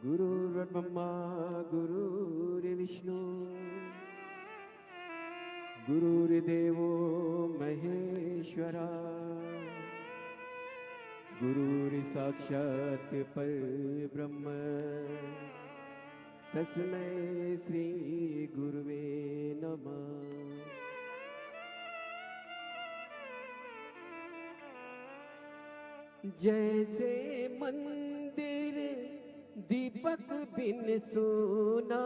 गुरुर्ब्रह्मा गुरुर्विष्णु गुरुर्देवो महेश्वरा गुरुर्साक्षात् परब्रह्म तस्मै श्री गुरुवे नमः। जैसे मंदिर दीपक बिन सोना,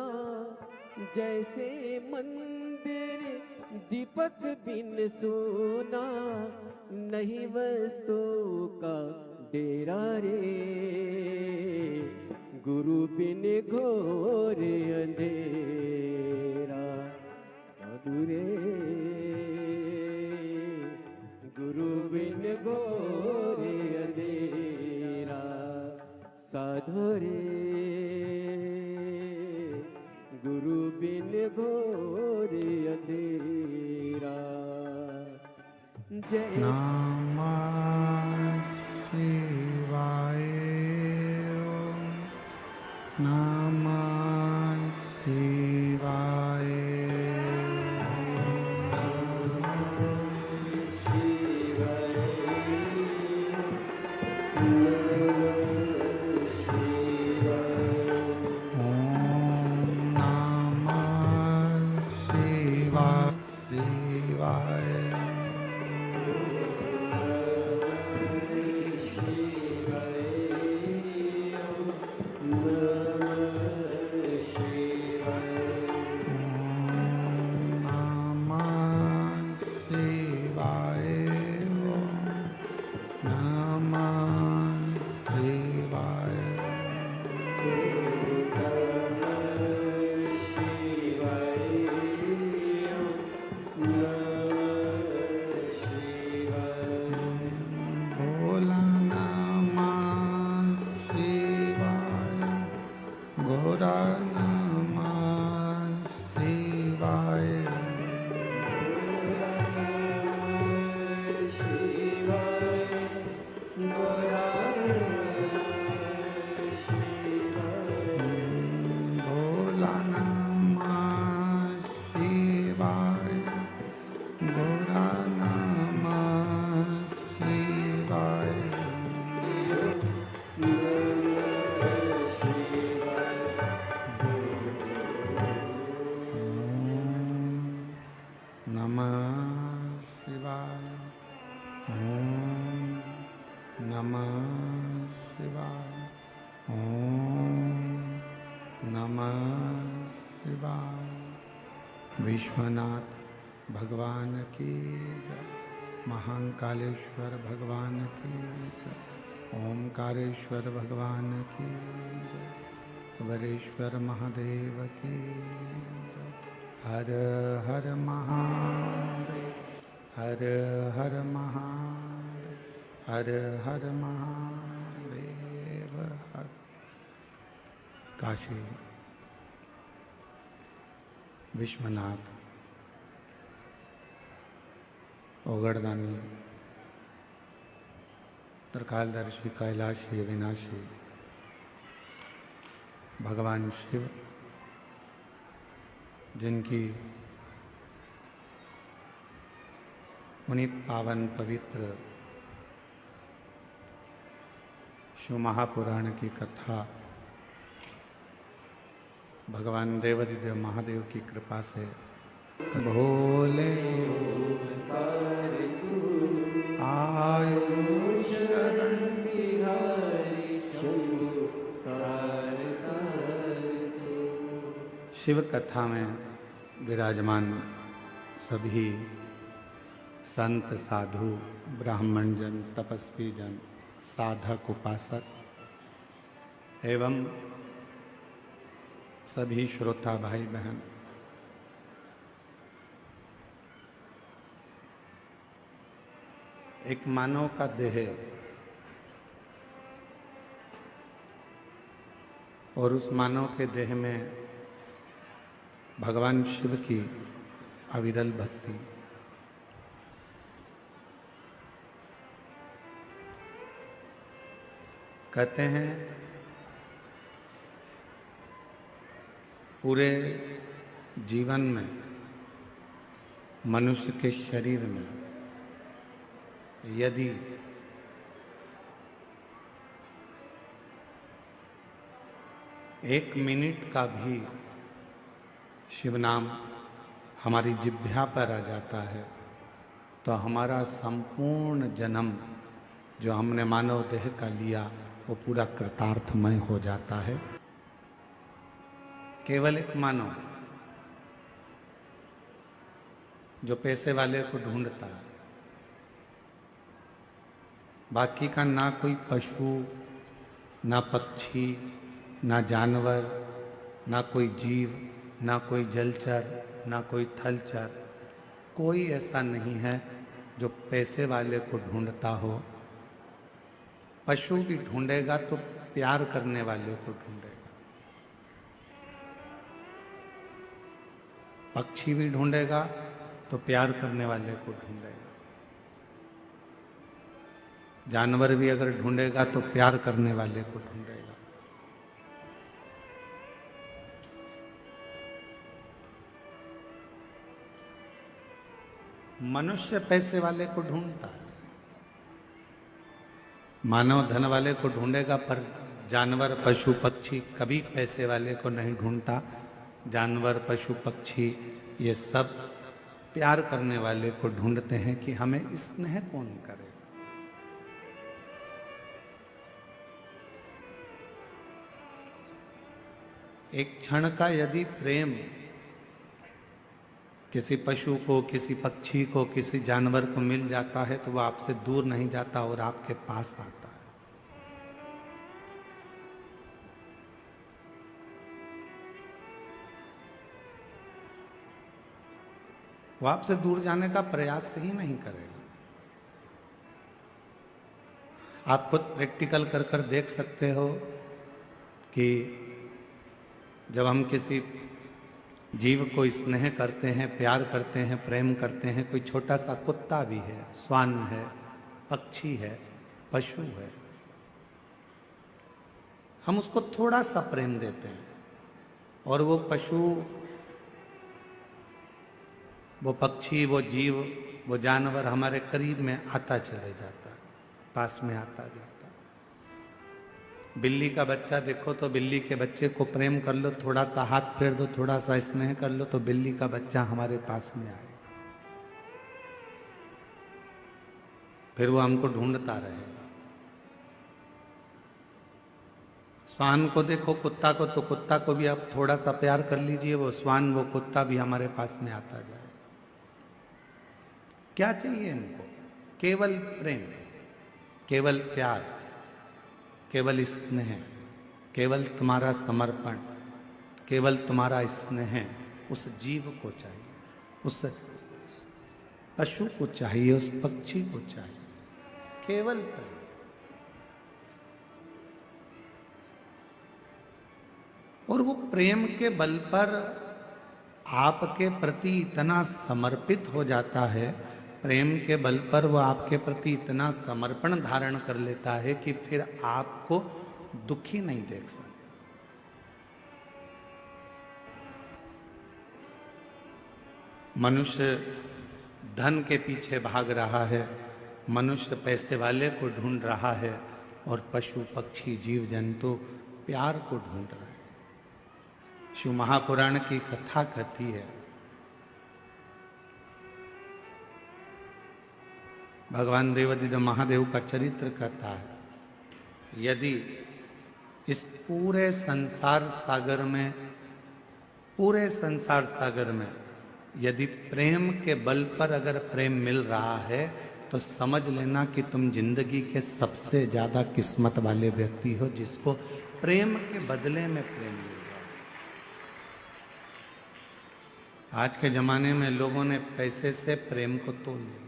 जैसे मंदिर दीपक बिन सोना, नहीं वस्तु का डेरा रे, गुरु बिन घोर अंधेरा अधूरे, गुरु बिन घोर अंधेरा साधुरे, गुरु बिन घोर अंधेरा। जय नमः शिवाय, नमः शिवाय, विश्वनाथ भगवान की जय, महाकालेश्वर भगवान की जय, ओमकारेश्वर भगवान की जय, वरेश्वर महादेव की जय। हर हर महादेव, हर हर महादेव, हर हर महादेव, हर। काशी विश्वनाथ ओगड़दानी त्रिकालदर्शी कैलाशी अविनाशी भगवान शिव, जिनकी पुनीत पावन पवित्र शिव महापुराण की कथा भगवान देवादिदेव महादेव की कृपा से भोले आयो शरण तिहारी शिव कथा में विराजमान सभी संत साधु ब्राह्मण जन तपस्वी जन साधक उपासक एवं सभी श्रोता भाई बहन एक मानव का देह और उस मानव के देह में भगवान शिव की अविरल भक्ति, कहते हैं पूरे जीवन में मनुष्य के शरीर में यदि एक मिनट का भी शिव नाम हमारी जिह्वा पर आ जाता है तो हमारा संपूर्ण जन्म जो हमने मानव देह का लिया वो पूरा कृतार्थमय हो जाता है। केवल एक मानव जो पैसे वाले को ढूंढता है, बाकी का ना कोई पशु, ना पक्षी, ना जानवर, ना कोई जीव, ना कोई जलचर, ना कोई थलचर, कोई ऐसा नहीं है जो पैसे वाले को ढूंढता हो। पशु भी ढूंढेगा तो प्यार करने वाले को ढूंढेगा, पक्षी भी ढूंढेगा तो प्यार करने वाले को ढूंढेगा, जानवर भी अगर ढूंढेगा तो प्यार करने वाले को ढूंढेगा। मनुष्य पैसे वाले को ढूंढता है, मानव धन वाले को ढूंढेगा, पर जानवर पशु पक्षी कभी पैसे वाले को नहीं ढूंढता। जानवर पशु पक्षी ये सब प्यार करने वाले को ढूंढते हैं कि हमें स्नेह कौन करेगा। एक क्षण का यदि प्रेम किसी पशु को, किसी पक्षी को, किसी जानवर को मिल जाता है तो वह आपसे दूर नहीं जाता और आपके पास आता है। वो आपसे दूर जाने का प्रयास ही नहीं करेगा। आप खुद प्रैक्टिकल कर कर देख सकते हो कि जब हम किसी जीव को स्नेह करते हैं, प्यार करते हैं, प्रेम करते हैं, कोई छोटा सा कुत्ता भी है, श्वान है, पक्षी है, पशु है, हम उसको थोड़ा सा प्रेम देते हैं और वो पशु, वो पक्षी, वो जीव, वो जानवर हमारे करीब में आता चले जाता है, पास में आता जाता। बिल्ली का बच्चा देखो तो बिल्ली के बच्चे को प्रेम कर लो, थोड़ा सा हाथ फेर दो, थोड़ा सा स्नेह कर लो तो बिल्ली का बच्चा हमारे पास में आएगा, फिर वो हमको ढूंढता रहेगा। श्वान को देखो, कुत्ता को, तो कुत्ता को भी आप थोड़ा सा प्यार कर लीजिए, वो श्वान, वो कुत्ता भी हमारे पास में आता जाए। क्या चाहिए इनको? केवल प्रेम, केवल प्यार, केवल स्नेह, केवल तुम्हारा समर्पण, केवल तुम्हारा स्नेह उस जीव को चाहिए, उस पशु को चाहिए, उस पक्षी को चाहिए, केवल प्रेम। और वो प्रेम के बल पर आपके प्रति इतना समर्पित हो जाता है, प्रेम के बल पर वो आपके प्रति इतना समर्पण धारण कर लेता है कि फिर आपको दुखी नहीं देख सकता। मनुष्य धन के पीछे भाग रहा है, मनुष्य पैसे वाले को ढूंढ रहा है और पशु पक्षी जीव जंतु प्यार को ढूंढ रहे हैं। शिव महापुराण की कथा कहती है, भगवान देवादिदेव महादेव का चरित्र कहता है, यदि इस पूरे संसार सागर में, पूरे संसार सागर में यदि प्रेम के बल पर अगर प्रेम मिल रहा है तो समझ लेना कि तुम जिंदगी के सबसे ज्यादा किस्मत वाले व्यक्ति हो जिसको प्रेम के बदले में प्रेम मिल रहा है। आज के जमाने में लोगों ने पैसे से प्रेम को तोड़ लिया।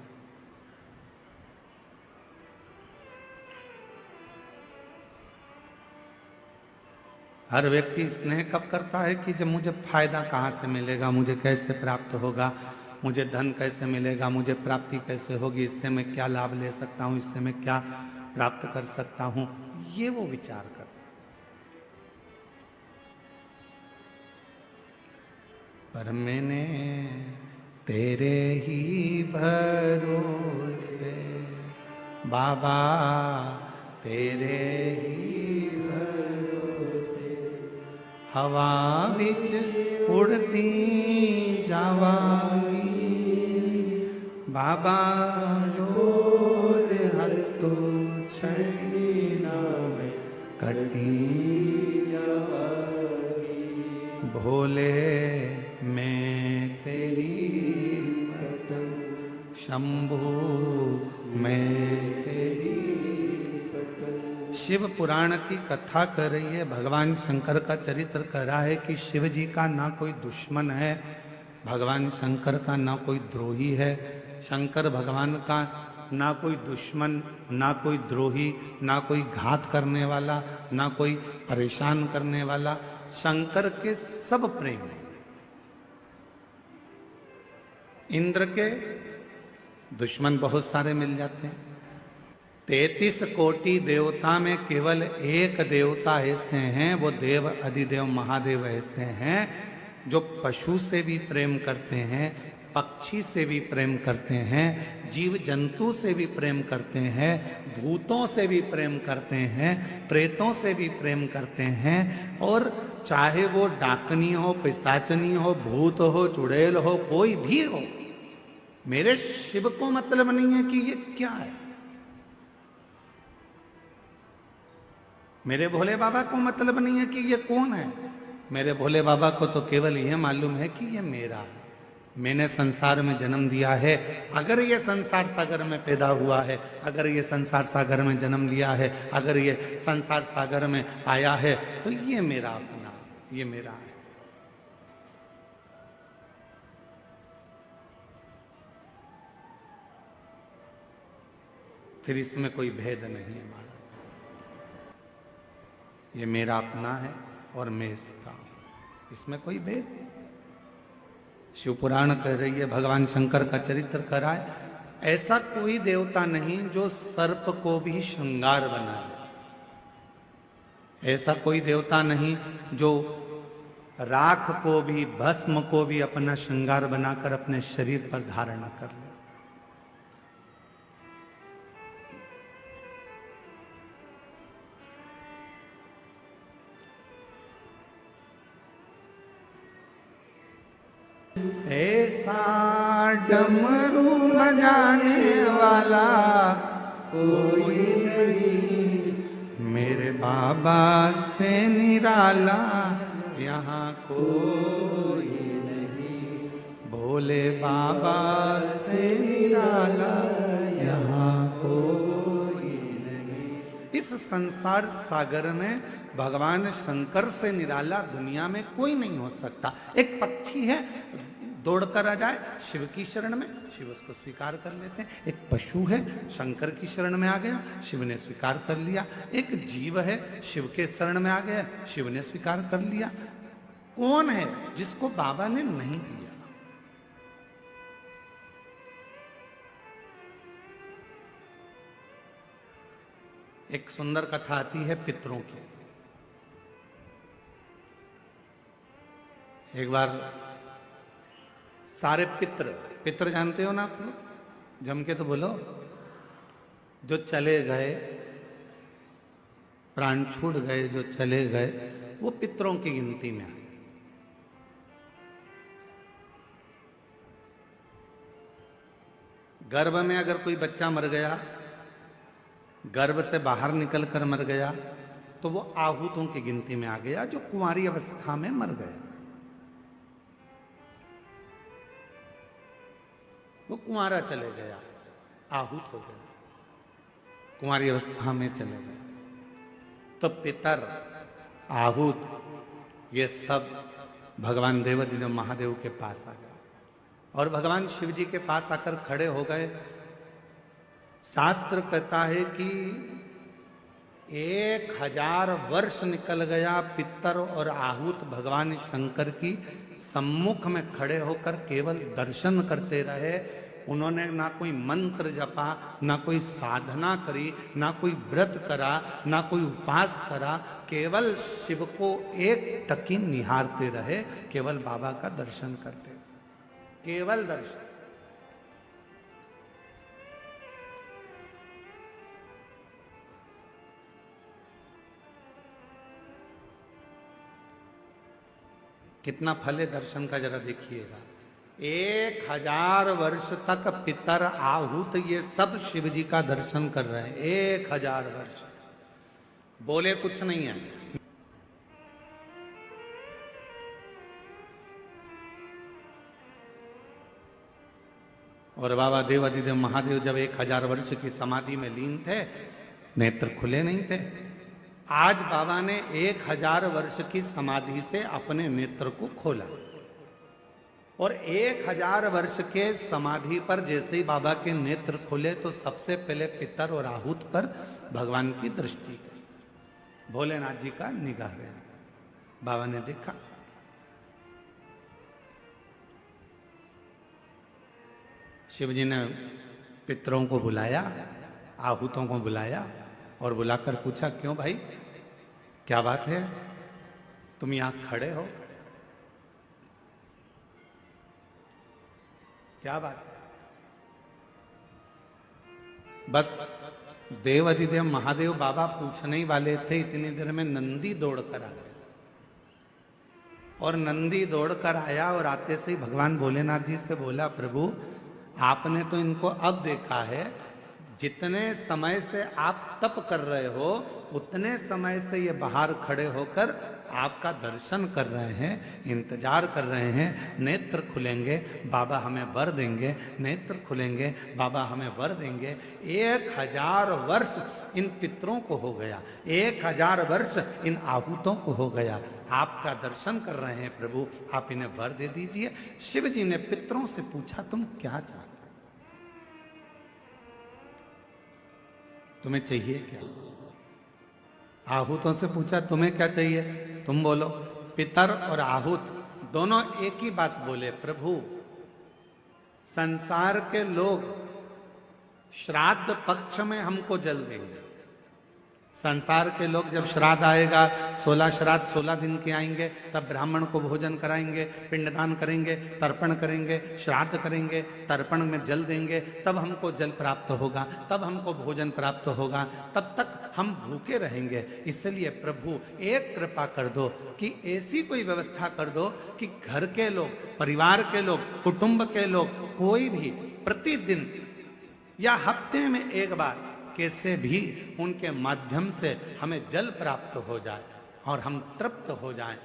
हर व्यक्ति स्नेह कब करता है कि जब मुझे फायदा कहाँ से मिलेगा, मुझे कैसे प्राप्त होगा, मुझे धन कैसे मिलेगा, मुझे प्राप्ति कैसे होगी, इससे मैं क्या लाभ ले सकता हूँ, इससे मैं क्या प्राप्त कर सकता हूँ, ये वो विचार करता है। पर मैंने तेरे ही भरोसे बाबा, तेरे ही भरोसे हवा बिच उड़ती जावांगी बाबा, डोल हर तो छड़ी नाम कटी जावांगी। भोले मैं तेरी पतन, शंभु मैं तेरी पतन। शिव पुराण की कथा कर रही है, भगवान शंकर का चरित्र कर रहा है कि शिव जी का ना कोई दुश्मन है, भगवान शंकर का ना कोई द्रोही है, शंकर भगवान का ना कोई दुश्मन, ना कोई द्रोही, ना कोई घात करने वाला, ना कोई परेशान करने वाला, शंकर के सब प्रेम है। इंद्र के दुश्मन बहुत सारे मिल जाते हैं। 33 कोटि देवता में केवल एक देवता ऐसे हैं, वो देव अधिदेव महादेव ऐसे हैं जो पशु से भी प्रेम करते हैं, पक्षी से भी प्रेम करते हैं, जीव जंतु से भी प्रेम करते हैं, भूतों से भी प्रेम करते हैं, प्रेतों से भी प्रेम करते हैं। और चाहे वो डाकनी हो, पिशाचनी हो, भूत हो, चुड़ैल हो, कोई भी हो, मेरे शिव को मतलब नहीं है कि ये क्या है। मेरे भोले बाबा को मतलब नहीं है कि ये कौन है। मेरे भोले बाबा को तो केवल यह मालूम है कि ये मेरा है, मैंने संसार में जन्म दिया है। अगर ये संसार सागर में पैदा हुआ है, अगर ये संसार सागर में जन्म लिया है, अगर ये संसार सागर में आया है, तो ये मेरा अपना, ये मेरा है। फिर इसमें कोई भेद नहीं है हमारा, ये मेरा अपना है और मैं इसका हूं, इसमें कोई भेद नहीं। शिव पुराण कह रही है, भगवान शंकर का चरित्र करा है, ऐसा कोई देवता नहीं जो सर्प को भी श्रृंगार बना ले, ऐसा कोई देवता नहीं जो राख को भी, भस्म को भी अपना श्रृंगार बनाकर अपने शरीर पर धारण कर ले। ऐसा डमरू बजाने वाला कोई नहीं, मेरे बाबा से निराला यहाँ कोई नहीं, भोले बाबा से निराला यहाँ कोई नहीं। इस संसार सागर में भगवान शंकर से निराला दुनिया में कोई नहीं हो सकता। एक पक्षी है, दौड़कर आ जाए शिव की शरण में, शिव उसको स्वीकार कर लेते हैं। एक पशु है, शंकर की शरण में आ गया, शिव ने स्वीकार कर लिया। एक जीव है, शिव के शरण में आ गया, शिव ने स्वीकार कर लिया। कौन है जिसको बाबा ने नहीं दिया? एक सुंदर कथा आती है पितरों की। एक बार सारे पितर जानते हो ना आप लोग, जम के तो बोलो, जो चले गए, प्राण छूट गए, जो चले गए, वो पितरों की गिनती में आए। गर्भ में अगर कोई बच्चा मर गया, गर्भ से बाहर निकल कर मर गया, तो वो आहूतों की गिनती में आ गया, जो कुंवारी अवस्था में मर गया। वो कुंवारा चले गया, आहूत हो गया, कुंवारी अवस्था में चले गए। तो पितर, आहूत, ये सब भगवान देवाधिदेव महादेव के पास आ गए और भगवान शिव जी के पास आकर खड़े हो गए। शास्त्र कहता है कि 1000 वर्ष निकल गया, पितर और आहूत भगवान शंकर की सम्मुख में खड़े होकर केवल दर्शन करते रहे। उन्होंने ना कोई मंत्र जपा, ना कोई साधना करी, ना कोई व्रत करा, ना कोई उपास करा, केवल शिव को एक टकी निहारते रहे, केवल बाबा का दर्शन करते रहे, केवल दर्शन। कितना फल है दर्शन का, जरा देखिएगा। 1000 वर्ष तक पितर आहूत ये सब शिव जी का दर्शन कर रहे हैं, 1000 वर्ष, बोले कुछ नहीं है। और बाबा देवादिदेव महादेव जब 1000 वर्ष की समाधि में लीन थे, नेत्र खुले नहीं थे। आज बाबा ने 1000 वर्ष की समाधि से अपने नेत्र को खोला, और 1000 वर्ष के समाधि पर जैसे ही बाबा के नेत्र खुले तो सबसे पहले पितर और आहूत पर भगवान की दृष्टि गई, भोलेनाथ जी का निगाह गया। बाबा ने देखा, शिव जी ने पितरों को बुलाया, आहूतों को बुलाया और बुलाकर पूछा, क्यों भाई, क्या बात है, तुम यहां खड़े हो, क्या बात है? बस देवादिदेव महादेव बाबा पूछने ही वाले थे, इतनी देर में नंदी दौड़कर आ गया। और नंदी दौड़कर आया और आते से ही भगवान भोलेनाथ जी से बोला, प्रभु आपने तो इनको अब देखा है, जितने समय से आप तप कर रहे हो उतने समय से ये बाहर खड़े होकर आपका दर्शन कर रहे हैं, इंतजार कर रहे हैं। नेत्र खुलेंगे बाबा हमें वर देंगे, नेत्र खुलेंगे बाबा हमें वर देंगे। 1000 वर्ष इन पितरों को हो गया, 1000 वर्ष इन आहूतों को हो गया, आपका दर्शन कर रहे हैं प्रभु, आप इन्हें वर दे दीजिए। शिव जी ने पितरों से पूछा, तुम क्या चाहते, तुम्हें चाहिए क्या? आहूतों से पूछा, तुम्हें क्या चाहिए, तुम बोलो। पितर और आहूत दोनों एक ही बात बोले, प्रभु संसार के लोग श्राद्ध पक्ष में हमको जल देंगे। संसार के लोग जब श्राद्ध आएगा, 16 श्राद्ध 16 दिन के आएंगे, तब ब्राह्मण को भोजन कराएंगे, पिंडदान करेंगे, तर्पण करेंगे, श्राद्ध करेंगे, तर्पण में जल देंगे, तब हमको जल प्राप्त होगा, तब हमको भोजन प्राप्त होगा, तब तक हम भूखे रहेंगे। इसलिए प्रभु एक कृपा कर दो कि ऐसी कोई व्यवस्था कर दो कि घर के लोग, परिवार के लोग, कुटुंब के लोग, कोई भी प्रतिदिन या हफ्ते में एक बार कैसे भी उनके माध्यम से हमें जल प्राप्त हो जाए और हम तृप्त हो जाएं।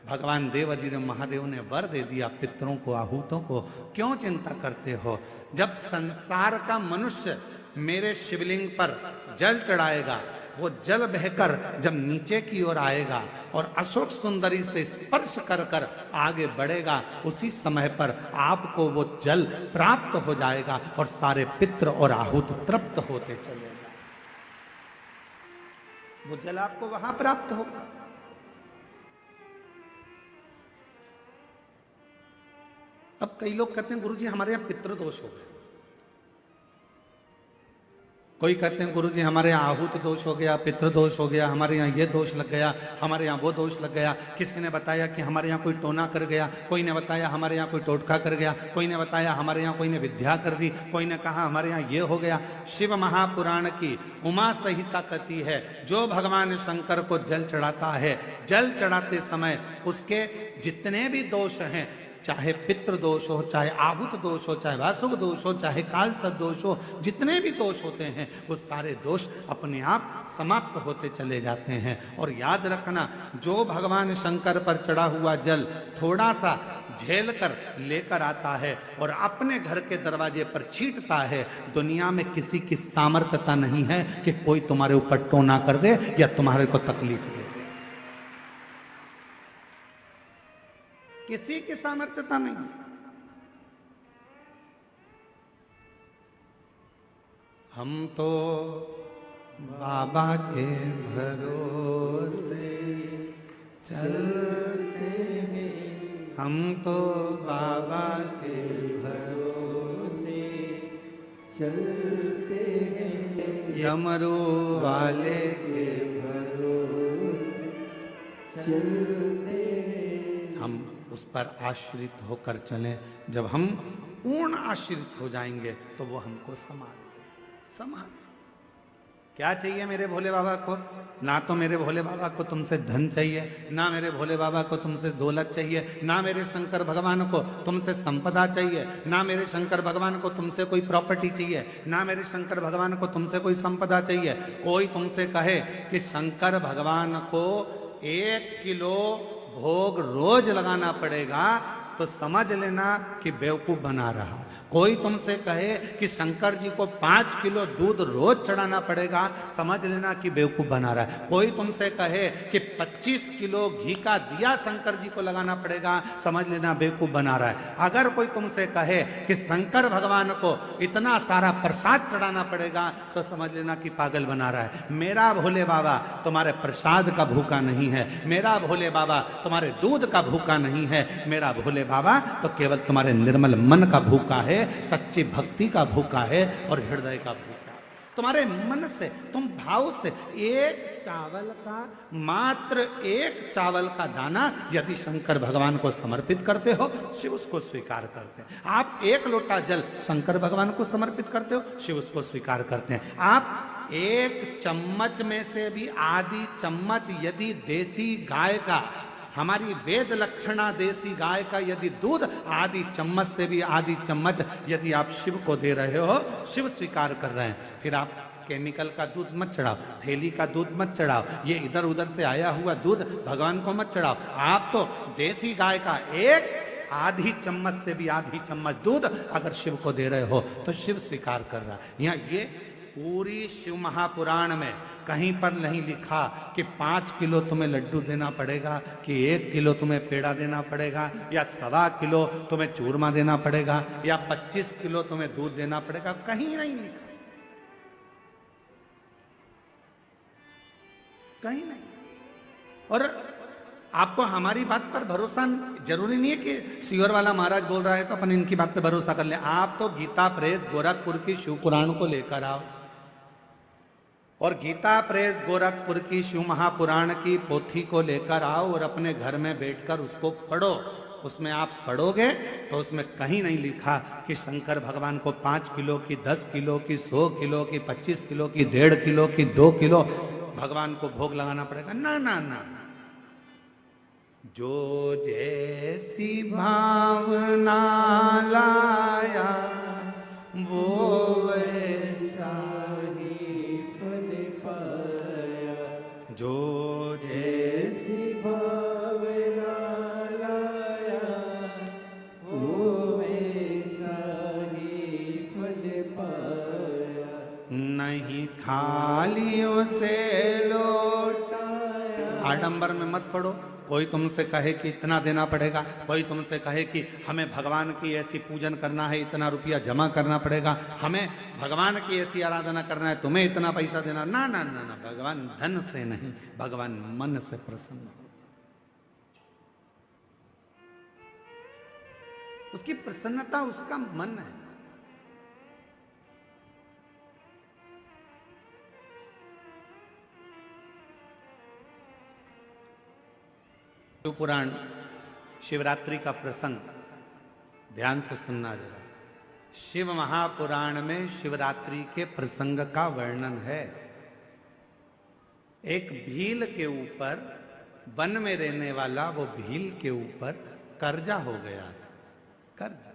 भगवान देवादिदेव महादेव ने वर दे दिया पितरों को, आहूतों को। क्यों चिंता करते हो? जब संसार का मनुष्य मेरे शिवलिंग पर जल चढ़ाएगा, वो जल बहकर जब नीचे की ओर आएगा और अशोक सुंदरी से स्पर्श कर कर आगे बढ़ेगा, उसी समय पर आपको वो जल प्राप्त हो जाएगा और सारे पितर और आहूत तृप्त होते चले। वो जल आपको वहां प्राप्त होगा। अब कई लोग कहते हैं गुरुजी हमारे यहां पितृदोष हो गए, कोई कहते हैं गुरुजी हमारे यहाँ आहूत दोष हो गया, पितृदोष हो गया, हमारे यहाँ ये दोष लग गया, हमारे यहाँ वो दोष लग गया। किसी ने बताया कि हमारे यहाँ कोई टोना कर गया, कोई ने बताया हमारे यहाँ कोई टोटका कर गया, कोई ने बताया हमारे यहाँ कोई ने विद्या कर दी, कोई ने कहा हमारे यहाँ ये हो गया। शिव महापुराण की उमा संहिता कहती है, जो भगवान शंकर को जल चढ़ाता है, जल चढ़ाते समय उसके जितने भी दोष हैं, चाहे पितृ दोष हो, चाहे आहूत दोष हो, चाहे वासुक दोष हो, चाहे कालसर्प दोष हो, जितने भी दोष होते हैं वो सारे दोष अपने आप समाप्त होते चले जाते हैं। और याद रखना, जो भगवान शंकर पर चढ़ा हुआ जल थोड़ा सा झेल कर लेकर आता है और अपने घर के दरवाजे पर छींटता है, दुनिया में किसी की सामर्थ्यता नहीं है कि कोई तुम्हारे ऊपर टोना कर दे या तुम्हारे को तकलीफ दे, किसी की सामर्थ्यता नहीं। हम तो बाबा के भरोसे चलते हैं, हम तो बाबा के भरोसे चलते हैं, यमरू वाले के भरोसे चलते हम उस पर आश्रित होकर चलें। जब हम पूर्ण आश्रित हो जाएंगे तो वो हमको संभाल। क्या चाहिए मेरे भोले बाबा को? ना तो मेरे भोले बाबा को तुमसे धन चाहिए, ना मेरे भोले बाबा को तुमसे दौलत चाहिए, ना मेरे शंकर भगवान को तुमसे संपदा चाहिए, ना मेरे शंकर भगवान को तुमसे कोई प्रॉपर्टी चाहिए, ना मेरे शंकर भगवान को तुमसे कोई संपदा चाहिए। कोई तुमसे कहे कि शंकर भगवान को 1 किलो भोग रोज लगाना पड़ेगा तो समझ लेना कि बेवकूफ बना रहा। कोई तुमसे कहे कि शंकर जी को 5 किलो दूध रोज चढ़ाना पड़ेगा, समझ लेना कि बेवकूफ बना रहा है। कोई तुमसे कहे कि 25 किलो घी का दिया शंकर जी को लगाना पड़ेगा, समझ लेना बेवकूफ बना रहा है। अगर कोई तुमसे कहे कि शंकर भगवान को इतना सारा प्रसाद चढ़ाना पड़ेगा तो समझ लेना कि पागल बना रहा है। मेरा भोले बाबा तुम्हारे प्रसाद का भूखा नहीं है, मेरा भोले बाबा तुम्हारे दूध का भूखा नहीं है, मेरा भोले बाबा तो केवल तुम्हारे निर्मल मन का भूखा है, सच्ची भक्ति का भूखा है और हृदय का भूखा। तुम्हारे मन से, तुम भाव से एक चावल का, मात्र एक चावल का दाना यदि शंकर भगवान को समर्पित करते हो, शिव उसको स्वीकार करते हैं। आप 1 लोटा जल शंकर भगवान को समर्पित करते हो, शिव उसको स्वीकार करते हैं। आप 1 चम्मच में से भी आधी चम्मच यदि देसी गाय का, हमारी वेद लक्षणा देसी गाय का यदि दूध आधी चम्मच से भी आधी चम्मच यदि आप शिव को दे रहे हो, शिव स्वीकार कर रहे हैं। फिर आप केमिकल का दूध मत चढ़ाओ, थैली का दूध मत चढ़ाओ, ये इधर उधर से आया हुआ दूध भगवान को मत चढ़ाओ। आप तो देसी गाय का आधी चम्मच से भी आधी चम्मच दूध अगर शिव को दे रहे हो तो शिव स्वीकार कर रहा है। यहाँ ये पूरी शिव महापुराण में कहीं पर नहीं लिखा कि 5 किलो तुम्हें लड्डू देना पड़ेगा, कि 1 किलो तुम्हें पेड़ा देना पड़ेगा, या 1.25 किलो तुम्हें चूरमा देना पड़ेगा, या 25 किलो तुम्हें दूध देना पड़ेगा। कहीं नहीं लिखा, कहीं नहीं। और आपको हमारी बात पर भरोसा जरूरी नहीं है कि सियोर वाला महाराज बोल रहा है तो अपन इनकी बात पे भरोसा कर ले। आप तो गीता प्रेस गोरखपुर की शिव पुराण को लेकर आओ और गीता प्रेस गोरखपुर की शिव महापुराण की पोथी को लेकर आओ और अपने घर में बैठकर उसको पढ़ो। उसमें आप पढ़ोगे तो उसमें कहीं नहीं लिखा कि शंकर भगवान को 5 किलो की, 10 किलो की, 100 किलो की, 25 किलो की, 1.5 किलो की, 2 किलो भगवान को भोग लगाना पड़ेगा। ना ना ना, जो जैसी भावना लाया वो वैसा ही फल पाया, जो जैसी भावना लाया वो वैसा ही फल पाया, नहीं खाली उसे लौटाया। आडंबर में मत पड़ो। कोई तुमसे कहे कि इतना देना पड़ेगा, कोई तुमसे कहे कि हमें भगवान की ऐसी पूजन करना है, इतना रुपया जमा करना पड़ेगा, हमें भगवान की ऐसी आराधना करना है, तुम्हें इतना पैसा देना। ना ना ना ना, भगवान धन से नहीं, भगवान मन से प्रसन्न हो। उसकी प्रसन्नता उसका मन है। शिव पुराण शिवरात्रि का प्रसंग ध्यान से सुनना जरा। शिव महापुराण में शिवरात्रि के प्रसंग का वर्णन है। एक भील के ऊपर, वन में रहने वाला वो भील के ऊपर कर्जा हो गया था। कर्जा,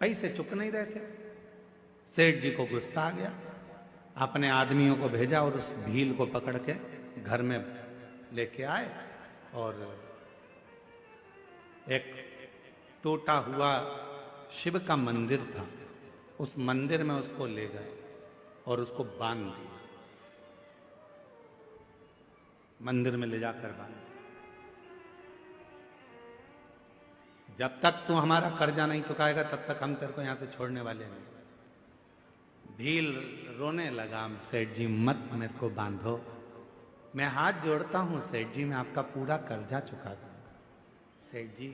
पैसे चुक नहीं रहे थे। सेठ जी को गुस्सा आ गया, अपने आदमियों को भेजा और उस भील को पकड़ के घर में लेके आए और एक टूटा हुआ शिव का मंदिर था, उस मंदिर में उसको ले गए और उसको बांध दिया। मंदिर में ले जाकर बांध, जब तक तू हमारा कर्जा नहीं चुकाएगा तब तक हम तेरे को यहां से छोड़ने वाले नहीं। भील रोने लगा, सेठ जी मत मेरे को बांधो, मैं हाथ जोड़ता हूं सेठ जी, मैं आपका पूरा कर्जा चुका दूंगा। सेठ जी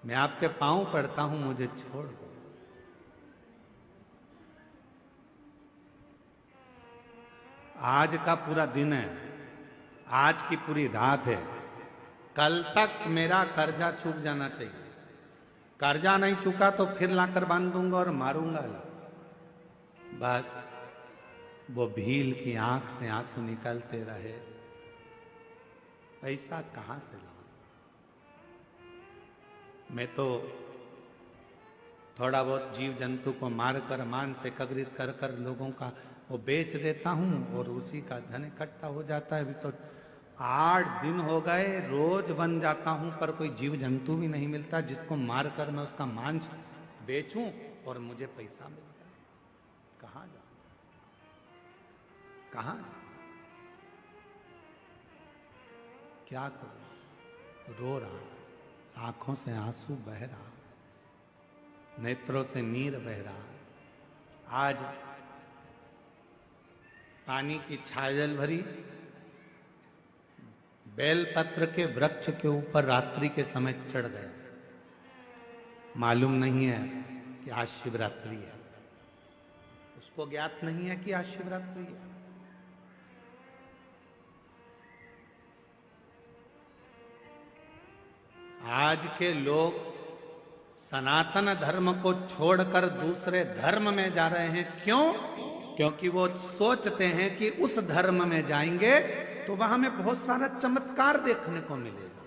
मैं आपके पांव पड़ता हूं, मुझे छोड़ दो। आज का पूरा दिन है, आज की पूरी रात है, कल तक मेरा कर्जा चूक जाना चाहिए। कर्जा नहीं चूका तो फिर लाकर बांध दूंगा और मारूंगा। बस वो भील की आंख से आंसू निकलते रहे, पैसा कहां से लाऊं? मैं तो थोड़ा बहुत जीव जंतु को मारकर मांस एकत्रित कर कर लोगों का वो बेच देता हूं और उसी का धन इकट्ठा हो जाता है। अभी तो 8 दिन हो गए, रोज बन जाता हूं पर कोई जीव जंतु भी नहीं मिलता जिसको मारकर मैं उसका मांस बेचूं और मुझे पैसा मिल जाए। कहां जाऊं, कहां जाऊं, क्या करूं? रो रहा, आंखों से आंसू बह रहा, नेत्रों से नीर बह रहा। आज पानी की छाजल भरी बेलपत्र के वृक्ष के ऊपर रात्रि के समय चढ़ गए। मालूम नहीं है कि आज शिवरात्रि है, उसको ज्ञात नहीं है कि आज शिवरात्रि है। आज के लोग सनातन धर्म को छोड़कर दूसरे धर्म में जा रहे हैं। क्यों? क्योंकि वो सोचते हैं कि उस धर्म में जाएंगे तो वहां में बहुत सारा चमत्कार देखने को मिलेगा।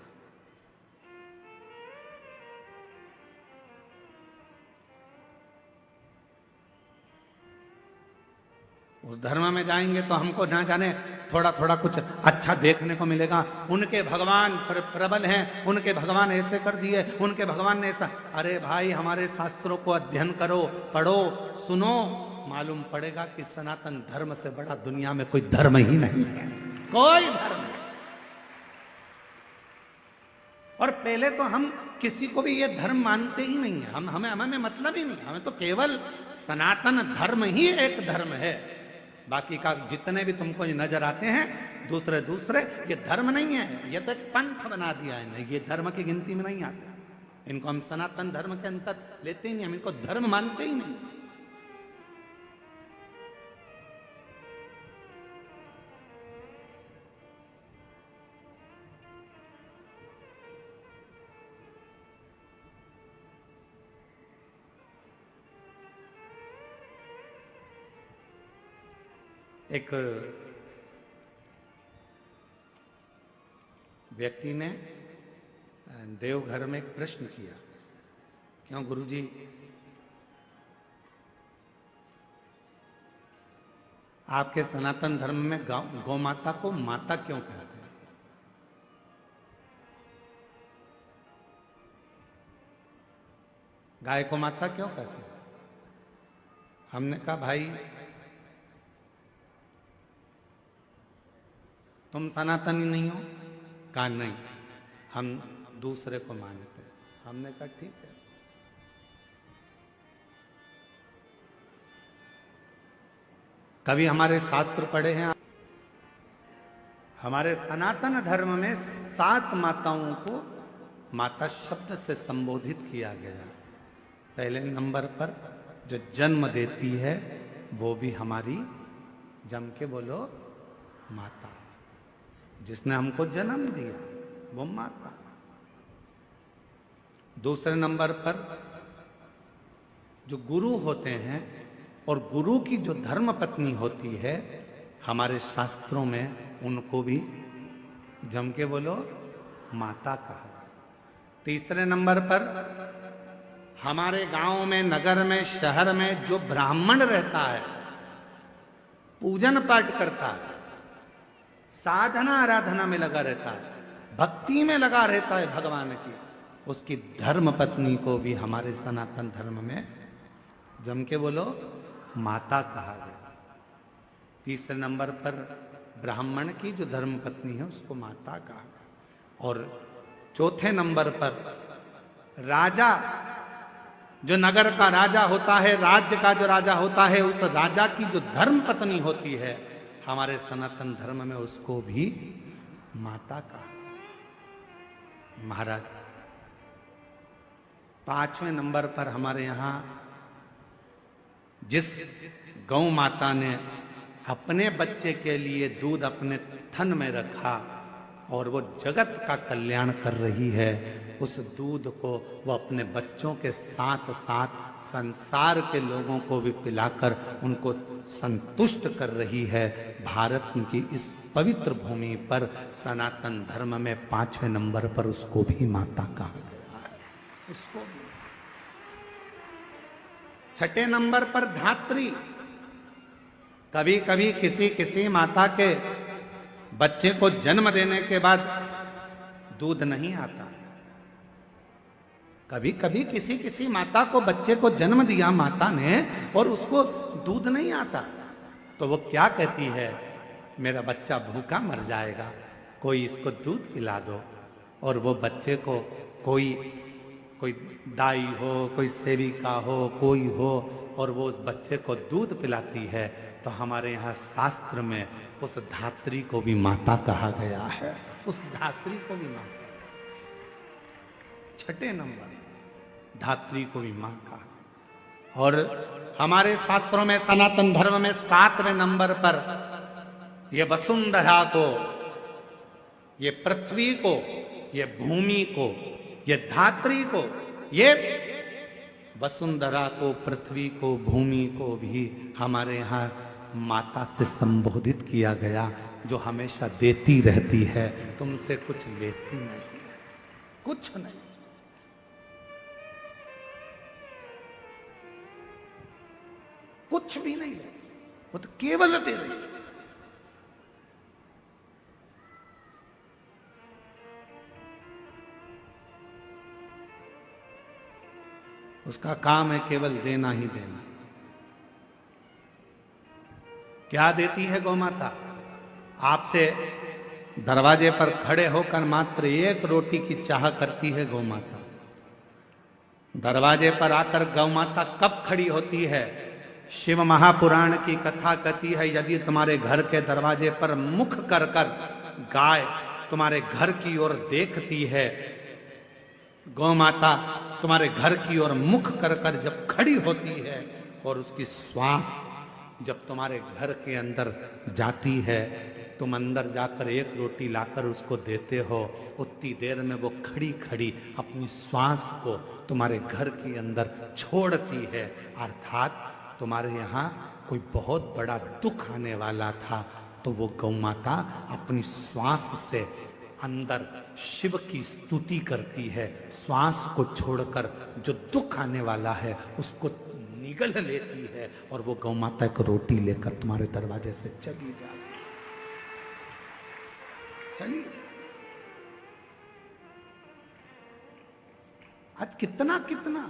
उस धर्म में जाएंगे तो हमको ना जाने थोड़ा थोड़ा कुछ अच्छा देखने को मिलेगा। उनके भगवान प्रबल हैं, उनके भगवान ऐसे कर दिए, उनके भगवान ने ऐसा। अरे भाई, हमारे शास्त्रों को अध्ययन करो, पढ़ो, सुनो, मालूम पड़ेगा कि सनातन धर्म से बड़ा दुनिया में कोई धर्म ही नहीं है, कोई धर्म नहीं। और पहले तो हम किसी को भी ये धर्म मानते ही नहीं है, हमें मतलब ही नहीं, हमें तो केवल सनातन धर्म ही एक धर्म है। बाकी का जितने भी तुमको नजर आते हैं दूसरे ये धर्म नहीं है, ये तो एक पंथ बना दिया है। नहीं, ये धर्म की गिनती में नहीं आते। इनको हम सनातन धर्म के अंतर लेते ही नहीं, हम इनको धर्म मानते ही नहीं। एक व्यक्ति ने देवघर में एक प्रश्न किया, क्यों गुरुजी आपके सनातन धर्म में गौ माता को माता क्यों कहते हैं? गाय को माता क्यों कहते हैं? हमने कहा भाई तुम सनातनी नहीं हो? कहा नहीं, हम दूसरे को मानते हैं। हमने कहा ठीक है, कभी हमारे शास्त्र पढ़े हैं? हमारे सनातन धर्म में 7 माताओं को माता शब्द से संबोधित किया गया। पहले नंबर पर जो जन्म देती है वो भी हमारी, जम के बोलो, माता। जिसने हमको जन्म दिया वो माता। दूसरे नंबर पर जो गुरु होते हैं और गुरु की जो धर्म पत्नी होती है, हमारे शास्त्रों में उनको भी जम के बोलो माता कहा। तीसरे नंबर पर हमारे गांव में, नगर में, शहर में जो ब्राह्मण रहता है, पूजन पाठ करता है, साधना आराधना में लगा रहता है, भक्ति में लगा रहता है भगवान की, उसकी धर्म पत्नी को भी हमारे सनातन धर्म में जम के बोलो माता कहा गया। तीसरे नंबर पर ब्राह्मण की जो धर्म पत्नी है उसको माता कहा गया। और चौथे नंबर पर राजा, जो नगर का राजा होता है, राज्य का जो राजा होता है, उस राजा की जो धर्म पत्नी होती है हमारे सनातन धर्म में उसको भी माता कहा। महाराज 5वें नंबर पर हमारे यहां जिस गौ माता ने अपने बच्चे के लिए दूध अपने थन में रखा और वो जगत का कल्याण कर रही है, उस दूध को वो अपने बच्चों के साथ साथ संसार के लोगों को भी पिलाकर उनको संतुष्ट कर रही है। भारत की इस पवित्र भूमि पर सनातन धर्म में 5वें नंबर पर उसको भी माता कहा गया है। उसको 6ठे नंबर पर धात्री। कभी कभी किसी किसी माता के बच्चे को जन्म देने के बाद दूध नहीं आता। कभी कभी किसी किसी माता को बच्चे को जन्म दिया माता ने और उसको दूध नहीं आता, तो वो क्या कहती है, मेरा बच्चा भूखा मर जाएगा, कोई इसको दूध पिला दो। और वो बच्चे को कोई दाई हो, कोई सेविका हो, कोई हो, और वो उस बच्चे को दूध पिलाती है। तो हमारे यहाँ शास्त्र में उस धात्री को भी माता कहा गया है, उस धात्री को भी माता। 6ठे नंबर धात्री को भी मां कहा। और हमारे शास्त्रों में सनातन धर्म में 7वें नंबर पर ये वसुंधरा को, ये पृथ्वी को, ये भूमि को, ये धात्री को, ये वसुंधरा को, पृथ्वी को, भूमि को भी हमारे यहाँ माता से संबोधित किया गया, जो हमेशा देती रहती है, तुमसे कुछ लेती नहीं, कुछ नहीं। कुछ भी नहीं है, वो तो केवल दे रही है। उसका काम है केवल देना ही देना। क्या देती है गौ माता? आपसे दरवाजे पर खड़े होकर मात्र एक रोटी की चाह करती है गौ माता। दरवाजे पर आकर गौ माता कब खड़ी होती है? शिव महापुराण की कथा कहती है, यदि तुम्हारे घर के दरवाजे पर मुख कर कर गाय तुम्हारे घर की ओर देखती है, गौ माता तुम्हारे घर की ओर मुख कर कर जब खड़ी होती है और उसकी श्वास जब तुम्हारे घर के अंदर जाती है, तुम अंदर जाकर एक रोटी लाकर उसको देते हो, उतनी देर में वो खड़ी खड़ी अपनी श्वास को तुम्हारे घर के अंदर छोड़ती है। अर्थात तुम्हारे यहाँ कोई बहुत बड़ा दुख आने वाला था, तो वो गौ माता अपनी श्वास से अंदर शिव की स्तुति करती है, श्वास को छोड़कर जो दुख आने वाला है उसको निगल लेती है, और वो गौ माता एक रोटी लेकर तुम्हारे दरवाजे से चली जाती है। चलिए, आज कितना कितना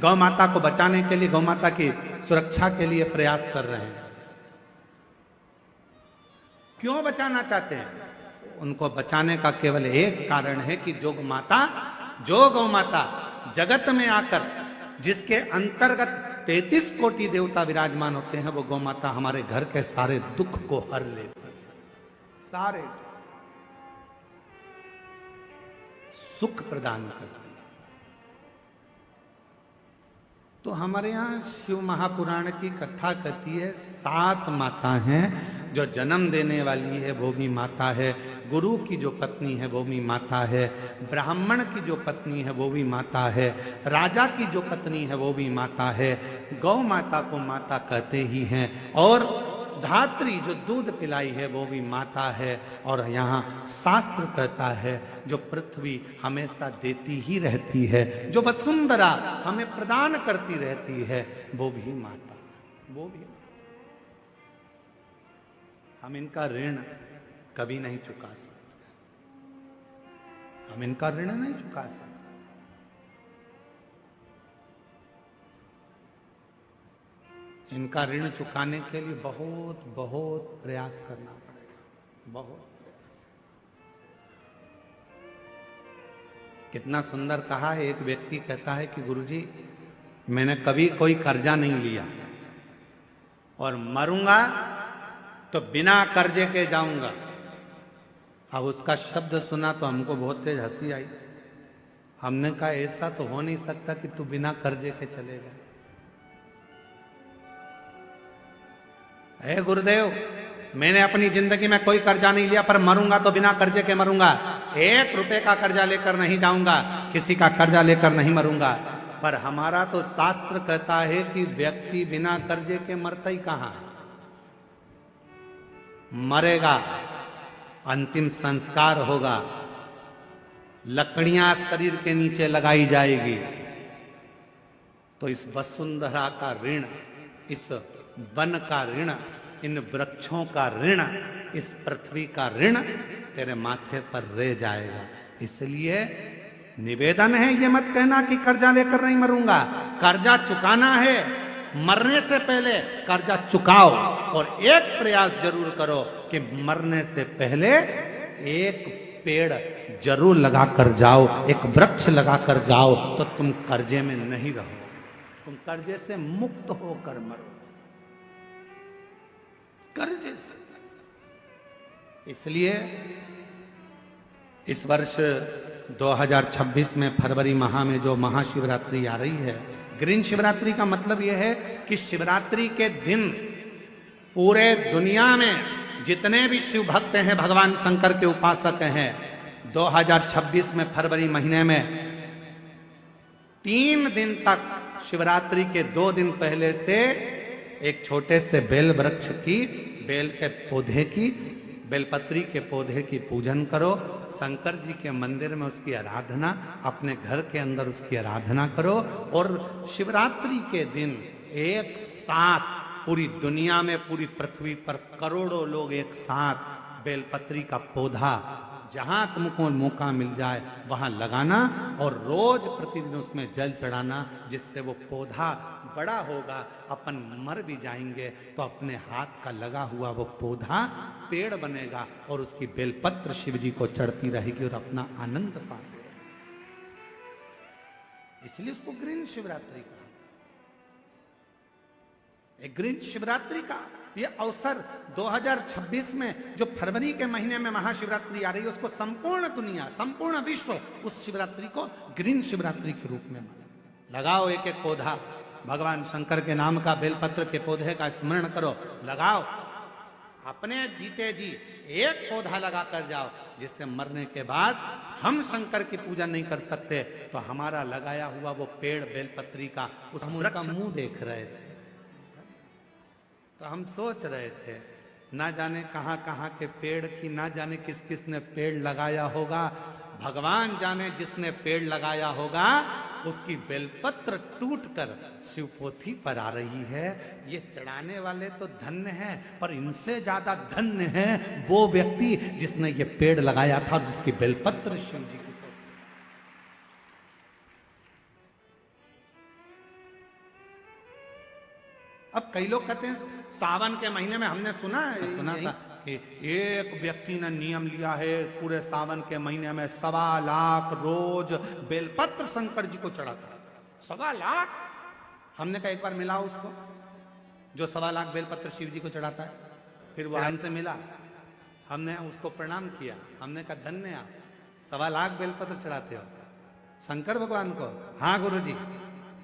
गौ माता को बचाने के लिए, गौ माता की सुरक्षा के लिए प्रयास कर रहे हैं। क्यों बचाना चाहते हैं? उनको बचाने का केवल एक कारण है कि जो गौ माता जगत में आकर जिसके अंतर्गत 33 कोटि देवता विराजमान होते हैं, वो गौ माता हमारे घर के सारे दुख को हर लेती है, सारे सुख प्रदान करती है। तो हमारे यहाँ शिव महापुराण की कथा कहती है, 7 माता हैं। जो जन्म देने वाली है वो भी माता है, गुरु की जो पत्नी है वो भी माता है, ब्राह्मण की जो पत्नी है वो भी माता है, राजा की जो पत्नी है वो भी माता है। गौ माता को माता कहते ही हैं, और धात्री जो दूध पिलाई है वो भी माता है। और यहाँ शास्त्र कहता है, जो पृथ्वी हमेशा देती ही रहती है, जो वसुंधरा हमें प्रदान करती रहती है, वो भी माता, वो भी। हम इनका ऋण कभी नहीं चुका सकते, हम इनका ऋण नहीं चुका सकते। इनका ऋण चुकाने के लिए बहुत बहुत प्रयास करना पड़ेगा, बहुत प्रयास। कितना सुंदर कहा है, एक व्यक्ति कहता है कि गुरुजी मैंने कभी कोई कर्जा नहीं लिया और मरूंगा तो बिना कर्जे के जाऊंगा। अब उसका शब्द सुना तो हमको बहुत तेज हंसी आई। हमने कहा ऐसा तो हो नहीं सकता कि तू बिना कर्जे के चलेगा। हे गुरुदेव, मैंने अपनी जिंदगी में कोई कर्जा नहीं लिया, पर मरूंगा तो बिना कर्जे के मरूंगा। 1 रुपए का कर्जा लेकर नहीं जाऊंगा, किसी का कर्जा लेकर नहीं मरूंगा। पर हमारा तो शास्त्र कहता है कि व्यक्ति बिना कर्जे के मरता ही कहां है? मरेगा, अंतिम संस्कार होगा, लकड़ियां शरीर के नीचे लगाई जाएगी। तो इस वसुंधरा का ऋण, इस वन का ऋण, इन वृक्षों का ऋण, इस पृथ्वी का ऋण तेरे माथे पर रह जाएगा। इसलिए निवेदन है, ये मत कहना कि कर्जा लेकर नहीं मरूंगा। कर्जा चुकाना है, मरने से पहले कर्जा चुकाओ। और एक प्रयास जरूर करो कि मरने से पहले एक पेड़ जरूर लगा कर जाओ, एक वृक्ष लगा कर जाओ, तो तुम कर्जे में नहीं रहो, तुम कर्जे से मुक्त होकर मरो, कर्जे से। इसलिए इस वर्ष 2026 में फरवरी माह में जो महाशिवरात्रि आ रही है, ग्रीन शिवरात्रि का मतलब यह है कि शिवरात्रि के दिन पूरे दुनिया में जितने भी शिव भक्त हैं, भगवान शंकर के उपासक हैं, 2026 में फरवरी महीने में 3 दिन तक शिवरात्रि के 2 दिन पहले से एक छोटे से बेल वृक्ष की, बेल के पौधे की, बेलपत्री के पौधे की पूजन करो। शंकर जी के मंदिर में उसकी आराधना, अपने घर के अंदर उसकी आराधना करो। और शिवरात्रि के दिन एक साथ पूरी दुनिया में, पूरी पृथ्वी पर करोड़ों लोग एक साथ बेलपत्री का पौधा जहां तुमको मौका मिल जाए वहां लगाना और रोज प्रतिदिन उसमें जल चढ़ाना, जिससे वो पौधा बड़ा होगा। अपन मर भी जाएंगे तो अपने हाथ का लगा हुआ वो पौधा पेड़ बनेगा और उसकी बेलपत्र शिव जी को चढ़ती रहेगी और अपना आनंद पाते रहेंगे। इसलिए उसको ग्रीन शिवरात्रि का, एक ग्रीन शिवरात्रि का ये अवसर 2026 में जो फरवरी के महीने में महाशिवरात्रि आ रही है, उसको संपूर्ण दुनिया, संपूर्ण विश्व उस शिवरात्रि को ग्रीन शिवरात्रि के रूप में माने। लगाओ एक एक पौधा, भगवान शंकर के नाम का बेलपत्र के पौधे का स्मरण करो, लगाओ। अपने जीते जी एक पौधा लगा कर जाओ, जिससे मरने के बाद हम शंकर की पूजा नहीं कर सकते तो हमारा लगाया हुआ वो पेड़ बेलपत्री का, उस उनका मुंह देख रहे थे तो हम सोच रहे थे, ना जाने कहां कहां के पेड़ की, ना जाने किस किस ने पेड़ लगाया होगा। भगवान जाने जिसने पेड़ लगाया होगा उसकी बेलपत्र टूटकर शिवपोथी पर आ रही है। ये चढ़ाने वाले तो धन्य हैं, पर इनसे ज्यादा धन्य है वो व्यक्ति जिसने ये पेड़ लगाया था और जिसकी बेलपत्र शिव जी की। अब कई लोग कहते हैं सावन के महीने में, हमने सुना था कि एक व्यक्ति ने नियम लिया है पूरे सावन के महीने में 1.25 लाख रोज बेलपत्र शंकर जी को चढ़ाता है। 1.25 लाख। हमने कहा एक बार मिला उसको जो 1.25 लाख बेलपत्र शिव जी को चढ़ाता है। फिर वो हमसे मिला, हमने उसको प्रणाम किया, हमने कहा धन्य आप, 1.25 लाख बेलपत्र चढ़ाते हो शंकर भगवान को। हाँ गुरु जी,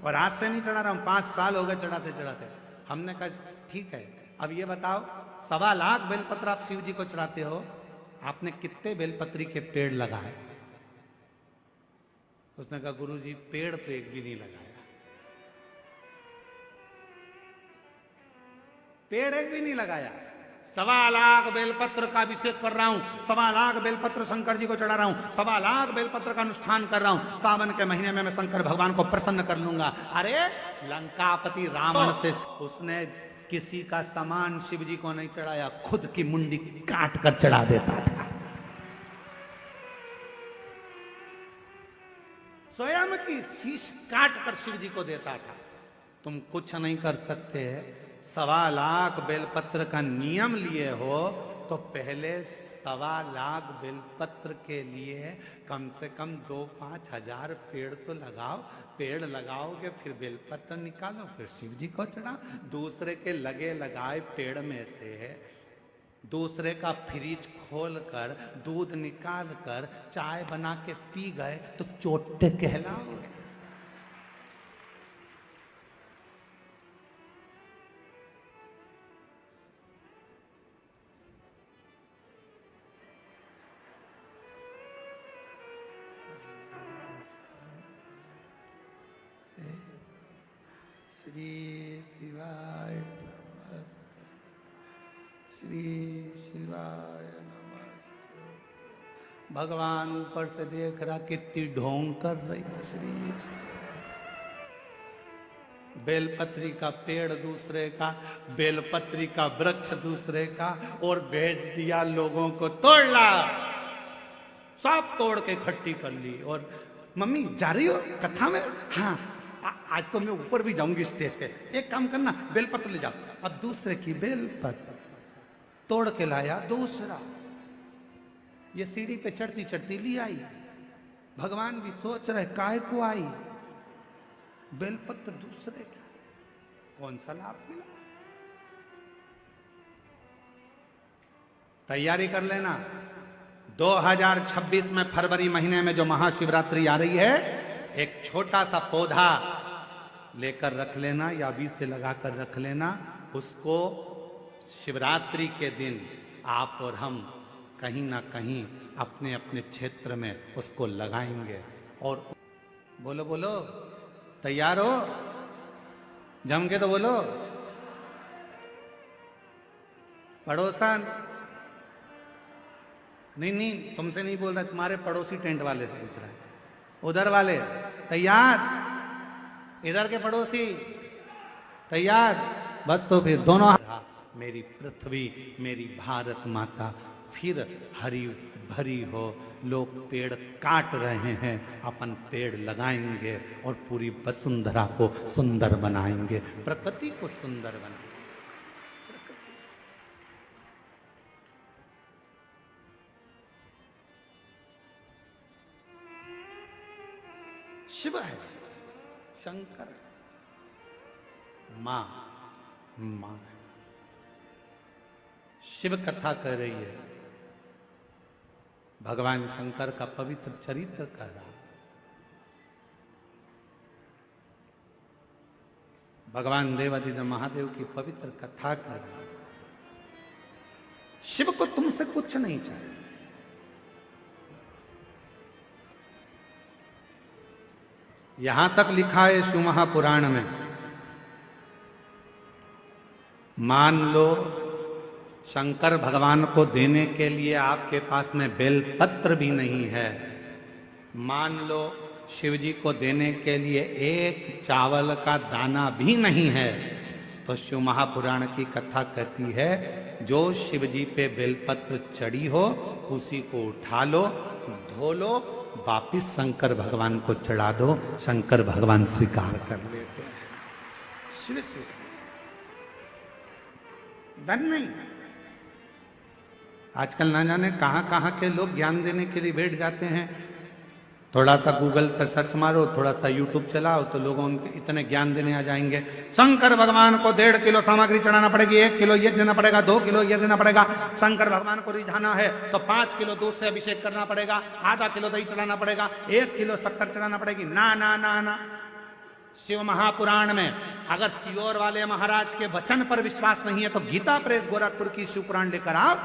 और आज से नहीं चढ़ा रहा हूं, 5 साल हो गए चढ़ाते चढ़ाते। हमने कहा ठीक है, अब ये बताओ 1.25 लाख बेलपत्र आप शिव जी को चढ़ाते हो, आपने कितने बेलपत्री के पेड़ लगाए? उसने कहा गुरु जी पेड़ तो एक भी नहीं लगाया, पेड़ एक भी नहीं लगाया। 1.25 लाख बेलपत्र का अभिषेक कर रहा हूं, 1.25 लाख बेलपत्र शंकर जी को चढ़ा रहा हूं, 1.25 लाख बेलपत्र का अनुष्ठान कर रहा हूं। सावन के महीने में मैं शंकर भगवान को प्रसन्न कर लूंगा। अरे लंकापति रावण से उसने किसी का सामान शिव जी को नहीं चढ़ाया, खुद की मुंडी काट कर चढ़ा देता था, स्वयं की शीश काट कर शिव जी को देता था। तुम कुछ नहीं कर सकते। 1.25 लाख बेलपत्र का नियम लिए हो तो पहले 1.25 लाख बेलपत्र के लिए कम से कम 2-5 हजार पेड़ तो लगाओ। पेड़ लगाओगे फिर बेलपत्र निकालो, फिर शिव जी को चढ़ाओ। दूसरे के लगे लगाए पेड़ में से दूसरे का फ्रिज खोल कर दूध निकाल कर चाय बना के पी गए तो चोटे कहलाओगे। श्री शिवाय नमस्ते, श्री शिवाय नमस्ते। भगवान ऊपर से देख रहा कितनी ढोंग कर रही। श्री बेलपत्री का पेड़ दूसरे का, बेलपत्री का वृक्ष दूसरे का, और भेज दिया लोगों को तोड़ ला। सब तोड़ के इकट्ठी कर ली। और मम्मी जा रही हो कथा में? हाँ, आज तो मैं ऊपर भी जाऊंगी स्टेज पे। एक काम करना, बेलपत्र ले जाओ। अब दूसरे की बेलपत्र तोड़ के लाया दूसरा। ये सीढ़ी पे चढ़ती चढ़ती ली आई। भगवान भी सोच रहे काहे को आई, बेलपत्र दूसरे की, कौन सा लाभ मिला। तैयारी कर लेना, 2026 में फरवरी महीने में जो महाशिवरात्रि आ रही है, एक छोटा सा पौधा लेकर रख लेना या बीज से लगाकर रख लेना। उसको शिवरात्रि के दिन आप और हम कहीं ना कहीं अपने अपने क्षेत्र में उसको लगाएंगे। और बोलो बोलो, तैयार हो? जम के तो बोलो। पड़ोसन, नहीं तुमसे नहीं बोल रहा, तुम्हारे पड़ोसी टेंट वाले से पूछ रहा है। उधर वाले तैयार? इधर के पड़ोसी तैयार? बस तो फिर दोनों। मेरी पृथ्वी, मेरी भारत माता फिर हरी भरी हो। लोग पेड़ काट रहे हैं, अपन पेड़ लगाएंगे और पूरी वसुंधरा को सुंदर बनाएंगे, प्रकृति को सुंदर बनाएंगे। शिव है, शंकर, मां मां शिव कथा कर रही है, भगवान शंकर का पवित्र चरित्र कर रहा है। भगवान देवादिदेव महादेव की पवित्र कथा कर रहा है। शिव को तुमसे कुछ नहीं चाहिए। यहां तक लिखा है शिव महापुराण में, मान लो शंकर भगवान को देने के लिए आपके पास में बेलपत्र भी नहीं है, मान लो शिव जी को देने के लिए एक चावल का दाना भी नहीं है, तो शिव महापुराण की कथा कहती है जो शिव जी पे बेलपत्र चढ़ी हो उसी को उठा लो, धो लो, वापिस शंकर भगवान को चढ़ा दो, शंकर भगवान स्वीकार कर लेते हैं। शिव स्वीकार धन नहीं। आजकल ना जाने कहां कहां के लोग ज्ञान देने के लिए बैठ जाते हैं। थोड़ा सा गूगल पर सर्च मारो, थोड़ा सा यूट्यूब चलाओ, तो लोगों उनके इतने ज्ञान देने आ जाएंगे। शंकर भगवान को 1.5 किलो सामग्री चढ़ाना पड़ेगी, 1 किलो ये देना पड़ेगा, 2 किलो ये देना पड़ेगा। शंकर भगवान को रिझाना है तो 5 किलो दूध से अभिषेक करना पड़ेगा, आधा किलो दही चढ़ाना पड़ेगा, 1 किलो शक्कर चढ़ाना पड़ेगी। ना ना ना ना, शिव महापुराण में अगर सियोर वाले महाराज के वचन पर विश्वास नहीं है तो गीता प्रेस गोरखपुर की शिव पुराण लेकर आओ,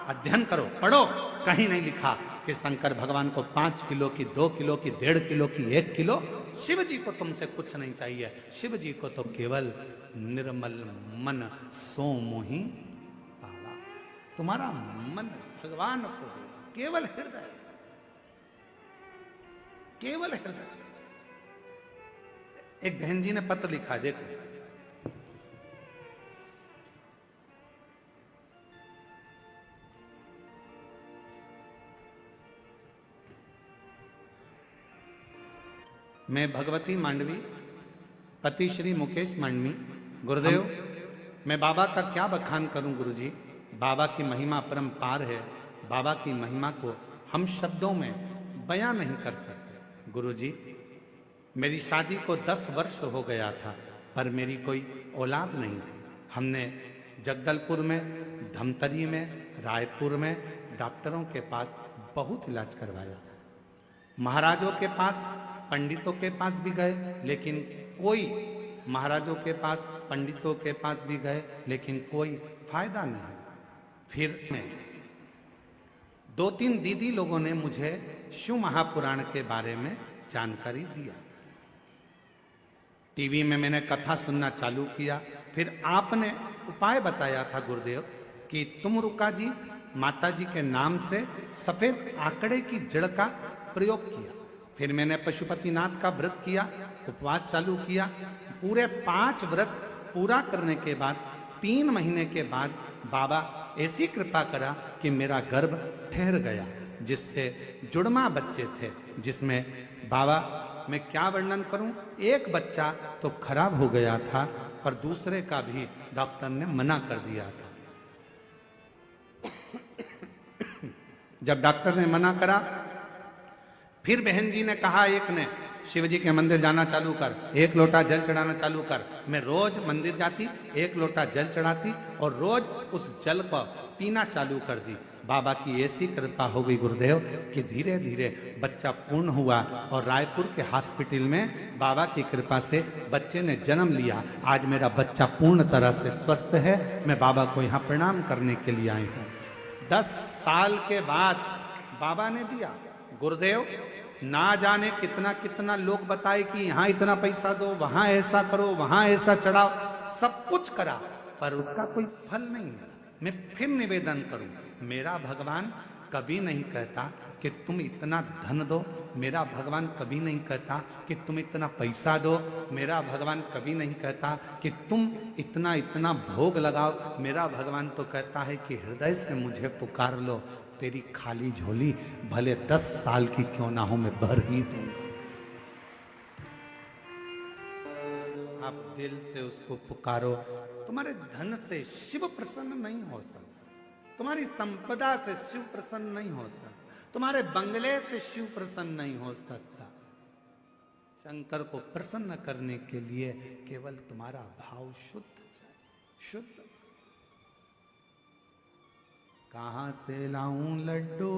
अध्ययन करो, पढ़ो। कहीं नहीं लिखा कि शंकर भगवान को 5 किलो की, 2 किलो की, 1.5 किलो की, 1 किलो। शिव जी को तुमसे कुछ नहीं चाहिए। शिव जी को तो केवल निर्मल मन सो मोहि पावा। तुम्हारा मन भगवान को दो, केवल हृदय, केवल हृदय। एक बहन जी ने पत्र लिखा, देखो, मैं भगवती मांडवी, पति श्री मुकेश मांडवी। गुरुदेव, मैं बाबा का क्या बखान करूं गुरुजी, बाबा की महिमा परम्पार है। बाबा की महिमा को हम शब्दों में बयां नहीं कर सकते। गुरुजी, मेरी शादी को 10 वर्ष हो गया था, पर मेरी कोई औलाद नहीं थी। हमने जगदलपुर में, धमतरी में, रायपुर में डॉक्टरों के पास बहुत इलाज करवाया, महाराजों के पास, पंडितों के पास भी गए, लेकिन कोई, महाराजों के पास, पंडितों के पास भी गए, लेकिन कोई फायदा नहीं। फिर मैं 2-3 दीदी लोगों ने मुझे शिव महापुराण के बारे में जानकारी दिया। टीवी में मैंने कथा सुनना चालू किया। फिर आपने उपाय बताया था गुरुदेव कि तुम रुका जी माता जी के नाम से सफेद आंकड़े की जड़ का प्रयोग किया। फिर मैंने पशुपतिनाथ का व्रत किया, उपवास चालू किया। पूरे 5 व्रत पूरा करने के बाद 3 महीने के बाद बाबा ऐसी कृपा करा कि मेरा गर्भ ठहर गया, जिससे जुड़मा बच्चे थे, जिसमें बाबा मैं क्या वर्णन करूं, एक बच्चा तो खराब हो गया था और दूसरे का भी डॉक्टर ने मना कर दिया था। जब डॉक्टर ने मना करा, फिर बहन जी ने कहा, एक ने, शिव जी के मंदिर जाना चालू कर, 1 लोटा जल चढ़ाना चालू कर। मैं रोज मंदिर जाती, 1 लोटा जल चढ़ाती और रोज उस जल को पीना चालू कर दी। बाबा की ऐसी कृपा हो गई गुरुदेव कि धीरे धीरे बच्चा पूर्ण हुआ और रायपुर के हॉस्पिटल में बाबा की कृपा से बच्चे ने जन्म लिया। आज मेरा बच्चा पूर्ण तरह से स्वस्थ है। मैं बाबा को यहाँ प्रणाम करने के लिए आई हूँ। 10 साल के बाद बाबा ने दिया। गुरुदेव ना जाने कितना कितना लोग बताए कि यहाँ इतना पैसा दो, वहां ऐसा करो, वहां ऐसा चढ़ाओ, सब कुछ करा, पर उसका कोई फल नहीं है। मैं फिर निवेदन करूं, मेरा भगवान कभी नहीं कहता कि तुम इतना धन दो, मेरा भगवान कभी नहीं कहता कि तुम इतना पैसा दो, मेरा भगवान कभी नहीं कहता कि तुम इतना इतना भोग लगाओ। मेरा भगवान तो कहता है कि हृदय से मुझे पुकार लो, तेरी खाली झोली भले 10 साल की क्यों ना हो, मैं भर ही दूंगा। आप दिल से उसको पुकारो। तुम्हारे धन से शिव प्रसन्न नहीं हो सकता, तुम्हारी संपदा से शिव प्रसन्न नहीं हो सकता, तुम्हारे बंगले से शिव प्रसन्न नहीं हो सकता। शंकर को प्रसन्न करने के लिए केवल तुम्हारा भाव शुद्ध चाहिए, शुद्ध। कहां से लाऊं लड्डू,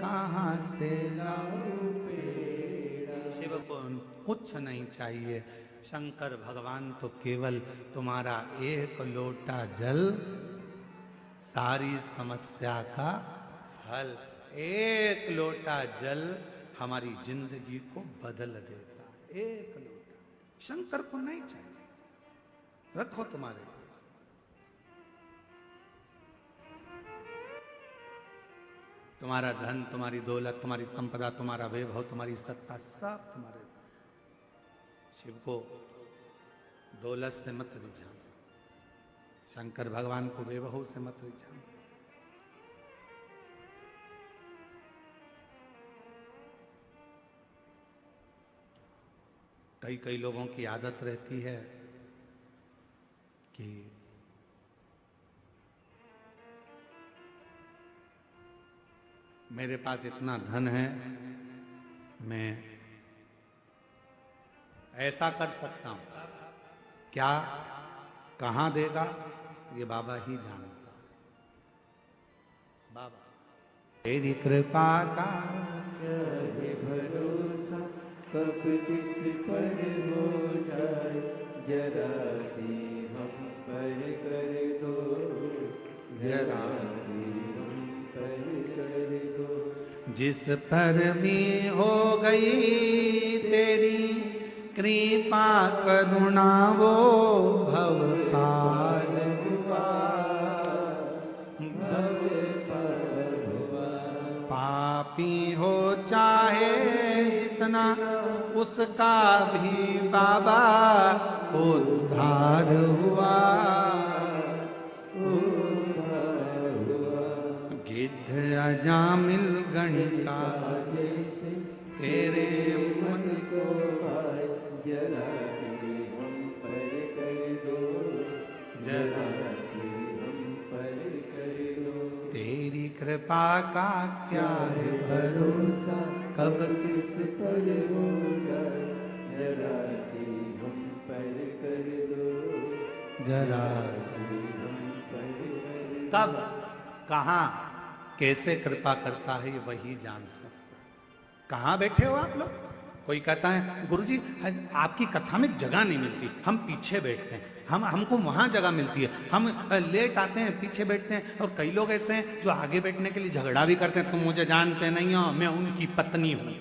कहां से लाऊं पेड़ा। शिव को कुछ नहीं चाहिए। शंकर भगवान तो केवल तुम्हारा 1 लोटा जल सारी समस्या का हल। 1 लोटा जल हमारी जिंदगी को बदल देता। 1 लोटा शंकर को नहीं चाहिए। रखो तुम्हारे पास। तुम्हारा धन, तुम्हारी दौलत, तुम्हारी संपदा, तुम्हारा वैभव, तुम्हारी सत्ता, सब तुम्हारे पास। शिव को दौलत से मत रिझाओ, शंकर भगवान को वैभव से मत रिझाओ। कई लोगों की आदत रहती है कि मेरे पास इतना धन है, मैं ऐसा कर सकता हूं। क्या, कहां देगा, ये बाबा ही जानता। बाबा तेरी कृपा का क्या है भरोसा, कब किस पर हो जाए, जरा सी हम पर कर दो, जरा सी हम पर कर दो। जिस पर भी हो गई तेरी कृपा करुणा, वो भव पार हुआ, भव पार हुआ। पापी हो चाहे जितना, उसका भी बाबा उद्धार हुआ। गिद्ध अजामिल गणिका जैसे तेरे मन को भाए, जरा सी हम पर कर दो, जरा सी हम पर कर दो। तेरी कृपा का क्या है भरोसा, कब किस पर हो जाए, जरा सी हम पर कर दो, जरा सी हम पर कर दो। तब कहां कैसे कृपा करता है ये वही जान सकता। कहां बैठे हो आप लोग? कोई कहता है गुरुजी आपकी कथा में जगह नहीं मिलती, हम पीछे बैठते हैं, हमको वहां जगह मिलती है, हम लेट आते हैं, पीछे बैठते हैं। और कई लोग ऐसे हैं जो आगे बैठने के लिए झगड़ा भी करते हैं, तुम मुझे जानते नहीं हो, मैं उनकी पत्नी हूं।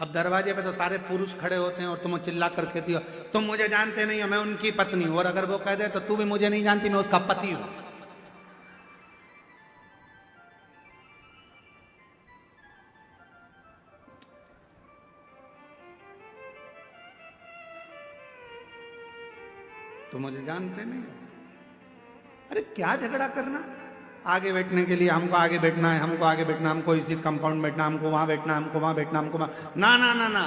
अब दरवाजे पे तो सारे पुरुष खड़े होते हैं और तुम चिल्ला कर कहती हो तुम मुझे जानते नहीं हो, मैं उनकी पत्नी हूं। और अगर वो कह दे तो तू भी मुझे नहीं जानती, मैं उसका पति हूं। तो मुझे जानते नहीं। अरे क्या झगड़ा करना, आगे बैठने के लिए हमको आगे बैठना है, हमको आगे बैठना, हमको इसी कंपाउंड में बैठना, हमको वहां बैठना, हमको वहां बैठना, हमको ना ना ना ना,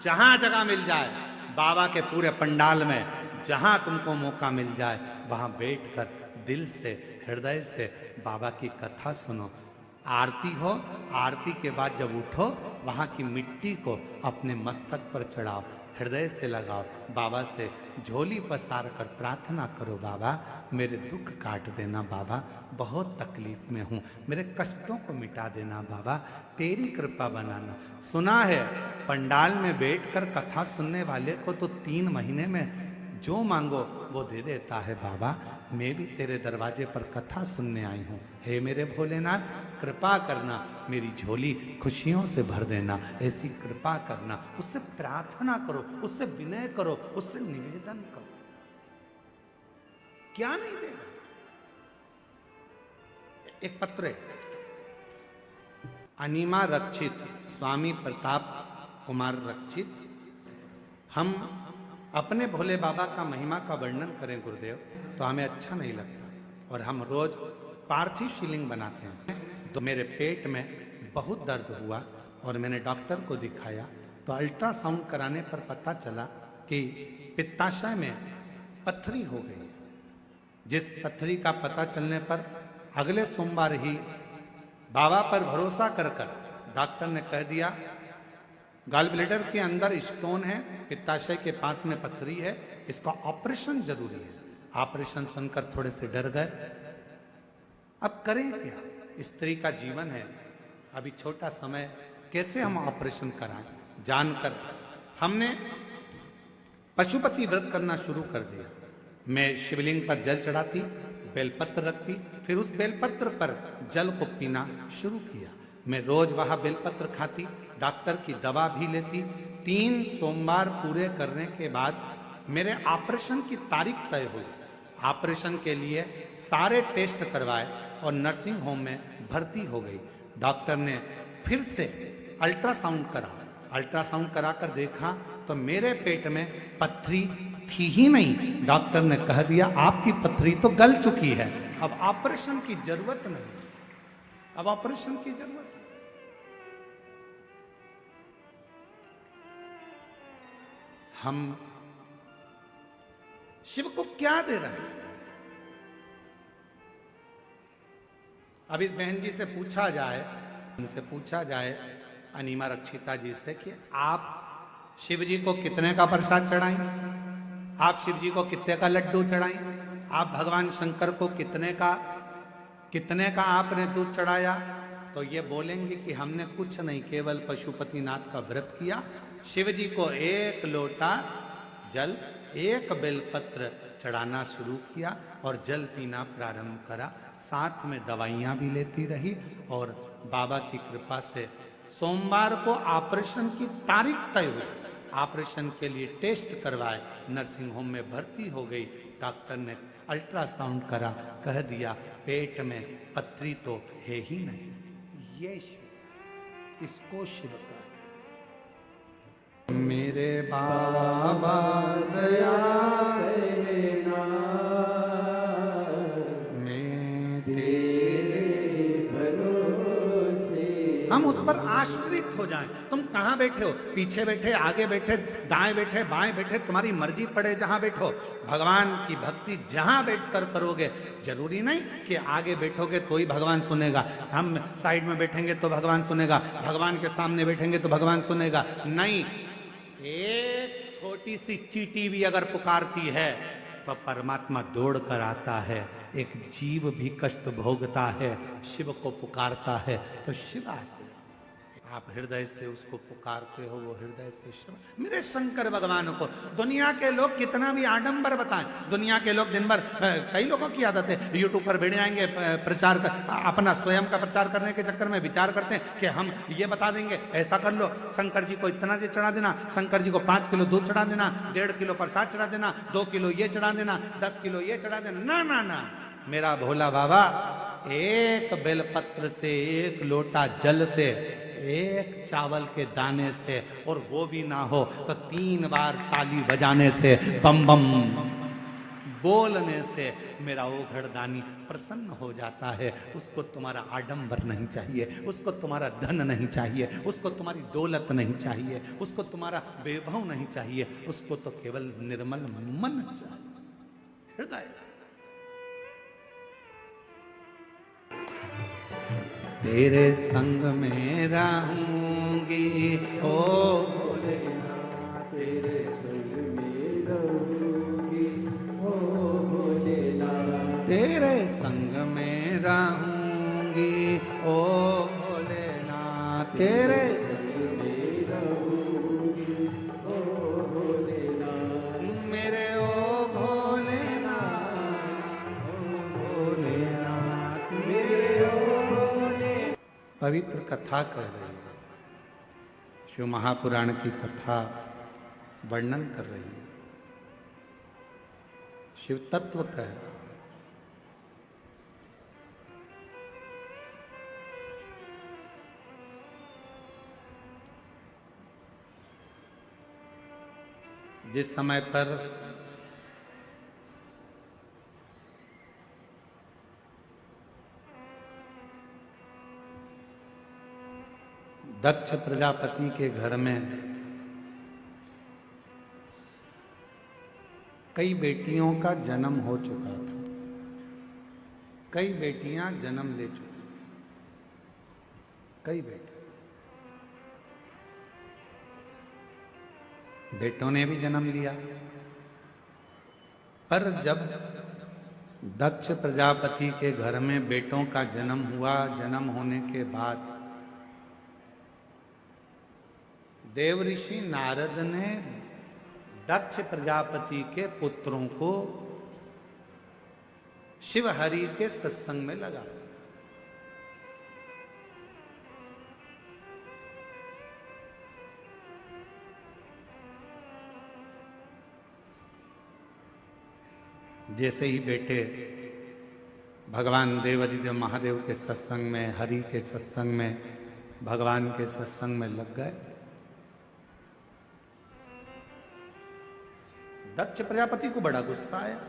जहां जगह मिल जाए बाबा के पूरे पंडाल में, जहां तुमको मौका मिल जाए वहां बैठकर दिल से हृदय से बाबा की कथा सुनो। आरती हो, आरती के बाद जब उठो वहां की मिट्टी को अपने मस्तक पर चढ़ाओ, हृदय से लगाओ, बाबा से झोली पसार कर प्रार्थना करो, बाबा मेरे दुख काट देना, बाबा बहुत तकलीफ में हूं, मेरे कष्टों को मिटा देना, बाबा तेरी कृपा बनाना। सुना है पंडाल में बैठकर कथा सुनने वाले को तो 3 महीने में जो मांगो वो दे देता है। बाबा मैं भी तेरे दरवाजे पर कथा सुनने आई हूं, हे मेरे भोलेनाथ कृपा करना, मेरी झोली खुशियों से भर देना, ऐसी कृपा करना। उससे प्रार्थना करो, उससे विनय करो, उससे निवेदन करो। क्या नहीं देगा। एक पत्र है, अनिमा रक्षित, स्वामी प्रताप कुमार रक्षित। हम अपने भोले बाबा का महिमा का वर्णन करें गुरुदेव तो हमें अच्छा नहीं लगता, और हम रोज पार्थिव शिवलिंग बनाते हैं। तो मेरे पेट में बहुत दर्द हुआ और मैंने डॉक्टर को दिखाया, तो अल्ट्रासाउंड कराने पर पता चला कि पित्ताशय में पथरी हो गई। जिस पथरी का पता चलने पर अगले सोमवार ही बाबा पर भरोसा कर डॉक्टर ने कह दिया गॉल ब्लैडर के अंदर स्टोन है, पित्ताशय के पास में पथरी है, इसका ऑपरेशन जरूरी है। ऑपरेशन सुनकर थोड़े से डर गए। अब करें क्या, स्त्री का जीवन है, अभी छोटा समय, कैसे हम ऑपरेशन कराएं। जानकर हमने पशुपति व्रत करना शुरू कर दिया। मैं शिवलिंग पर जल चढ़ाती, बेलपत्र रखती, फिर उस बेलपत्र पर जल को पीना शुरू किया। मैं रोज वहां बेलपत्र खाती, डॉक्टर की दवा भी लेती। 3 सोमवार पूरे करने के बाद मेरे ऑपरेशन की तारीख तय हुई। ऑपरेशन के लिए सारे टेस्ट करवाए और नर्सिंग होम में भर्ती हो गई। डॉक्टर ने फिर से अल्ट्रासाउंड करा, अल्ट्रासाउंड कराकर देखा तो मेरे पेट में पथरी थी ही नहीं। डॉक्टर ने कह दिया आपकी पथरी तो गल चुकी है, अब ऑपरेशन की जरूरत नहीं, अब ऑपरेशन की जरूरत नहीं। हम शिव को क्या दे रहे हैं। अब इस बहन जी से पूछा जाए, उनसे पूछा जाए अनिमा रक्षिता जी से कि आप शिव जी को कितने का प्रसाद चढ़ाएं, आप शिव जी को कितने का लड्डू चढ़ाएं, आप भगवान शंकर को कितने का आपने दूध चढ़ाया, तो ये बोलेंगे कि हमने कुछ नहीं, केवल पशुपतिनाथ का व्रत किया। शिव जी को 1 लोटा जल, 1 बेलपत्र चढ़ाना शुरू किया और जल पीना प्रारंभ करा। साथ में दवाइयां भी लेती रही और बाबा की कृपा से सोमवार को ऑपरेशन की तारीख तय हुई। ऑपरेशन के लिए टेस्ट करवाए, नर्सिंग होम में भर्ती हो गई। डॉक्टर ने अल्ट्रासाउंड करा, कह दिया पेट में पथरी तो है ही नहीं। ये शिव, इसको शिव का मेरे बाबा दया करना, मैं तेरे भरोसे। हम उस पर आश्रित हो जाएं। तुम कहां बैठे हो, पीछे बैठे, आगे बैठे, दाएं बैठे, बाएं बैठे, तुम्हारी मर्जी पड़े जहां बैठो। भगवान की भक्ति जहां बैठकर करोगे, जरूरी नहीं कि आगे बैठोगे तो ही भगवान सुनेगा, हम साइड में बैठेंगे तो भगवान सुनेगा, भगवान के सामने बैठेंगे तो भगवान सुनेगा। नहीं, एक छोटी सी चींटी भी अगर पुकारती है तो परमात्मा दौड़ कर आता है। एक जीव भी कष्ट भोगता है, शिव को पुकारता है तो शिव आते हैं। आप हृदय से उसको पुकारते हो, वो हृदय से श्रवण। मेरे शंकर भगवान को दुनिया के लोग कितना भी आडंबर बताएं, दुनिया के लोग दिन भर, कई लोगों की आदत है यूट्यूब पर भिड़ आएंगे, प्रचार कर, अपना स्वयं का प्रचार करने के चक्कर में विचार करते हैं कि हम ये बता देंगे, ऐसा कर लो, शंकर जी को इतना से चढ़ा देना, शंकर जी को 5 किलो दूध चढ़ा देना, 1.5 किलो प्रसाद चढ़ा देना, 2 किलो ये चढ़ा देना, 10 किलो ये चढ़ा देना। ना ना ना, मेरा भोला बाबा एक बेलपत्र से, एक लोटा जल से, एक चावल के दाने से, और वो भी ना हो तो 3 बार ताली बजाने से, बम बम बोलने से मेरा ओघड़दानी प्रसन्न हो जाता है। उसको तुम्हारा आडंबर नहीं चाहिए, उसको तुम्हारा धन नहीं चाहिए, उसको तुम्हारी दौलत नहीं चाहिए, उसको तुम्हारा वैभव नहीं चाहिए, उसको तो केवल निर्मल मन चाहिए, हृदय। तेरे संग में रहूंगी ओ भोलेनाथ, तेरे संग में रहूंगी ओ भोलेनाथ, तेरे संग में रहूंगी ओ भोलेनाथ, तेरे संग में रहूंगी ओ भोलेनाथ, मेरे ओ भोलेनाथ, ओ भोलेनाथ, मेरे पवित्र कथा कह रही है, शिव महापुराण की कथा वर्णन कर रही है, शिव तत्व कह रहा है। जिस समय पर दक्ष प्रजापति के घर में कई बेटियों का जन्म हो चुका था, कई बेटियां जन्म ले चुकी, कई बेटों ने भी जन्म लिया। पर जब दक्ष प्रजापति के घर में बेटों का जन्म हुआ, जन्म होने के बाद देव ऋषि नारद ने दक्ष प्रजापति के पुत्रों को शिव हरि के सत्संग में लगा। जैसे ही बेटे भगवान देवादिदेव महादेव के सत्संग में, हरि के सत्संग में, भगवान के सत्संग में लग गए, दक्ष प्रजापति को बड़ा गुस्सा आया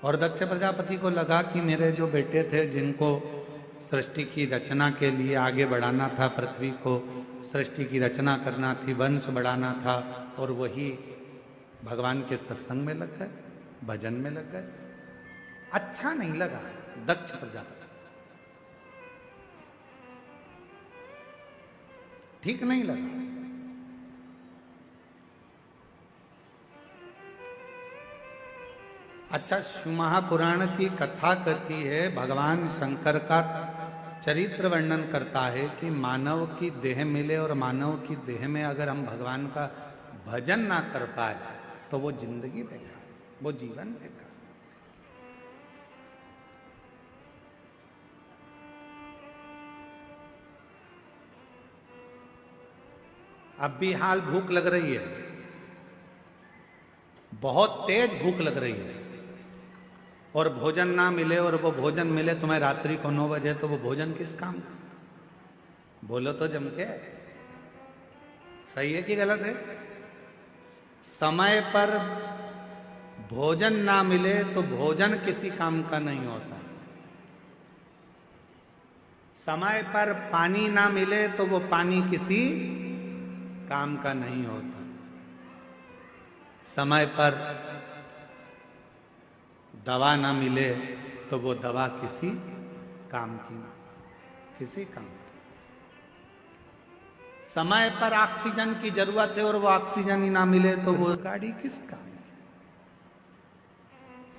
और दक्ष प्रजापति को लगा कि मेरे जो बेटे थे, जिनको सृष्टि की रचना के लिए आगे बढ़ाना था, पृथ्वी को सृष्टि की रचना करना थी, वंश बढ़ाना था, और वही भगवान के सत्संग में लग गए, भजन में लग गए। अच्छा नहीं लगा दक्ष प्रजापति, ठीक नहीं लगा। अच्छा, शिव महापुराण की कथा कहती है, भगवान शंकर का चरित्र वर्णन करता है कि मानव की देह मिले और मानव की देह में अगर हम भगवान का भजन ना कर पाए तो वो जिंदगी बेकार, वो जीवन बेकार। अब भी हाल भूख लग रही है, बहुत तेज भूख लग रही है, और भोजन ना मिले, और वो भोजन मिले तुम्हें रात्रि को 9 बजे, तो वो भोजन किस काम का? बोलो तो जम के, सही है कि गलत है? समय पर भोजन ना मिले तो भोजन किसी काम का नहीं होता। समय पर पानी ना मिले तो वो पानी किसी काम का नहीं होता। समय पर दवा ना मिले तो वो दवा किसी काम की, किसी काम की। समय पर ऑक्सीजन की जरूरत है और वो ऑक्सीजन ही ना मिले तो वो गाड़ी किस काम की?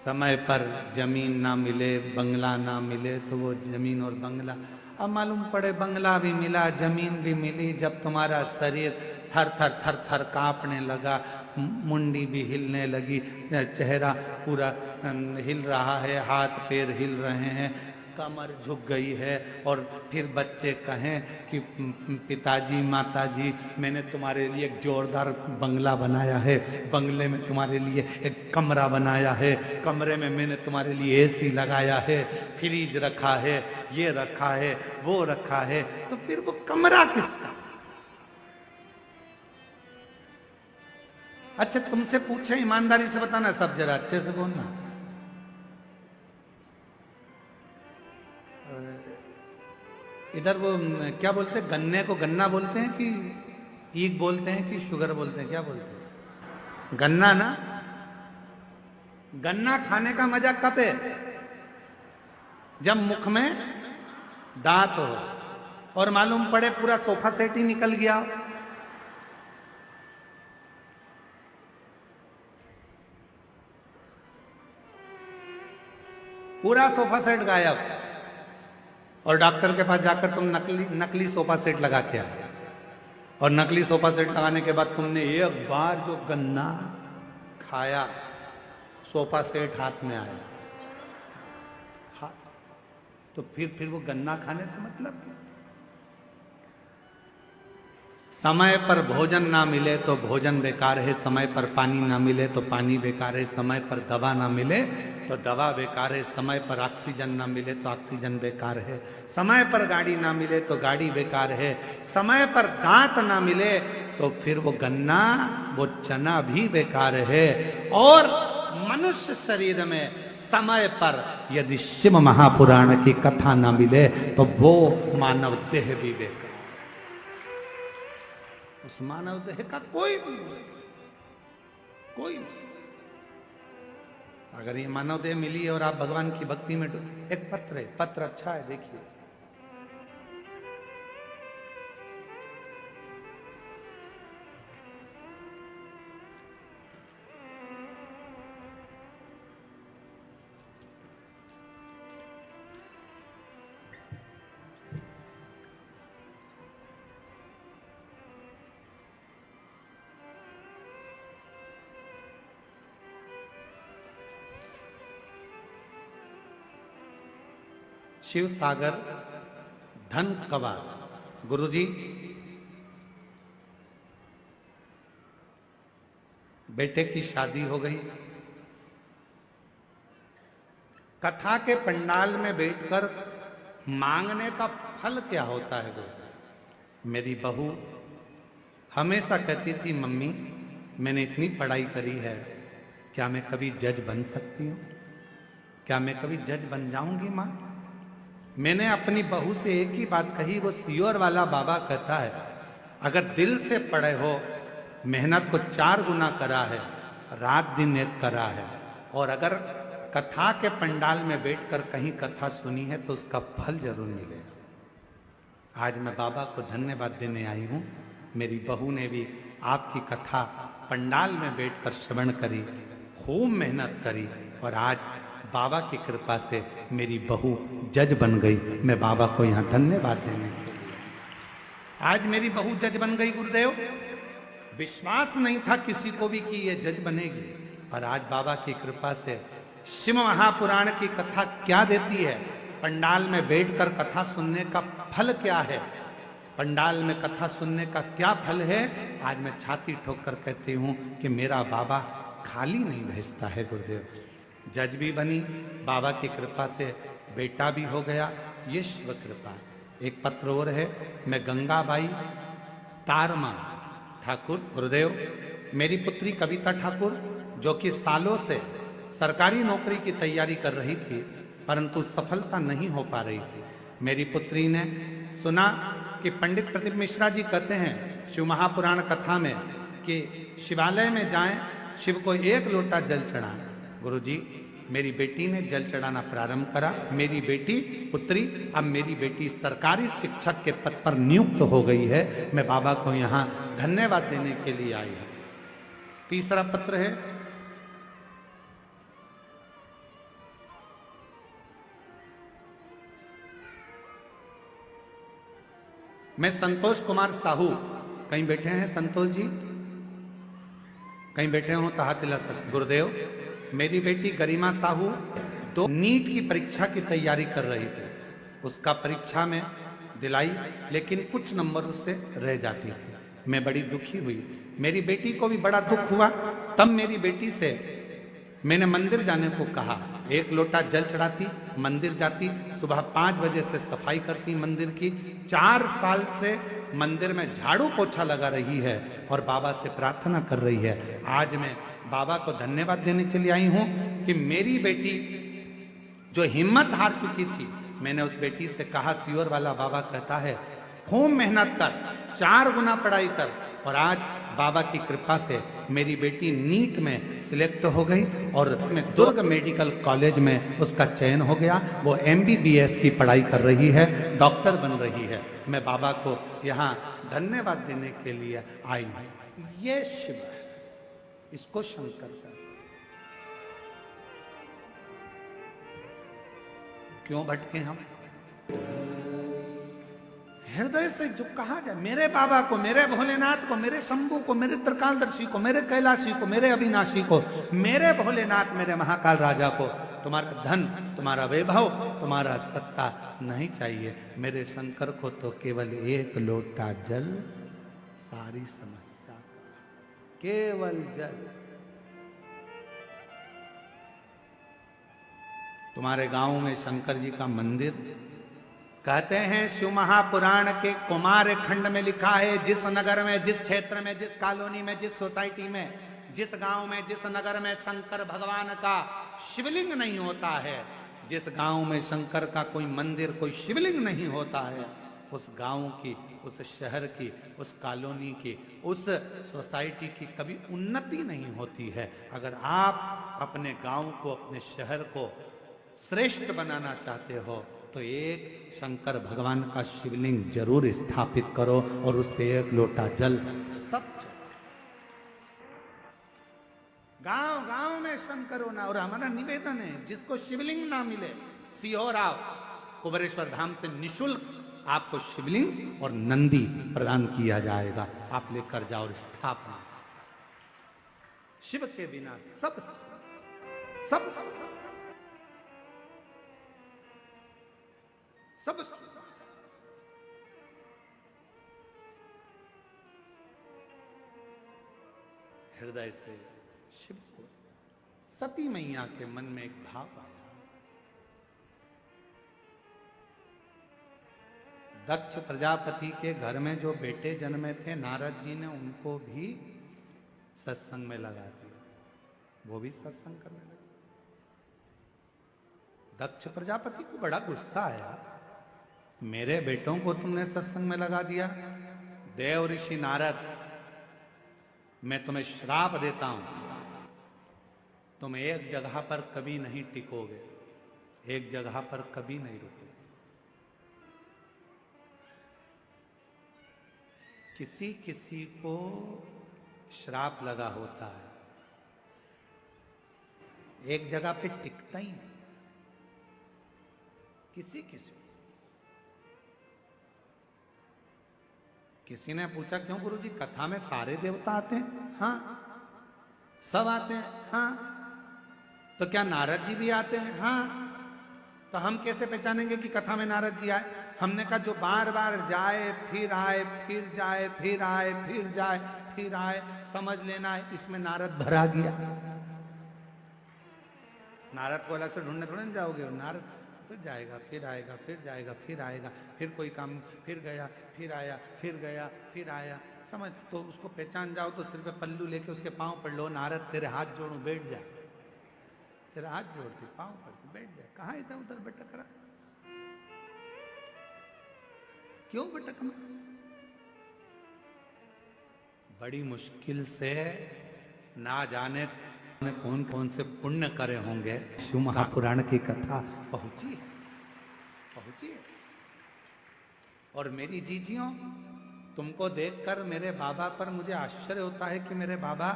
समय पर जमीन ना मिले, बंगला ना मिले, तो वो जमीन और बंगला, अब मालूम पड़े बंगला भी मिला, जमीन भी मिली, जब तुम्हारा शरीर थर थर थर थर कांपने लगा, मुंडी भी हिलने लगी, चेहरा पूरा हिल रहा है, हाथ पैर हिल रहे हैं, कमर झुक गई है, और फिर बच्चे कहें कि पिताजी माताजी मैंने तुम्हारे लिए एक जोरदार बंगला बनाया है, बंगले में तुम्हारे लिए एक कमरा बनाया है, कमरे में मैंने तुम्हारे लिए एसी लगाया है, फ्रिज रखा है, ये रखा है, वो रखा है, तो फिर वो कमरा किसका? अच्छा तुमसे पूछे, ईमानदारी से बताना, सब जरा अच्छे से बोलना। इधर वो क्या बोलते हैं, गन्ने को गन्ना बोलते हैं कि ईख बोलते हैं कि शुगर बोलते हैं, क्या बोलते हैं? गन्ना ना। गन्ना खाने का मजा कब है? जब मुख में दांत हो और मालूम पड़े पूरा सोफा सेट ही निकल गया। पूरा सोफा सेट गायब, और डॉक्टर के पास जाकर तुम नकली सोफा सेट लगा के आए, और नकली सोफा सेट लगाने के बाद तुमने एक बार जो गन्ना खाया, सोफा सेट हाथ में आया, तो फिर वो गन्ना खाने से मतलब क्या? समय पर भोजन ना मिले तो भोजन बेकार है, समय पर पानी ना मिले तो पानी बेकार है, समय पर दवा ना मिले तो दवा बेकार है, समय पर ऑक्सीजन ना मिले तो ऑक्सीजन बेकार है, समय पर गाड़ी ना मिले तो गाड़ी बेकार है, समय पर दांत ना मिले तो फिर वो गन्ना, वो चना भी बेकार है। और मनुष्य शरीर में समय पर यदि शिव महापुराण की कथा ना मिले तो वो मानव देह भी बेकार, उस मानव देह का कोई अगर ये मानव देह मिली और आप भगवान की भक्ति में एक पत्र है, पत्र अच्छा है, देखिए। शिव सागर धन कवार गुरुजी, बेटे की शादी हो गई, कथा के पंडाल में बैठकर मांगने का फल क्या होता है गुरु? मेरी बहू हमेशा कहती थी, मम्मी मैंने इतनी पढ़ाई करी है, क्या मैं कभी जज बन सकती हूँ? क्या मैं कभी जज बन जाऊंगी माँ? मैंने अपनी बहू से एक ही बात कही, वो सियोर वाला बाबा कहता है, अगर दिल से पढ़े हो, मेहनत को 4 गुना करा है, रात दिन एक करा है, और अगर कथा के पंडाल में बैठकर कहीं कथा सुनी है तो उसका फल जरूर मिलेगा। आज मैं बाबा को धन्यवाद देने आई हूँ, मेरी बहू ने भी आपकी कथा पंडाल में बैठकर श्रवण करी, खूब मेहनत करी, और आज बाबा की कृपा से मेरी बहू जज बन गई। मैं बाबा को यहाँ धन्यवाद देने के लिए, आज मेरी बहू जज बन गई गुरुदेव। विश्वास नहीं था किसी को भी कि ये जज बनेगी, और आज बाबा की कृपा से शिव महापुराण की कथा क्या देती है, पंडाल में बैठकर कथा सुनने का फल क्या है, पंडाल में कथा सुनने का क्या फल है, आज मैं छाती ठोक कर कहती हूँ कि मेरा बाबा खाली नहीं भेजता है गुरुदेव। जज भी बनी, बाबा की कृपा से बेटा भी हो गया, ये शिव कृपा। एक पत्र और है, मैं गंगाबाई तारमा ठाकुर गुरुदेव, मेरी पुत्री कविता ठाकुर जो कि सालों से सरकारी नौकरी की तैयारी कर रही थी परंतु सफलता नहीं हो पा रही थी, मेरी पुत्री ने सुना कि पंडित प्रदीप मिश्रा जी कहते हैं शिव महापुराण कथा में कि शिवालय में जाएं, शिव को 1 लोटा जल चढ़ाएं। गुरुजी, मेरी बेटी ने जल चढ़ाना प्रारंभ करा, मेरी बेटी पुत्री, अब मेरी बेटी सरकारी शिक्षक के पद पर नियुक्त हो गई है। मैं बाबा को यहाँ धन्यवाद देने के लिए आई हूँ। तीसरा पत्र है, मैं संतोष कुमार साहू, कहीं बैठे हैं संतोष जी? कहीं बैठे हो तो हाथ हिला सकते। गुरुदेव, मेरी बेटी गरिमा साहू तो नीट की परीक्षा की तैयारी कर रही थी, उसका परीक्षा में दिलाई, लेकिन कुछ नंबर उससे रह जाती थी। मैं बड़ी दुखी हुई, मेरी बेटी को भी बड़ा दुख हुआ। तब मेरी बेटी से मैंने मंदिर जाने को कहा, एक लोटा जल चढ़ाती, मंदिर जाती, सुबह 5 बजे से सफाई करती मंदिर की। 4 साल से मंदिर में झाड़ू पोछा लगा रही है और बाबा से प्रार्थना कर रही है। आज मैं बाबा को धन्यवाद देने के लिए आई हूं कि मेरी बेटी जो हिम्मत हार चुकी थी, मैंने उस बेटी से कहा, सियोर वाला बाबा कहता है खूब मेहनत कर, 4 गुना पढ़ाई कर, और आज बाबा की कृपा से मेरी बेटी नीट में सिलेक्ट हो गई और में दुर्ग मेडिकल कॉलेज में उसका चयन हो गया। वो MBBS की पढ़ाई कर रही है, डॉक्टर बन रही है। मैं बाबा को यहाँ धन्यवाद देने के लिए आई हूं। ये शिव है, इसको शंकर का क्यों भटके हम? हृदय से जो कहा जाए, मेरे बाबा को, मेरे भोलेनाथ को, मेरे शंभू को, मेरे त्रिकालदर्शी को, मेरे कैलाशी को, मेरे अविनाशी को, मेरे भोलेनाथ, मेरे महाकाल राजा को तुम्हारा धन, तुम्हारा वैभव, तुम्हारा सत्ता नहीं चाहिए। मेरे शंकर को तो केवल एक लोटा जल सारी समस्या, केवल जल। तुम्हारे गांव में शंकर जी का मंदिर, कहते हैं शिव महापुराण के कुमार खंड में लिखा है, जिस नगर में, जिस क्षेत्र में, जिस कॉलोनी में, जिस सोसाइटी में, जिस गांव में, जिस नगर में शंकर भगवान का शिवलिंग नहीं होता है, जिस गांव में शंकर का कोई मंदिर, कोई शिवलिंग नहीं होता है, उस गांव की, उस शहर की, उस कॉलोनी की, उस सोसाइटी की कभी उन्नति नहीं होती है। अगर आप अपने गांव को, अपने शहर को श्रेष्ठ बनाना चाहते हो तो एक शंकर भगवान का शिवलिंग जरूर स्थापित करो और उस पे एक लोटा जल सब गांव गांव में शंकर होना। और हमारा निवेदन है, जिसको शिवलिंग ना मिले, सीहोर आओ, कुबेरेश्वर धाम से निशुल्क आपको शिवलिंग और नंदी प्रदान किया जाएगा, आप लेकर जाओ और स्थापना। शिव के बिना सब सब सब हृदय से शिव को, सती मैया के मन में एक भाव आया। दक्ष प्रजापति के घर में जो बेटे जन्मे थे, नारद जी ने उनको भी सत्संग में लगा दिया, वो भी सत्संग करने लगे। दक्ष प्रजापति को बड़ा गुस्सा आया, मेरे बेटों को तुमने सत्संग में लगा दिया। देव ऋषि नारद, मैं तुम्हें श्राप देता हूं, तुम एक जगह पर कभी नहीं टिकोगे, एक जगह पर कभी नहीं रुकोगे। किसी किसी को श्राप लगा होता है, एक जगह पे टिकता ही नहीं, किसी किसी। किसी ने पूछा, क्यों गुरुजी, कथा में सारे देवता आते हैं? हाँ, सब आते हैं। हाँ, तो क्या नारद जी भी आते हैं? हाँ, तो हम कैसे पहचानेंगे कि कथा में नारद जी आए? हमने कहा, जो बार बार जाए, फिर आए, फिर जाए, फिर आए, फिर जाए, फिर आए, समझ लेना है इसमें नारद भरा गया। नारद को अलग से ढूंढने थोड़े जाओगे, नारद फिर जाएगा, फिर आएगा, फिर जाएगा, फिर आएगा, फिर कोई काम, फिर गया, फिर आया, फिर गया, फिर आया, समझ। तो उसको पहचान जाओ तो सिर पे पल्लू लेके उसके पांव पड़ लो, नारद तेरे हाथ जोड़ू, बैठ जा, तेरा हाथ जोड़ती, पांव पड़ती, बैठ जा। कहाँ इधर उधर भटक रहा, क्यों भटकना? बड़ी मुश्किल से, ना जाने कौन कौन से पुण्य करे होंगे, शिव महापुराण की कथा पहुंची है, पहुंची है। और मेरी जीजियों, तुमको देखकर मेरे बाबा पर मुझे आश्चर्य होता है कि मेरे बाबा,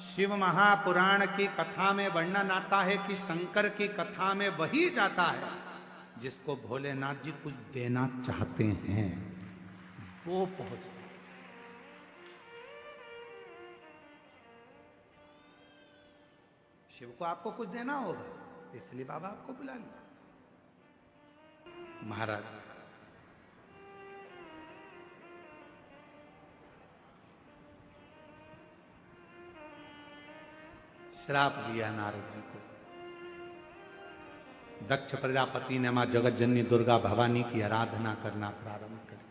शिव महापुराण की कथा में वर्णन आता है कि शंकर की कथा में वही जाता है जिसको भोलेनाथ जी कुछ देना चाहते हैं, वो पहुंच गए। शिव को आपको कुछ देना होगा, इसलिए बाबा आपको बुला लिया। महाराज श्राप दिया नारद जी को। दक्ष प्रजापति ने मां जगतजननी दुर्गा भवानी की आराधना करना प्रारंभ करी।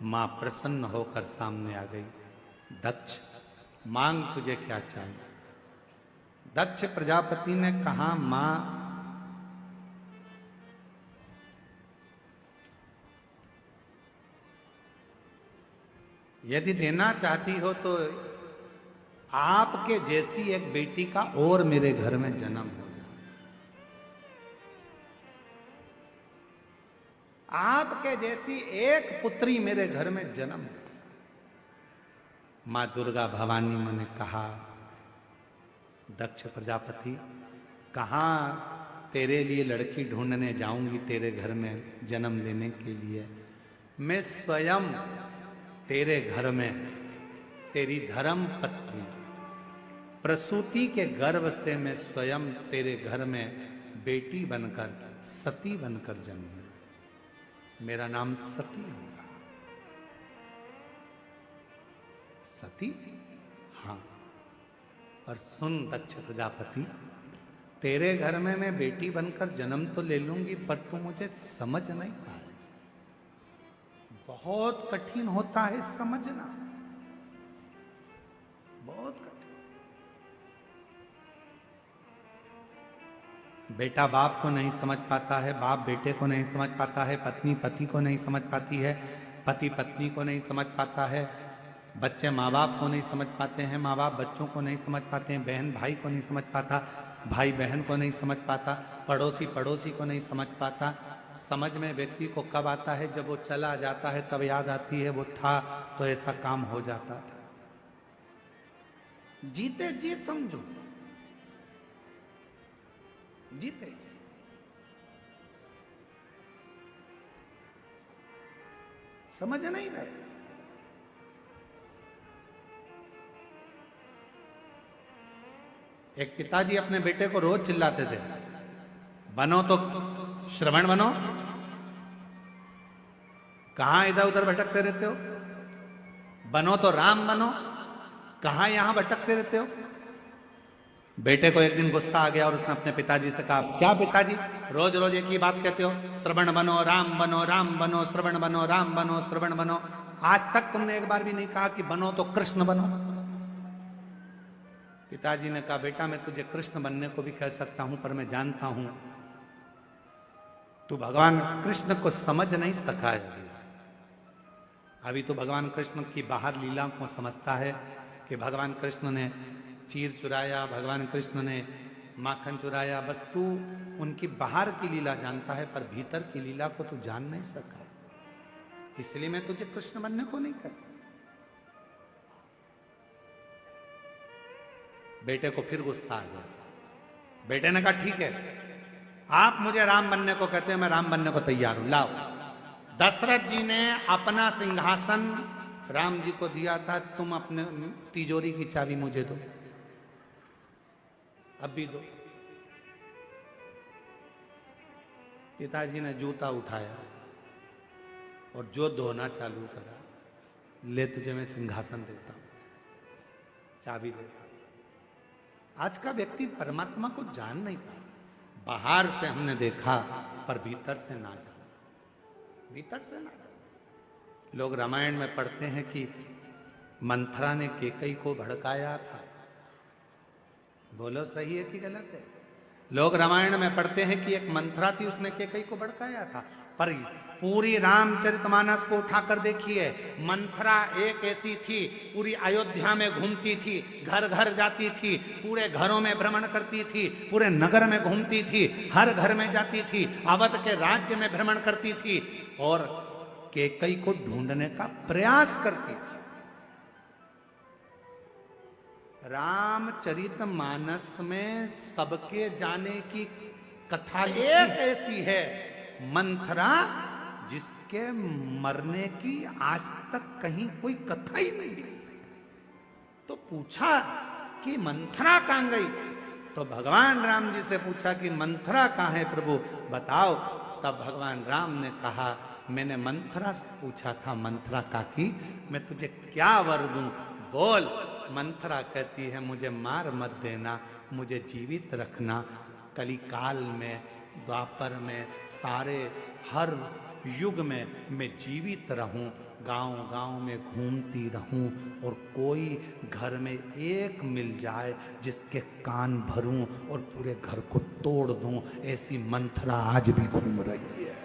मां प्रसन्न होकर सामने आ गई। दक्ष, मांग तुझे क्या चाहिए? दक्ष प्रजापति ने कहा, मां यदि देना चाहती हो तो आपके जैसी एक बेटी का और मेरे घर में जन्म हो जाए। आपके जैसी एक पुत्री मेरे घर में जन्म हो। मां दुर्गा भवानी ने कहा, दक्ष प्रजापति, कहां तेरे लिए लड़की ढूंढने जाऊंगी तेरे घर में जन्म लेने के लिए? मैं स्वयं तेरे घर में तेरी धर्म पत्नी प्रसूति के गर्भ से मैं स्वयं तेरे घर में बेटी बनकर, सती बनकर जन्मी। मेरा नाम सती होगा। सती? हां, पर सुन दक्ष प्रजापति, तेरे घर में मैं बेटी बनकर जन्म तो ले लूंगी, पर तू मुझे समझ नहीं पाए। बहुत कठिन होता है समझना, बहुत कठिन। बेटा बाप को नहीं समझ पाता है, बाप बेटे को नहीं समझ पाता है, पत्नी पति को नहीं समझ पाती है, पति पत्नी को नहीं समझ पाता है, बच्चे माँ बाप को नहीं समझ पाते हैं, माँ बाप बच्चों को नहीं समझ पाते हैं, बहन भाई को नहीं समझ पाता, भाई बहन को नहीं समझ पाता, पड़ोसी पड़ोसी को नहीं समझ पाता। समझ में व्यक्ति को कब आता है? जब वो चला जाता है तब याद आती है वो था तो ऐसा काम हो जाता था। जीते जी समझो, जीते समझ नहीं रहे। एक पिताजी अपने बेटे को रोज चिल्लाते थे, बनो तो श्रवण बनो, कहां इधर उधर भटकते रहते हो? बनो तो राम बनो, कहां यहां भटकते रहते हो? बेटे को एक दिन गुस्सा आ गया और उसने अपने पिताजी से कहा, क्या पिताजी रोज रोज एक ही बात कहते हो, श्रवण बनो राम बनो, राम बनो श्रवण बनो, राम बनो श्रवण बनो, आज तक तुमने एक बार भी नहीं कहा कि बनो तो कृष्ण बनो। पिताजी ने कहा, बेटा मैं तुझे कृष्ण बनने को भी कह सकता हूं, पर मैं जानता हूं तू भगवान कृष्ण को समझ नहीं सका है। अभी तो भगवान कृष्ण की बाहर लीला को समझता है कि भगवान कृष्ण ने चीर चुराया, भगवान कृष्ण ने माखन चुराया, बस तू उनकी बाहर की लीला जानता है, पर भीतर की लीला को तू जान नहीं सका, इसलिए मैं तुझे कृष्ण बनने को नहीं कहता। बेटे को फिर गुस्सा आ गया। बेटे ने कहा, ठीक है आप मुझे राम बनने को कहते हैं, मैं राम बनने को तैयार हूं, लाओ। दशरथ जी ने अपना सिंहासन राम जी को दिया था, तुम अपने तिजोरी की चाबी मुझे दो, अब भी दो। पिताजी ने जूता उठाया और जो धोना चालू करा, ले तुझे मैं सिंहासन देता हूं, चाबी देता हूं। आज का व्यक्ति परमात्मा को जान नहीं पाया। बाहर से हमने देखा पर भीतर से ना जाना, भीतर से ना जाना। लोग रामायण में पढ़ते हैं कि मंथरा ने केकई को भड़काया था। बोलो सही है कि गलत है? लोग रामायण में पढ़ते हैं कि एक मंथरा थी, उसने केकई को भड़काया था, पर पूरी रामचरितमानस को उठाकर देखिए, मंथरा एक ऐसी थी, पूरी अयोध्या में घूमती थी, घर घर जाती थी, पूरे घरों में भ्रमण करती थी, पूरे नगर में घूमती थी, हर घर में जाती थी, अवध के राज्य में भ्रमण करती थी और केकई को ढूंढने का प्रयास करती थी। रामचरितमानस में सबके जाने की कथा एक ऐसी है, मंथरा के मरने की आज तक कहीं कोई कथा ही नहीं मिली। तो पूछा कि मंथरा कहां गई? तो भगवान राम जी से पूछा कि मंथरा कहां है प्रभु, बताओ। तब भगवान राम ने कहा, मैंने मंथरा से पूछा था, मंथरा काकी मैं तुझे क्या वर दूं, बोल। मंथरा कहती है, मुझे मार मत देना, मुझे जीवित रखना। कलिकाल में, द्वापर में, सारे हर युग में मैं जीवित रहूं, गांव गांव में घूमती रहूं, और कोई घर में एक मिल जाए जिसके कान भरूं और पूरे घर को तोड़ दूं, ऐसी मंथरा आज भी घूम रही है।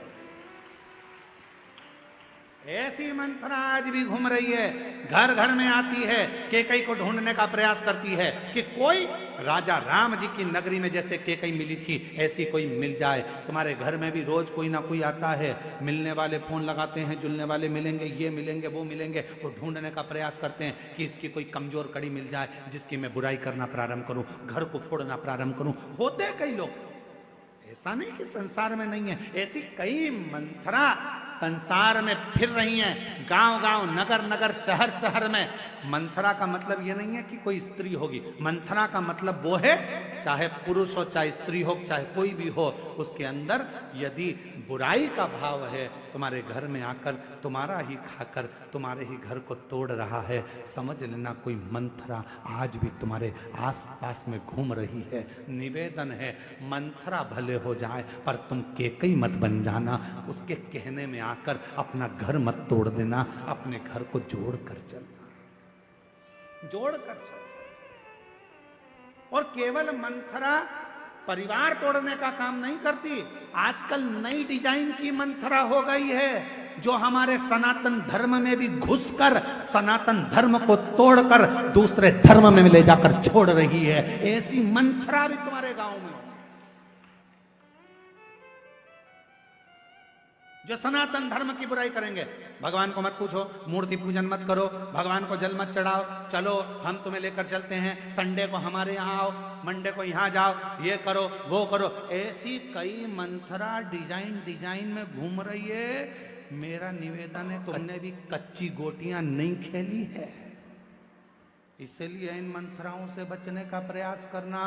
ऐसी मंथरा आज भी घूम रही है, घर घर में आती है, केकई को ढूंढने का प्रयास करती है कि कोई राजा राम जी की नगरी में जैसे केकई मिली थी ऐसी कोई मिल जाए। तुम्हारे घर में भी रोज कोई ना कोई आता है, मिलने वाले फोन लगाते हैं, जुलने वाले मिलेंगे, ये मिलेंगे वो मिलेंगे, वो ढूंढने का प्रयास करते हैं कि इसकी कोई कमजोर कड़ी मिल जाए जिसकी मैं बुराई करना प्रारंभ करूं, घर को फोड़ना प्रारंभ करूं। होते कई लोग, ऐसा नहीं कि संसार में नहीं है, ऐसी कई मंथरा संसार में फिर रही हैं, गांव गांव, नगर नगर, शहर शहर में। मंथरा का मतलब यह नहीं है कि कोई स्त्री होगी, मंथरा का मतलब वो है, चाहे पुरुष हो, चाहे स्त्री हो, चाहे कोई भी हो, उसके अंदर यदि बुराई का भाव है, तुम्हारे घर में आकर तुम्हारा ही खाकर तुम्हारे ही घर को तोड़ रहा है, समझ लेना कोई मंथरा आज भी तुम्हारे आसपास में घूम रही है। निवेदन है, मंथरा भले हो जाए पर तुम केकई मत बन जाना, उसके कहने में आकर अपना घर मत तोड़ देना, अपने घर को जोड़ कर चलना, जोड़ कर चलना। और केवल मंथरा परिवार तोड़ने का काम नहीं करती, आजकल नई डिजाइन की मंथरा हो गई है जो हमारे सनातन धर्म में भी घुसकर सनातन धर्म को तोड़कर दूसरे धर्म में ले जाकर छोड़ रही है। ऐसी मंथरा भी तुम्हारे गांव में जो सनातन धर्म की बुराई करेंगे। भगवान को मत पूछो, मूर्ति पूजन मत करो, भगवान को जल मत चढ़ाओ, चलो हम तुम्हें लेकर चलते हैं, संडे को हमारे यहाँ आओ, मंडे को यहाँ जाओ, ये करो वो करो। ऐसी कई मंथरा डिजाइन में घूम रही है। मेरा निवेदन है, तुमने भी कच्ची गोटियां नहीं खेली है, इसलिए इन मंथराओं से बचने का प्रयास करना।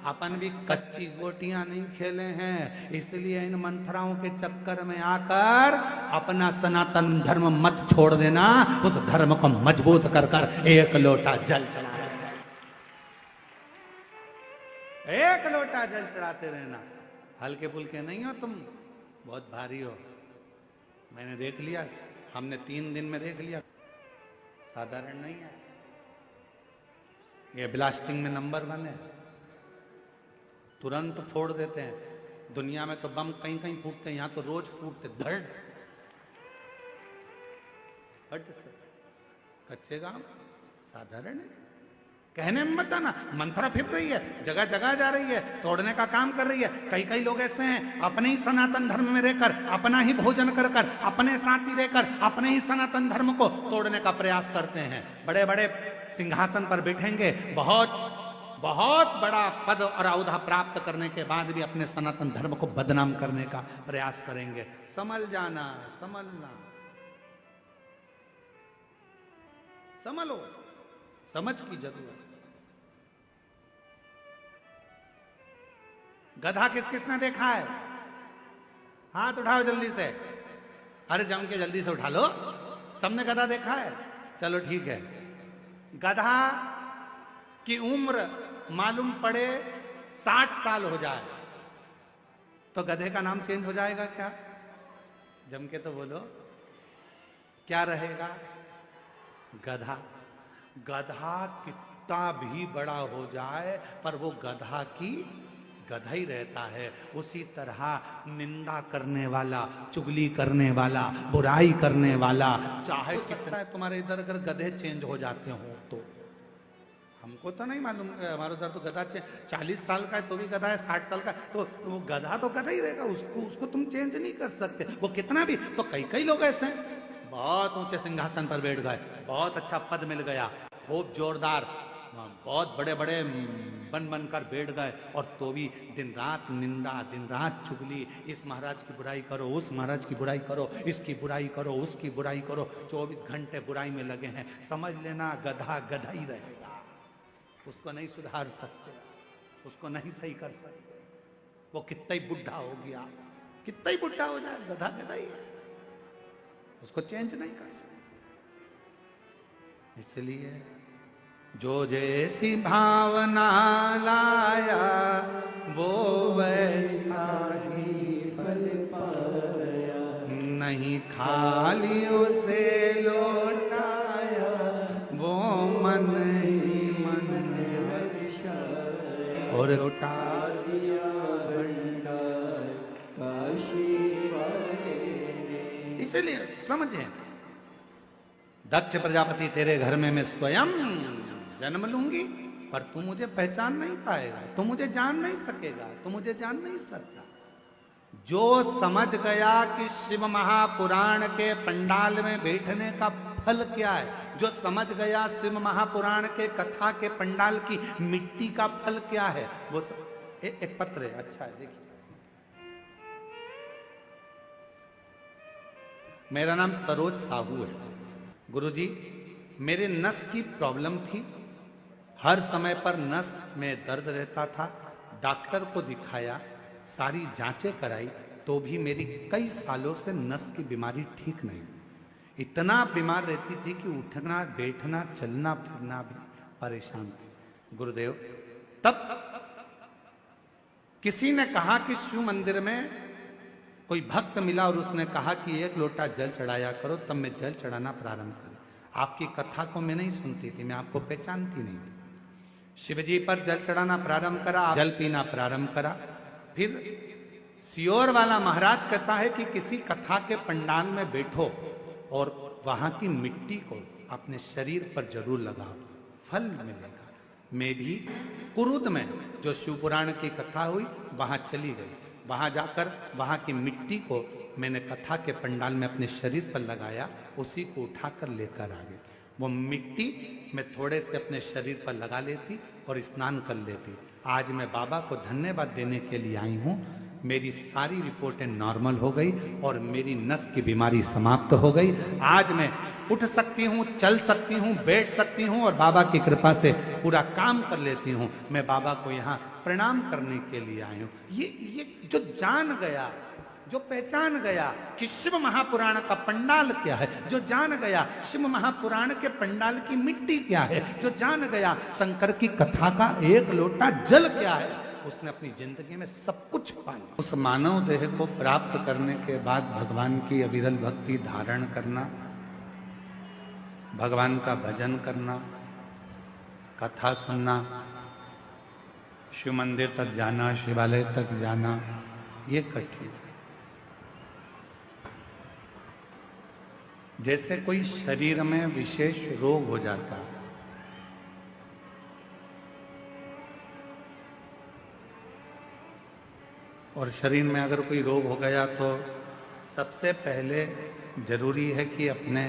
अपन भी कच्ची गोटियां नहीं खेले हैं, इसलिए इन मंथराओं के चक्कर में आकर अपना सनातन धर्म मत छोड़ देना, उस धर्म को मजबूत कर कर एक लोटा जल चढ़ा, एक लोटा जल चढ़ाते रहना। हल्के फुल्के नहीं हो तुम, बहुत भारी हो। मैंने देख लिया, हमने 3 दिन में देख लिया, साधारण नहीं है। ये ब्लास्टिंग में नंबर 1 है, तुरंत फोड़ देते हैं। दुनिया में तो बम कहीं कहीं फूटते हैं, यहां तो रोज फूटते, धड़ हट से। कच्चे गांव साधारण है, कहने में मत आना। मंथरा फिर रही है, जगह जगह जा रही है, तोड़ने का काम कर रही है। कई लोग ऐसे हैं, अपने ही सनातन धर्म में रहकर, अपना ही भोजन कर कर, अपने साथ ही रहकर अपने ही सनातन धर्म को तोड़ने का प्रयास करते हैं। बड़े बड़े सिंहासन पर बैठेंगे, बहुत बड़ा पद और औदा प्राप्त करने के बाद भी अपने सनातन धर्म को बदनाम करने का प्रयास करेंगे। संभल जाना, संभलना, संभलो, समझ की जरूरत। गधा किस किसने देखा है? हाथ उठाओ जल्दी से, अरे जम के जल्दी से उठा लो। सबने गधा देखा है? चलो ठीक है। गधा की उम्र मालूम पड़े 60 साल हो जाए तो गधे का नाम चेंज हो जाएगा क्या? जम के तो बोलो, क्या रहेगा? गधा। गधा कितना भी बड़ा हो जाए पर वो गधा की गधा ही रहता है। उसी तरह निंदा करने वाला, चुगली करने वाला, बुराई करने वाला, चाहे कितना है तुम्हारे इधर अगर गधे चेंज हो जाते हो तो हमको तो नहीं मालूम। हमारे उधर तो गधा 40 साल का है तो भी गधा है, 60 साल का तो वो गधा तो गधा ही रहेगा, उसको तुम चेंज नहीं कर सकते। वो कितना भी, तो कई लोग ऐसे हैं बहुत ऊंचे सिंहासन पर बैठ गए, बहुत अच्छा पद मिल गया, खूब जोरदार वहाँ बहुत बड़े बड़े बन कर बैठ गए और तो भी दिन रात निंदा, दिन रात चुगली, इस महाराज की बुराई करो, उस महाराज की बुराई करो, इसकी बुराई करो, उसकी बुराई करो, 24 घंटे बुराई में लगे हैं। समझ लेना गधा गधा ही रहेगा, उसको नहीं सुधार सकते, उसको नहीं सही कर सकते। वो कितना ही बुढ़ा हो गया, कितना ही बुढ़ा हो जाए, गधा गधा ही है, उसको चेंज नहीं कर सकते। इसलिए जो जैसी भावना लाया वो वैसा ही फल पाया, नहीं खाली उसे लौटाया, वो मन ही मन वर्षाया, और लौटा दिया भंडार काशी वाले ने। इसलिए समझे, दक्ष प्रजापति तेरे घर में मैं स्वयं जन्म लूंगी, पर तू मुझे पहचान नहीं पाएगा, तू मुझे जान नहीं सकेगा, तू मुझे जान नहीं सकता। जो समझ गया कि शिव महापुराण के पंडाल में बैठने का फल क्या है, जो समझ गया शिव महापुराण के कथा के पंडाल की मिट्टी का फल क्या है, वो एक पत्र है, अच्छा है, देखिए। मेरा नाम सरोज साहू है। गुरुजी, मेरे नस की प्रॉब्लम थी, हर समय पर नस में दर्द रहता था, डॉक्टर को दिखाया, सारी जांचें कराई, तो भी मेरी कई सालों से नस की बीमारी ठीक नहीं। इतना बीमार रहती थी कि उठना बैठना चलना फिरना भी परेशान थी। गुरुदेव, तब किसी ने कहा कि शिव मंदिर में कोई भक्त मिला और उसने कहा कि 1 लोटा जल चढ़ाया करो, तब मैं जल चढ़ाना प्रारंभ करी। आपकी कथा को मैं नहीं सुनती थी, मैं आपको पहचानती नहीं थी। शिवजी पर जल चढ़ाना प्रारंभ करा, जल पीना प्रारंभ करा। फिर सियोर वाला महाराज कहता है कि किसी कथा के पंडाल में बैठो और वहां की मिट्टी को अपने शरीर पर जरूर लगाओ, फल मिलेगा। मैं भी कुरुद में जो शिवपुराण की कथा हुई वहां चली गई, वहां जाकर वहां की मिट्टी को मैंने कथा के पंडाल में अपने शरीर पर लगाया, उसी को उठाकर लेकर आ गई। वो मिट्टी मैं थोड़े से अपने शरीर पर लगा लेती और स्नान कर लेती। आज मैं बाबा को धन्यवाद देने के लिए आई हूँ। मेरी सारी रिपोर्टें नॉर्मल हो गई और मेरी नस की बीमारी समाप्त हो गई। आज मैं उठ सकती हूँ, चल सकती हूँ, बैठ सकती हूँ और बाबा की कृपा से पूरा काम कर लेती हूँ। मैं बाबा को यहाँ प्रणाम करने के लिए आई हूँ। ये जो जान गया, जो पहचान गया कि शिव महापुराण का पंडाल क्या है, जो जान गया शिव महापुराण के पंडाल की मिट्टी क्या है, जो जान गया शंकर की कथा का 1 लोटा जल क्या है, उसने अपनी जिंदगी में सब कुछ पाया। उस मानव देह को प्राप्त करने के बाद भगवान की अविरल भक्ति धारण करना, भगवान का भजन करना, कथा सुनना, शिव मंदिर तक जाना, शिवालय तक जाना, ये कठिन। जैसे कोई शरीर में विशेष रोग हो जाता है, और शरीर में अगर कोई रोग हो गया तो सबसे पहले जरूरी है कि अपने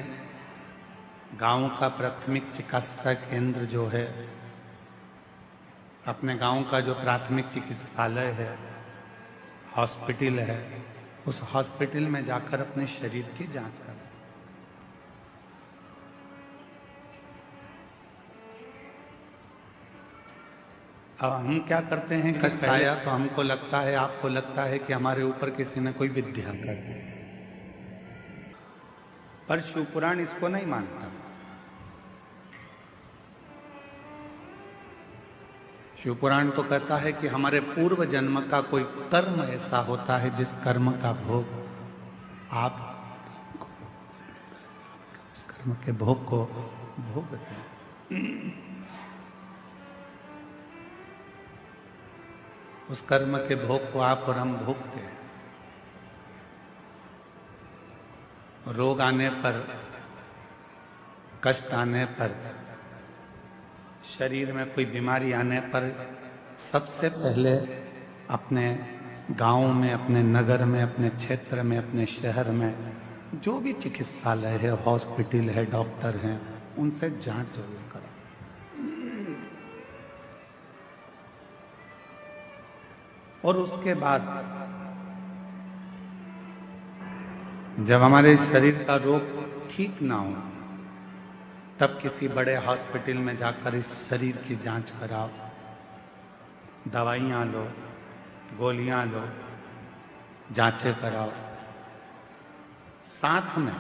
गांव का प्राथमिक चिकित्सा केंद्र जो है, अपने गांव का जो प्राथमिक चिकित्सालय है, हॉस्पिटल है, उस हॉस्पिटल में जाकर अपने शरीर की जांच करें। अब हम क्या करते हैं, कष्ट आया तो हमको लगता है, आपको लगता है कि हमारे ऊपर किसी ने कोई विद्या कर दी, पर शिवपुराण इसको नहीं मानता। शिवपुराण तो कहता है कि हमारे पूर्व जन्म का कोई कर्म ऐसा होता है जिस कर्म का भोग आप उस कर्म के भोग को भोगते हैं। उस कर्म के भोग को आप और हम भोगते हैं। रोग आने पर, कष्ट आने पर, शरीर में कोई बीमारी आने पर सबसे पहले अपने गांव में, अपने नगर में, अपने क्षेत्र में, अपने शहर में जो भी चिकित्सालय है, हॉस्पिटल है, डॉक्टर हैं, उनसे जांच जरूर करें। और उसके बाद जब हमारे शरीर का रोग ठीक ना हो तब किसी बड़े हॉस्पिटल में जाकर इस शरीर की जांच कराओ, दवाइयां लो, गोलियां लो, जांचें कराओ। साथ में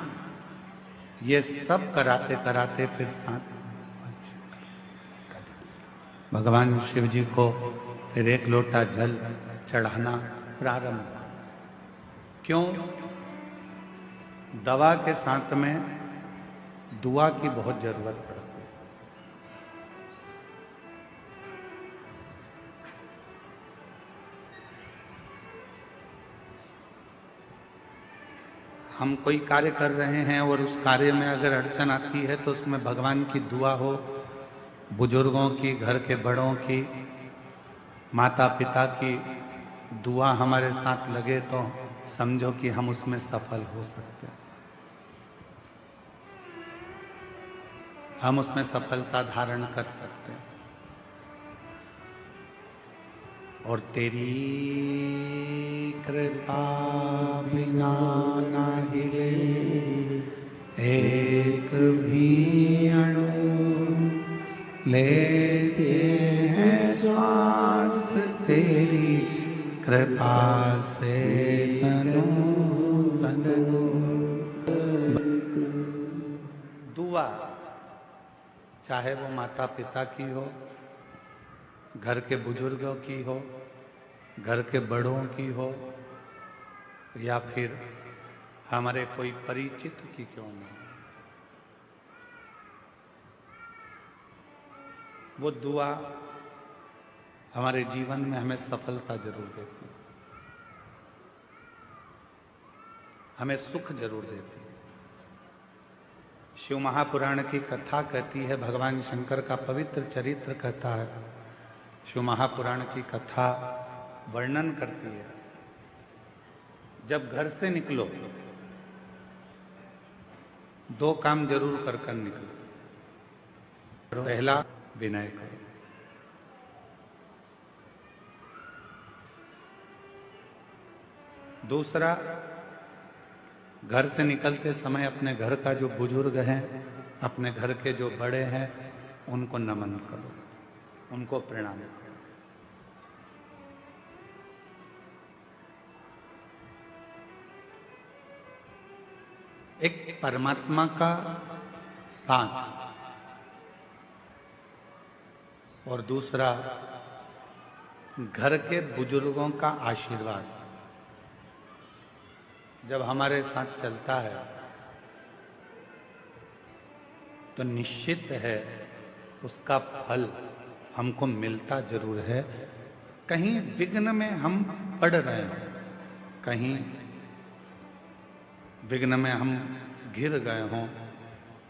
ये सब कराते कराते फिर साथ भगवान शिव जी को फिर एक लोटा जल चढ़ाना प्रारंभ। क्यों? दवा के साथ में दुआ की बहुत जरूरत पड़ती है। हम कोई कार्य कर रहे हैं और उस कार्य में अगर अड़चन आती है तो उसमें भगवान की दुआ हो, बुजुर्गों की, घर के बड़ों की, माता पिता की दुआ हमारे साथ लगे तो समझो कि हम उसमें सफल हो सकते हैं, हम उसमें सफलता धारण कर सकते हैं। और तेरी कृपा बिना ना हिले एक भी अणु, लेते हैं श्वास तेरी कृपा से तनु तनु। दुआ चाहे वो माता पिता की हो, घर के बुजुर्गों की हो, घर के बड़ों की हो, या फिर हमारे कोई परिचित की क्यों ना हो, वो दुआ हमारे जीवन में हमें सफलता जरूर देती है, हमें सुख जरूर देती है। शिव महापुराण की कथा कहती है, भगवान शंकर का पवित्र चरित्र कहता है, शिव महापुराण की कथा वर्णन करती है, जब घर से निकलो दो काम जरूर कर कर निकलो। पहला, विनय करो। दूसरा, घर से निकलते समय अपने घर का जो बुजुर्ग हैं, अपने घर के जो बड़े हैं, उनको नमन करो, उनको प्रणाम करो। एक परमात्मा का साथ और दूसरा घर के बुजुर्गों का आशीर्वाद जब हमारे साथ चलता है तो निश्चित है उसका फल हमको मिलता जरूर है। कहीं विघ्न में हम पड़ रहे हैं, कहीं विघ्न में हम गिर गए हों,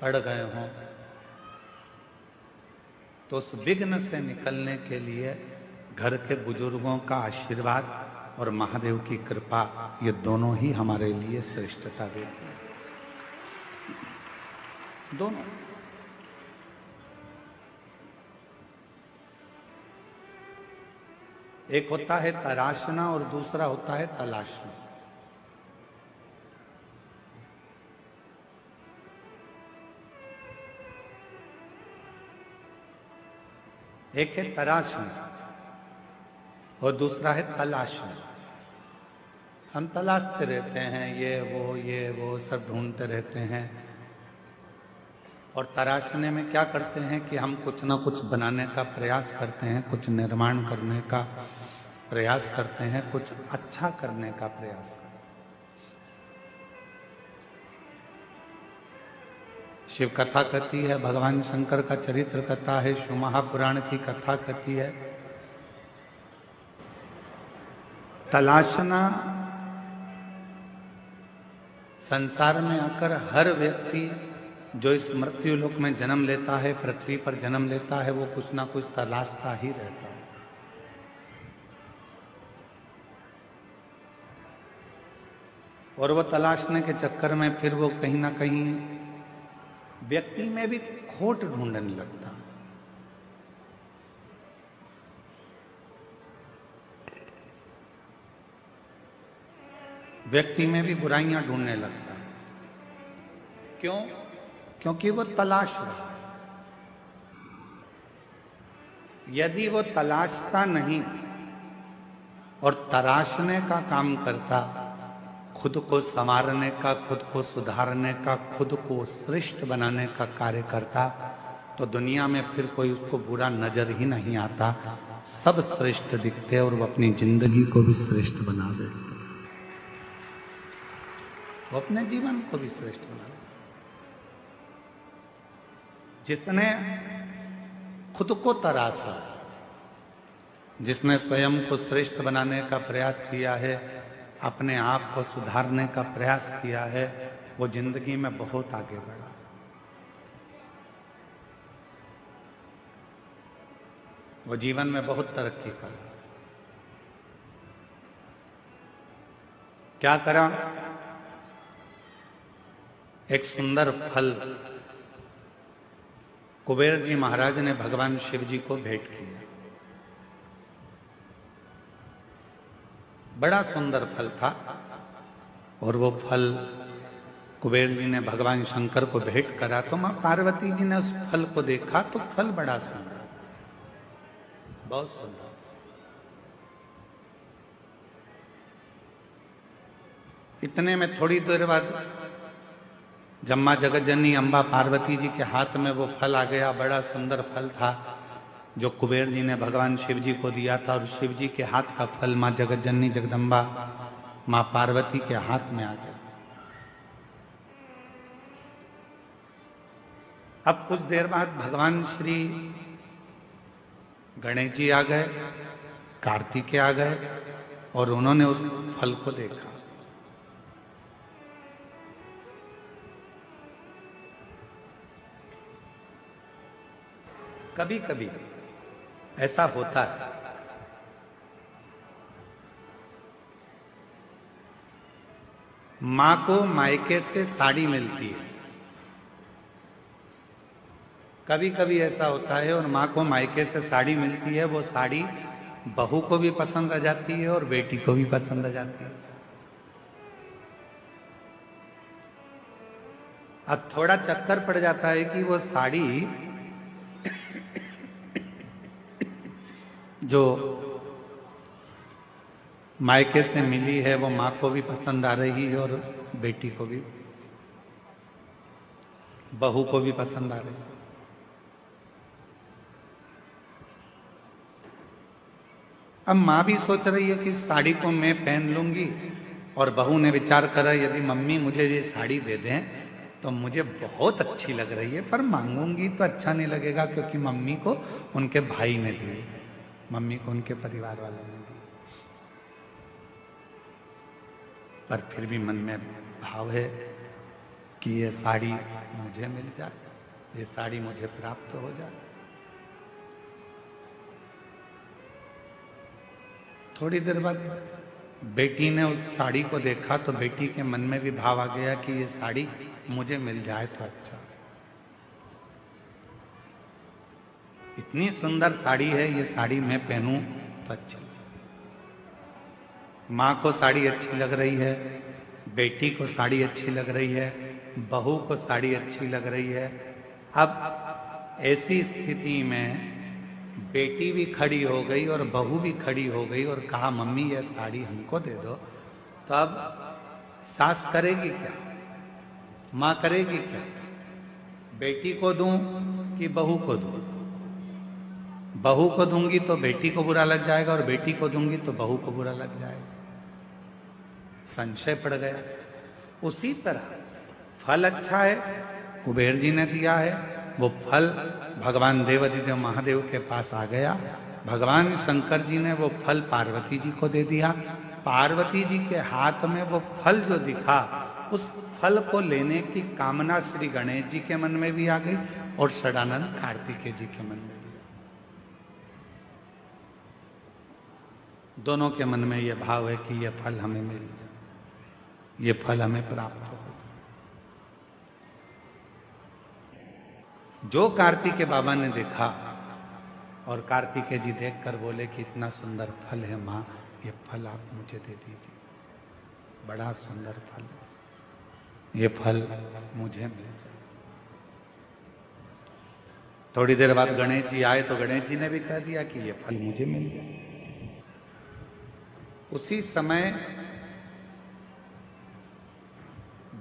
पड़ गए हों, तो उस विघ्न से निकलने के लिए घर के बुजुर्गों का आशीर्वाद और महादेव की कृपा, ये दोनों ही हमारे लिए श्रेष्ठता देते हैं। दोनों। एक होता है तराशना और दूसरा होता है तलाशना। एक है तराशना और दूसरा है तलाशना। हम तलाशते रहते हैं, ये वो सब ढूंढते रहते हैं, और तराशने में क्या करते हैं कि हम कुछ ना कुछ बनाने का प्रयास करते हैं, कुछ निर्माण करने का प्रयास करते हैं, कुछ अच्छा करने का प्रयास करते हैं। शिव कथा कहती है, भगवान शंकर का चरित्र कथा है, शिव महापुराण की कथा कहती है, तलाशना संसार में आकर हर व्यक्ति जो इस मृत्यु लोक में जन्म लेता है, पृथ्वी पर जन्म लेता है, वो कुछ ना कुछ तलाशता ही रहता है। और वो तलाशने के चक्कर में फिर वो कहीं ना कहीं व्यक्ति में भी खोट ढूंढने लगता है। व्यक्ति में भी बुराइयां ढूंढने लगता है। क्यों? क्योंकि वो तलाश रहा है। यदि वो तलाशता नहीं और तराशने का काम करता, खुद को संवारने का, खुद को सुधारने का, खुद को श्रेष्ठ बनाने का कार्य करता, तो दुनिया में फिर कोई उसको बुरा नजर ही नहीं आता। सब श्रेष्ठ दिखते और वो अपनी जिंदगी को भी श्रेष्ठ बना देते, वो अपने जीवन को भी श्रेष्ठ बना देते। जिसने खुद को तराशा, जिसने स्वयं को श्रेष्ठ बनाने का प्रयास किया है, अपने आप को सुधारने का प्रयास किया है, वो जिंदगी में बहुत आगे बढ़ा। वो जीवन में बहुत तरक्की कर। क्या करा? एक सुंदर फल कुबेर जी महाराज ने भगवान शिव जी को भेंट किया। बड़ा सुंदर फल था और वो फल कुबेर जी ने भगवान शंकर को भेंट करा। तो मां पार्वती जी ने उस फल को देखा तो फल बड़ा सुंदर, बहुत सुंदर। इतने में थोड़ी देर बाद जब मां जगत जननी अम्बा पार्वती जी के हाथ में वो फल आ गया। बड़ा सुंदर फल था जो कुबेर जी ने भगवान शिव जी को दिया था, और शिव जी के हाथ का फल मां जगत जननी जगदम्बा मां पार्वती के हाथ में आ गया। अब कुछ देर बाद भगवान श्री गणेश जी आ गए, कार्तिकेय आ गए और उन्होंने उस फल को देखा। कभी कभी ऐसा होता है, मां को मायके से साड़ी मिलती है। कभी कभी ऐसा होता है और मां को मायके से साड़ी मिलती है, वो साड़ी बहू को भी पसंद आ जाती है और बेटी को भी पसंद आ जाती है। अब थोड़ा चक्कर पड़ जाता है कि वो साड़ी जो मायके से मिली है वो मां को भी पसंद आ रही है और बेटी को भी, बहू को भी पसंद आ रही है। अब मां भी सोच रही है कि साड़ी को मैं पहन लूंगी, और बहू ने विचार करा यदि मम्मी मुझे ये साड़ी दे दें तो मुझे बहुत अच्छी लग रही है, पर मांगूंगी तो अच्छा नहीं लगेगा क्योंकि मम्मी को उनके भाई ने दी, मम्मी को उनके परिवार वालों ने दी। पर फिर भी मन में भाव है कि ये साड़ी मुझे मिल जाए, ये साड़ी मुझे प्राप्त हो जाए। थोड़ी देर बाद बेटी ने उस साड़ी को देखा तो बेटी के मन में भी भाव आ गया कि ये साड़ी मुझे मिल जाए तो अच्छा। इतनी सुंदर साड़ी है, ये साड़ी मैं पहनूं तो अच्छी। मां को साड़ी अच्छी लग रही है, बेटी को साड़ी अच्छी लग रही है, बहू को साड़ी अच्छी लग रही है। अब ऐसी स्थिति में बेटी भी खड़ी हो गई और बहू भी खड़ी हो गई और कहा मम्मी ये साड़ी हमको दे दो। तो अब सास करेगी क्या, मां करेगी क्या? बेटी को दूं कि बहू को दूं? बहू को दूंगी तो बेटी को बुरा लग जाएगा और बेटी को दूंगी तो बहू को बुरा लग जाएगा। संशय पड़ गया। उसी तरह फल अच्छा है, कुबेर जी ने दिया है, वो फल भगवान देवाधिदेव महादेव के पास आ गया। भगवान शंकर जी ने वो फल पार्वती जी को दे दिया। पार्वती जी के हाथ में वो फल जो दिखा, उस फल को लेने की कामना श्री गणेश जी के मन में भी आ गई और षडानंद कार्तिकेय जी के मन में भी। दोनों के मन में ये भाव है कि ये फल हमें मिल जाए, ये फल हमें प्राप्त हो। जो कार्तिकेय बाबा ने देखा और कार्तिकेय जी देखकर बोले कि इतना सुंदर फल है मां, ये फल आप मुझे दे दीजिए। बड़ा सुंदर फल, ये फल मुझे मिल जाए। थोड़ी देर बाद गणेश जी आए तो गणेश जी ने भी कह दिया कि ये फल मुझे मिल जाए। उसी समय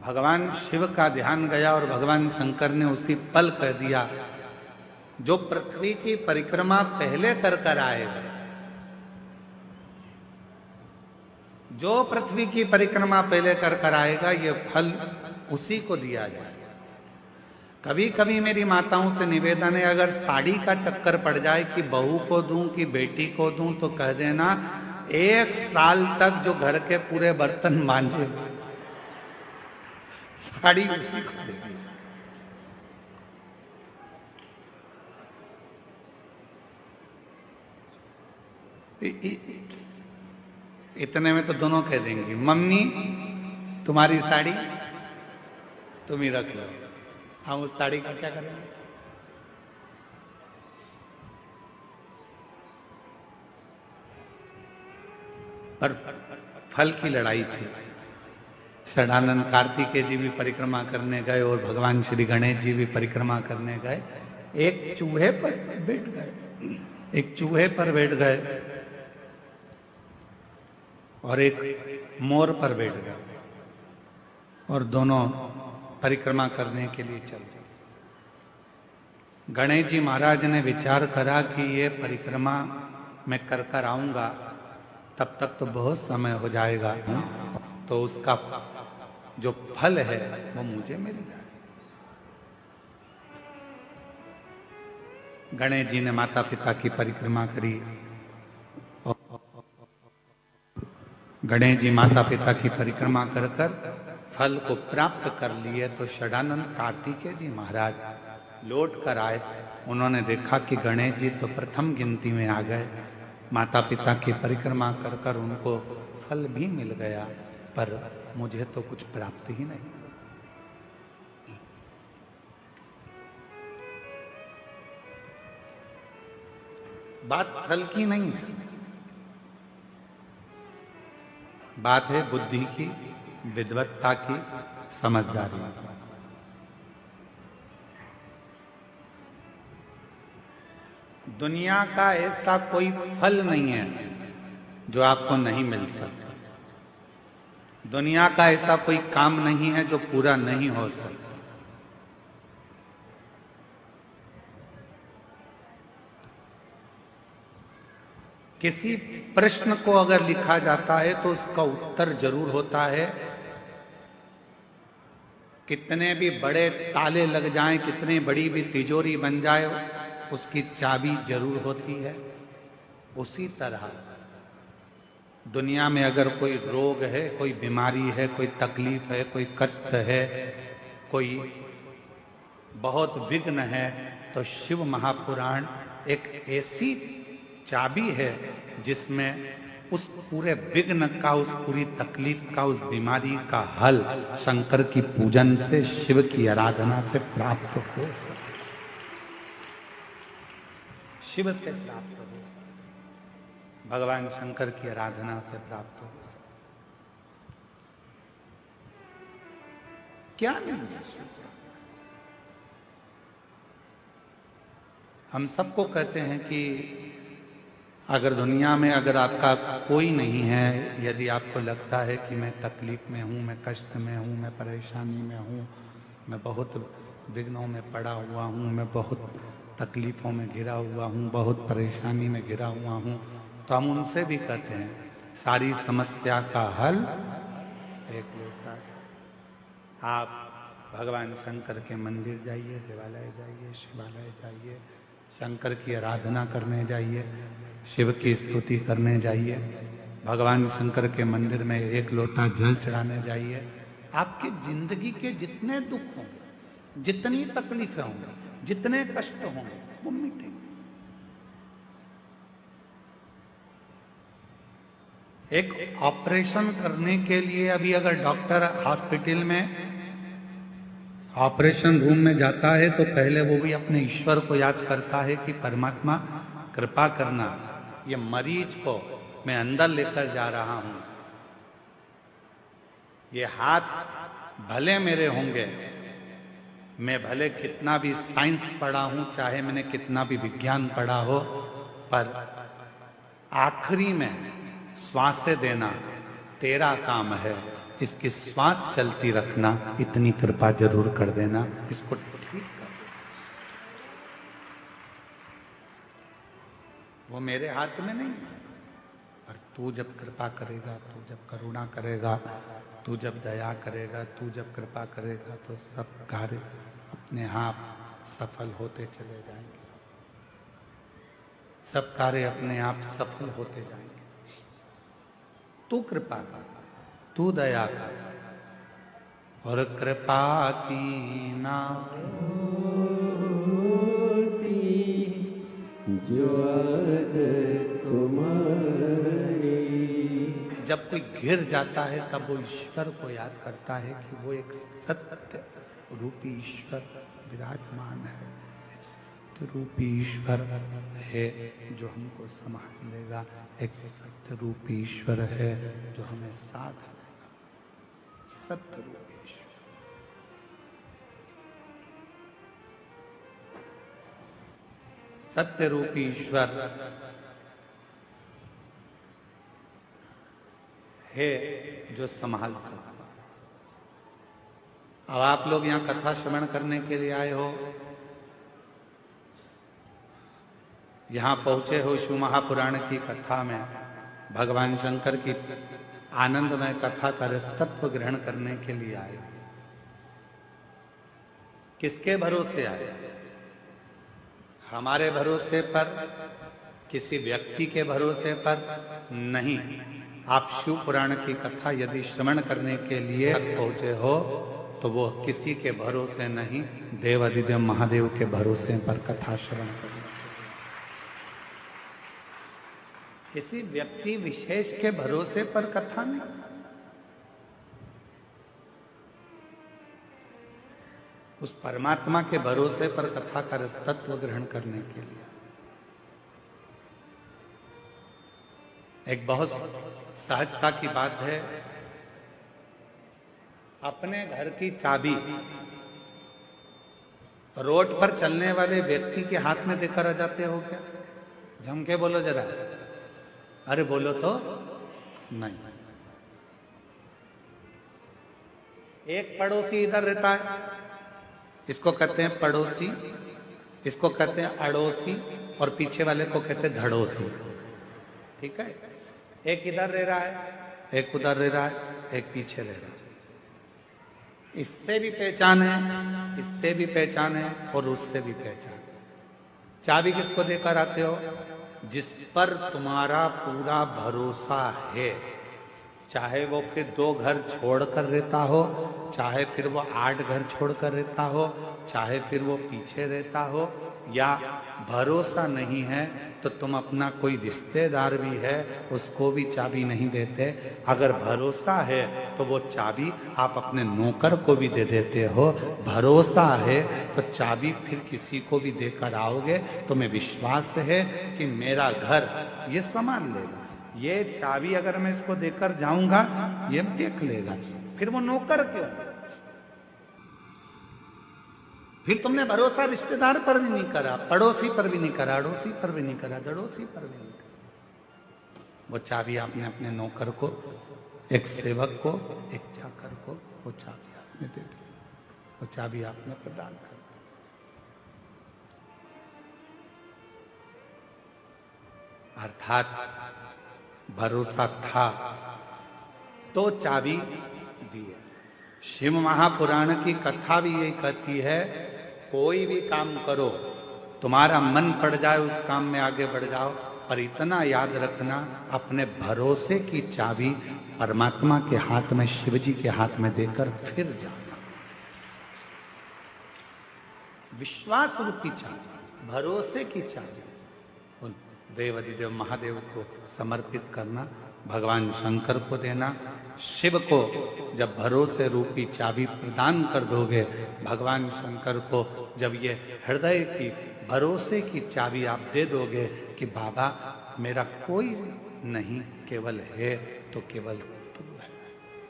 भगवान शिव का ध्यान गया और भगवान शंकर ने उसी पल कह दिया, जो पृथ्वी की परिक्रमा पहले कर कर आएगा, जो पृथ्वी की परिक्रमा पहले कर कर आएगा, ये फल उसी को दिया जाए। कभी कभी मेरी माताओं से निवेदन है, अगर साड़ी का चक्कर पड़ जाए कि बहू को दूं कि बेटी को दूं, तो कह देना 1 साल तक जो घर के पूरे बर्तन मांजे साड़ी उसी को देगी। इतने में तो दोनों कह देंगी, मम्मी तुम्हारी साड़ी तुम ही रख लो, हम उस साड़ी का क्या करेंगे। पर फल की लड़ाई थी। षडानंद कार्तिकेय जी भी परिक्रमा करने गए और भगवान श्री गणेश जी भी परिक्रमा करने गए। एक चूहे पर बैठ गए और एक मोर पर बैठ गए और दोनों परिक्रमा करने के लिए चल दिए। गणेश जी महाराज ने विचार करा कि ये परिक्रमा मैं कर कर आऊंगा, तब तक तो बहुत समय हो जाएगा, तो उसका जो फल है वो मुझे मिल जाए। गणेश जी ने माता पिता की परिक्रमा करी। गणेश जी माता पिता की परिक्रमा कर कर फल को प्राप्त कर लिए, तो षडानंद कार्तिकेय जी महाराज लौट कर आए। उन्होंने देखा कि गणेश जी तो प्रथम गिनती में आ गए, माता पिता की परिक्रमा कर कर उनको फल भी मिल गया, पर मुझे तो कुछ प्राप्त ही नहीं। बात फल की नहीं है, बात है बुद्धि की, विद्वत्ता की, समझदारी। दुनिया का ऐसा कोई फल नहीं है जो आपको नहीं मिल सकता। दुनिया का ऐसा कोई काम नहीं है जो पूरा नहीं हो सकता। किसी प्रश्न को अगर लिखा जाता है तो उसका उत्तर जरूर होता है। कितने भी बड़े ताले लग जाएं, कितनी बड़ी भी तिजोरी बन जाए, उसकी चाबी जरूर होती है। उसी तरह दुनिया में अगर कोई रोग है, कोई बीमारी है, कोई तकलीफ है, कोई कष्ट है, कोई बहुत विघ्न है, तो शिव महापुराण एक ऐसी चाबी है जिसमें उस पूरे विघ्न का, उस पूरी तकलीफ का, उस बीमारी का हल शंकर की पूजन से, शिव की आराधना से प्राप्त हो सकता, शिव से प्राप्त हो सकता, भगवान शंकर की आराधना से प्राप्त हो सकता। क्या नहीं है? हम सबको कहते हैं कि अगर दुनिया में अगर आपका कोई नहीं है, यदि आपको लगता है कि मैं तकलीफ में हूँ, मैं कष्ट में हूँ, मैं परेशानी में हूँ, मैं बहुत विघ्नों में पड़ा हुआ हूँ, मैं बहुत तकलीफ़ों में घिरा हुआ हूँ, बहुत परेशानी में घिरा हुआ हूँ, तो हम उनसे भी कहते हैं सारी समस्या का हल एक लोटा। आप भगवान शंकर के मंदिर जाइए, देवालय जाइए, शिवालय जाइए, शंकर की आराधना करने जाइए, शिव की स्तुति करने जाइए, भगवान शंकर के मंदिर में एक लोटा जल चढ़ाने जाइए। आपकी जिंदगी के जितने दुख होंगे, जितनी तकलीफें होंगी, जितने कष्ट होंगे, वो मिटेंगे। एक ऑपरेशन करने के लिए अभी अगर डॉक्टर हॉस्पिटल में ऑपरेशन रूम में जाता है तो पहले वो भी अपने ईश्वर को याद करता है कि परमात्मा कृपा करना, ये मरीज को मैं अंदर लेकर जा रहा हूं, ये हाथ भले मेरे होंगे, मैं भले कितना भी साइंस पढ़ा हूं, चाहे मैंने कितना भी विज्ञान पढ़ा हो, पर आखिरी में श्वासें देना तेरा काम है। इसकी श्वास चलती रखना, इतनी कृपा जरूर कर देना, इसको ठीक कर देना। वो मेरे हाथ में नहीं है, पर तू जब कृपा करेगा, तू जब करुणा करेगा, तू जब दया करेगा, तू जब कृपा करेगा, तो सब कार्य अपने आप सफल होते चले जाएंगे। सब कार्य अपने आप सफल होते जाएंगे। तू कृपा कर, तू दया कर, और कृपा की ना जो तुम्हारी। जब कोई गिर जाता है तब वो ईश्वर को याद करता है कि वो एक सत्य रूपी ईश्वर विराजमान है, एक सत्य रूपी ईश्वर है जो हमको संभाल लेगा, एक सत्य रूपी ईश्वर है जो हमें साथ देगा। सत्य रूपी ईश्वर, सत्य रूपी ईश्वर है जो संभाल सकता। अब आप लोग यहां कथा श्रवण करने के लिए आए हो, यहां पहुंचे हो शिव महापुराण की कथा में, भगवान शंकर की आनंदमय कथा का रसतत्व ग्रहण करने के लिए आए। किसके भरोसे आए? हमारे भरोसे पर, किसी व्यक्ति के भरोसे पर नहीं। आप शिव पुराण की कथा यदि श्रवण करने के लिए पहुंचे हो तो वो किसी के भरोसे नहीं, देवादिदेव महादेव के भरोसे पर कथा श्रवण करना। किसी व्यक्ति विशेष के भरोसे पर कथा नहीं। उस परमात्मा के भरोसे पर कथा का रसतत्व ग्रहण करने के लिए। एक बहुत सहजता की बात है, अपने घर की चाबी रोड पर चलने वाले व्यक्ति के हाथ में देकर आ जाते हो क्या? जम के बोलो जरा, अरे बोलो तो नहीं। एक पड़ोसी इधर रहता है, इसको कहते हैं पड़ोसी, इसको कहते हैं अड़ोसी, और पीछे वाले को कहते हैं धड़ोसी। ठीक है, एक इधर रह रहा है, एक उधर रह रहा है, एक पीछे रह रहा है। इससे भी पहचान है, इससे भी पहचान है, और उससे भी पहचान है। चाबी किसको देकर आते हो? जिस पर तुम्हारा पूरा भरोसा है, चाहे वो फिर 2 घर छोड़कर रहता हो, चाहे फिर वो 8 घर छोड़कर रहता हो, चाहे फिर वो पीछे रहता हो, या भरोसा नहीं है तो तुम अपना कोई रिश्तेदार भी है उसको भी चाबी नहीं देते। अगर भरोसा है तो वो चाबी आप अपने नौकर को भी दे देते हो। भरोसा है तो चाबी फिर किसी को भी देकर आओगे, तुम्हें विश्वास है कि मेरा घर ये संभाल लेगा। ये चाबी अगर मैं इसको देकर जाऊंगा ये देख लेगा। फिर वो नौकर क्यों? फिर तुमने भरोसा रिश्तेदार पर भी नहीं करा, पड़ोसी पर भी नहीं करा, अड़ोसी पर भी नहीं करा, दड़ोसी पर भी नहीं करा। वो चाबी आपने अपने नौकर को, एक सेवक को, एक चाकर को वो चाबी आपने दे दी, वो चाबी आपने प्रदान कर दी। अर्थात भरोसा था तो चाबी दी है। शिव महापुराण की कथा भी यही कहती है, कोई भी काम करो, तुम्हारा मन पड़ जाए उस काम में आगे बढ़ जाओ, पर इतना याद रखना अपने भरोसे की चाबी परमात्मा के हाथ में, शिवजी के हाथ में देकर फिर जाना। विश्वास रूपी चाबी, भरोसे की चाबी उन देवादिदेव महादेव को समर्पित करना, भगवान शंकर को देना। शिव को जब भरोसे रूपी चाबी प्रदान कर दोगे, भगवान शंकर को जब ये हृदय की भरोसे की चाबी आप दे दोगे कि बाबा मेरा कोई नहीं, केवल है तो केवल तू है,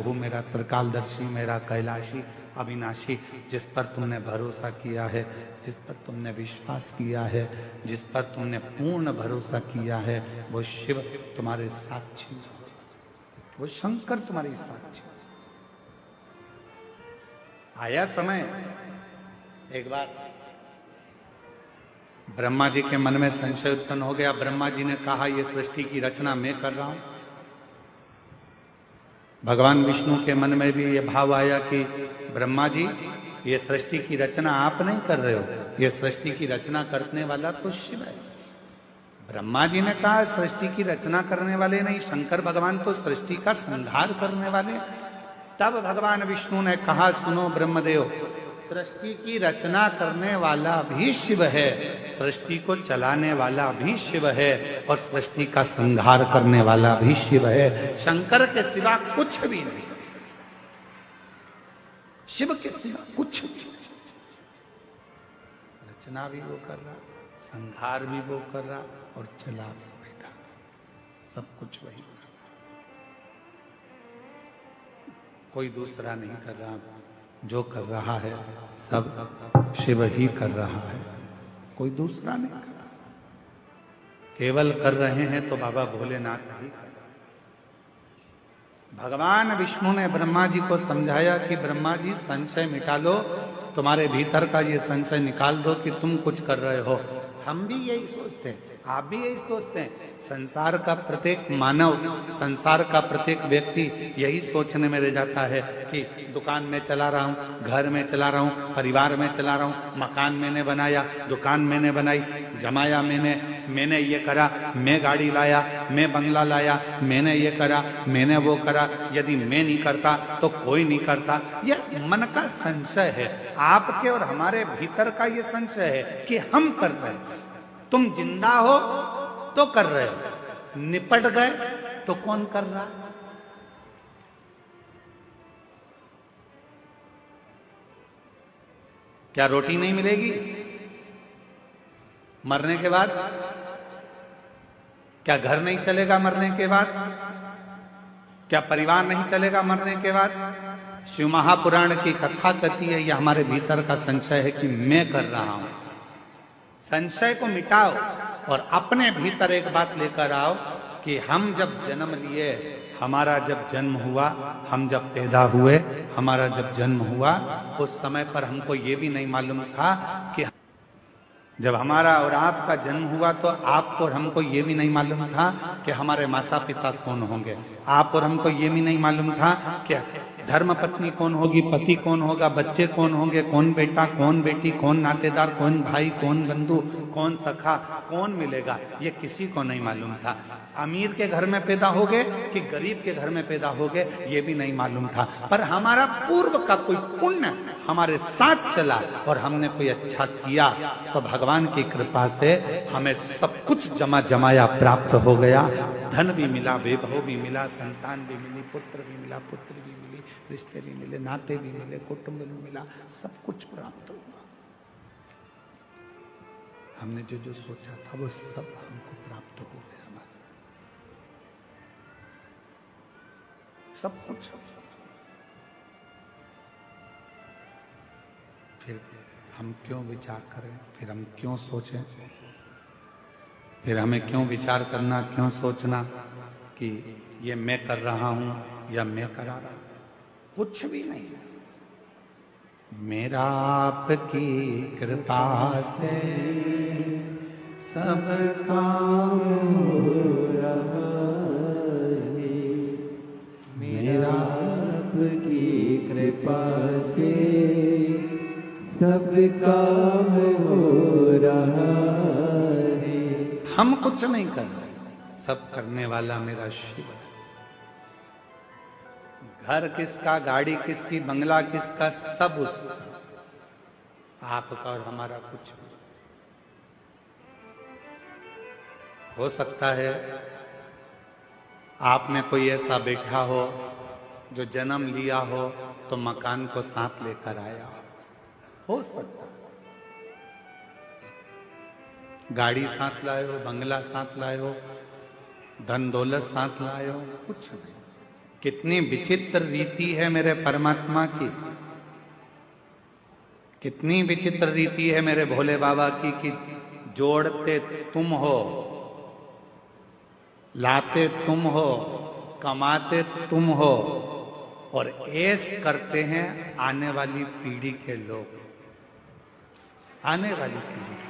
वो मेरा त्रिकालदर्शी, मेरा कैलाशी, अविनाशी, जिस पर तुमने भरोसा किया है, जिस पर तुमने विश्वास किया है, जिस पर तुमने पूर्ण भरोसा किया है, वो शिव तुम्हारे साक्षी, वो शंकर तुम्हारी साक्षी। आया समय, एक बार ब्रह्मा जी के मन में संशय उत्पन्न हो गया। ब्रह्मा जी ने कहा, ये सृष्टि की रचना मैं कर रहा हूं। भगवान विष्णु के मन में भी ये भाव आया कि ब्रह्मा जी, ये सृष्टि की रचना आप नहीं कर रहे हो, ये सृष्टि की रचना करने वाला तो शिव है। ब्रह्मा जी ने कहा, सृष्टि की रचना करने वाले नहीं, शंकर भगवान तो सृष्टि का संहार करने वाले। तब भगवान विष्णु ने कहा, सुनो ब्रह्मदेव, सृष्टि की रचना करने वाला भी शिव है, सृष्टि को चलाने वाला भी शिव है, और सृष्टि का संहार करने वाला भी शिव है। शंकर के सिवा कुछ भी नहीं, शिव के सिवा कुछ भी नहीं। रचना भी वो कर रहा, संहार भी वो कर रहा, और चला भी वही रहा, सब कुछ वही कर रहा, कोई दूसरा नहीं कर रहा। जो कर रहा है सब शिव ही कर रहा है, कोई दूसरा नहीं कर रहा। केवल कर रहे हैं तो बाबा भोलेनाथ ही कर रहे। भगवान विष्णु ने ब्रह्मा जी को समझाया कि ब्रह्मा जी, संशय मिटा लो, तुम्हारे भीतर का ये संशय निकाल दो कि तुम कुछ कर रहे हो। हम भी यही सोचते हैं, आप भी यही सोचते हैं। संसार का प्रत्येक मानव, संसार का प्रत्येक व्यक्ति यही सोचने में रह जाता है कि दुकान में चला रहा हूँ, घर में चला रहा हूँ, परिवार में चला रहा हूँ, मकान मैंने बनाया, दुकान मैंने बनाई, जमाया मैंने ये करा, मैं गाड़ी लाया, मैं बंगला लाया, मैंने ये करा, मैंने वो करा। यदि मैं नहीं करता तो कोई नहीं करता। यह मन का संशय है, आपके और हमारे भीतर का ये संशय है कि हम कर रहे हैं। तुम जिंदा हो तो कर रहे हो, निपट गए तो कौन कर रहा? क्या रोटी नहीं मिलेगी मरने के बाद? क्या घर नहीं चलेगा मरने के बाद? क्या परिवार नहीं चलेगा मरने के बाद? शिव महापुराण की कथा कहती है, यह हमारे भीतर का संशय है कि मैं कर रहा हूं। संशय को मिटाओ और अपने भीतर एक बात लेकर आओ कि हम जब जन्म लिए, हमारा जब जन्म हुआ, हम जब पैदा हुए, हमारा जब जन्म हुआ, उस समय पर हमको ये भी नहीं मालूम था कि जब हमारा और आपका जन्म हुआ तो आपको और हमको ये भी नहीं मालूम था कि हमारे माता पिता कौन होंगे। आप और हमको ये भी नहीं मालूम था कि धर्म पत्नी कौन होगी, पति कौन होगा, बच्चे कौन होंगे, कौन बेटा, कौन बेटी, कौन नातेदार, कौन भाई, कौन बंधु, कौन सखा, कौन मिलेगा, ये किसी को नहीं मालूम था। अमीर के घर में पैदा हो गए कि गरीब के घर में पैदा हो गए, ये भी नहीं मालूम था। पर हमारा पूर्व का कोई पुण्य हमारे साथ चला और हमने कोई अच्छा किया तो भगवान की कृपा से हमें सब कुछ जमा जमाया प्राप्त हो गया। धन भी मिला, वैभव भी मिला, संतान भी मिली, पुत्र भी मिला, पुत्र भी मिली, रिश्ते भी मिले, नाते भी मिले, कुटुंब भी मिला, सब कुछ प्राप्त हुआ। हमने जो जो सोचा था वो सब हमको प्राप्त हो गया, हमारा सब कुछ। फिर हम क्यों विचार करें, फिर हम क्यों सोचें, फिर हमें क्यों विचार करना, क्यों सोचना कि ये मैं कर रहा हूं या मैं करा रहा हूं? कुछ भी नहीं। मेरा आपकी कृपा से सब काम हो रहा है, मेरा आपकी कृपा से सब काम हो रहा है। हम कुछ नहीं कर रहे, सब करने वाला मेरा शिव है। घर किसका, गाड़ी किसकी, बंगला किसका, सब उसका, आपका और हमारा कुछ नहीं। हो सकता है आप में कोई ऐसा बैठा हो जो जन्म लिया हो तो मकान को साथ लेकर आया हो सकता है। गाड़ी साथ लाए हो, बंगला साथ लाए हो, धन दौलत साथ लाए हो, कुछ नहीं। कितनी विचित्र रीति है मेरे परमात्मा की, कितनी विचित्र रीति है मेरे भोले बाबा की कि जोड़ते तुम हो, लाते तुम हो, कमाते तुम हो और ऐस करते हैं आने वाली पीढ़ी के लोग, आने वाली पीढ़ी के।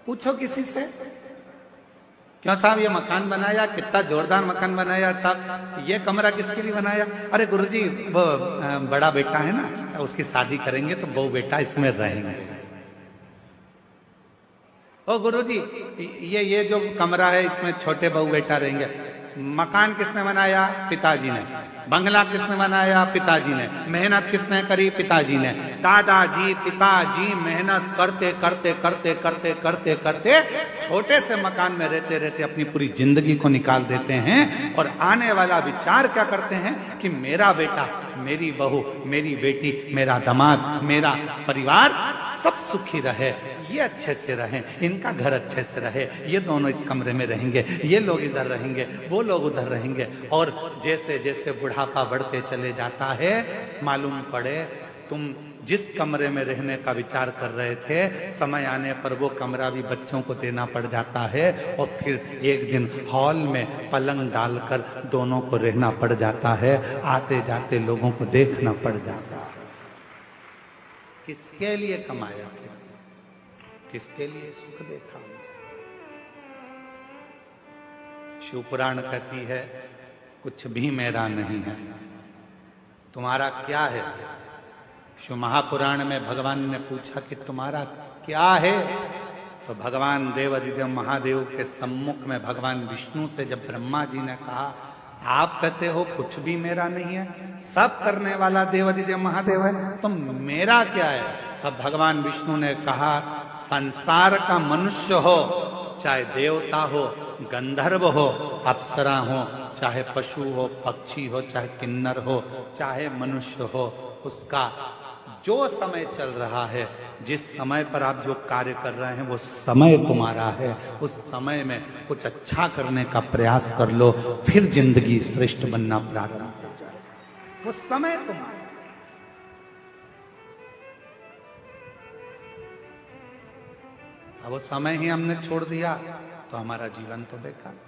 पूछो किसी से, क्यों साहब ये मकान बनाया, कितना जोरदार मकान बनाया साहब, ये कमरा किसके लिए बनाया? अरे गुरुजी वो बड़ा बेटा है ना, उसकी शादी करेंगे तो बहू बेटा इसमें रहेंगे। ओ गुरुजी ये जो कमरा है इसमें छोटे बहू बेटा रहेंगे। मकान किसने बनाया? पिताजी ने। बंगला किसने बनाया? पिताजी ने। मेहनत किसने करी? पिताजी ने। दादाजी पिताजी मेहनत करते करते करते करते करते करते छोटे से मकान में रहते रहते अपनी पूरी जिंदगी को निकाल देते हैं और आने वाला विचार क्या करते हैं कि मेरा बेटा, मेरी बहू, मेरी बेटी, मेरा दामाद, मेरा परिवार सब सुखी रहे, ये अच्छे से रहें, इनका घर अच्छे से रहे, ये दोनों इस कमरे में रहेंगे, ये लोग इधर रहेंगे, वो लोग उधर रहेंगे। और जैसे जैसे बुढ़ापा बढ़ते चले जाता है, मालूम पड़े तुम जिस कमरे में रहने का विचार कर रहे थे, समय आने पर वो कमरा भी बच्चों को देना पड़ जाता है और फिर एक दिन हॉल में पलंग डालकर दोनों को रहना पड़ जाता है, आते जाते लोगों को देखना पड़ जाता है। किसके लिए कमाया, किसके लिए सुख देखा? शिव पुराण कहती है कुछ भी मेरा नहीं है, तुम्हारा क्या है? शिव महापुराण में भगवान ने पूछा कि तुम्हारा क्या है? तो भगवान देवादिदेव महादेव के सम्मुख में भगवान विष्णु से जब ब्रह्मा जी ने कहा आप कहते हो कुछ भी मेरा नहीं है, सब करने वाला देवादिदेव महादेव है, तो मेरा क्या है? तब भगवान विष्णु ने कहा संसार का मनुष्य हो, चाहे देवता हो, गंधर्व हो, अप्सरा हो, चाहे पशु हो, पक्षी हो, चाहे किन्नर हो, चाहे मनुष्य हो, उसका जो समय चल रहा है, जिस समय पर आप जो कार्य कर रहे हैं वो समय तुम्हारा है। उस समय में कुछ अच्छा करने का प्रयास कर लो, फिर जिंदगी श्रेष्ठ बनना प्रारंभ हो जाए। वो समय तुम्हारा। अब वो समय ही हमने छोड़ दिया तो हमारा जीवन तो बेकार।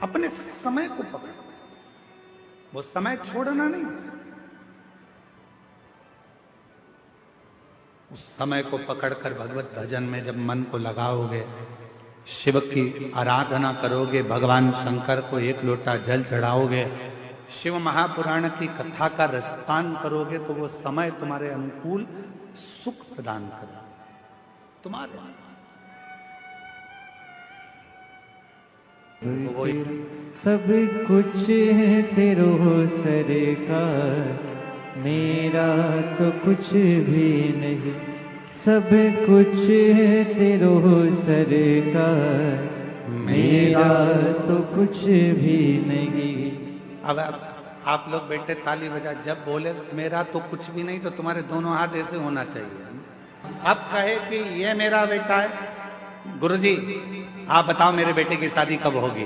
अपने समय को पकड़ो, वो समय छोड़ना नहीं। उस समय को पकड़कर भगवत भजन में जब मन को लगाओगे, शिव की आराधना करोगे, भगवान शंकर को एक लोटा जल चढ़ाओगे, शिव महापुराण की कथा का रसपान करोगे, तो वो समय तुम्हारे अनुकूल सुख प्रदान करेगा तुम्हारे। सब कुछ है तेरो सरकार, मेरा तो कुछ भी नहीं। सब कुछ है तेरो सरकार, मेरा तो कुछ भी नहीं। अब आप लोग बेटे ताली बजा, जब बोले मेरा तो कुछ भी नहीं तो तुम्हारे दोनों हाथ ऐसे होना चाहिए। अब कहे कि ये मेरा बेटा है, गुरुजी आप बताओ मेरे बेटे की शादी कब होगी?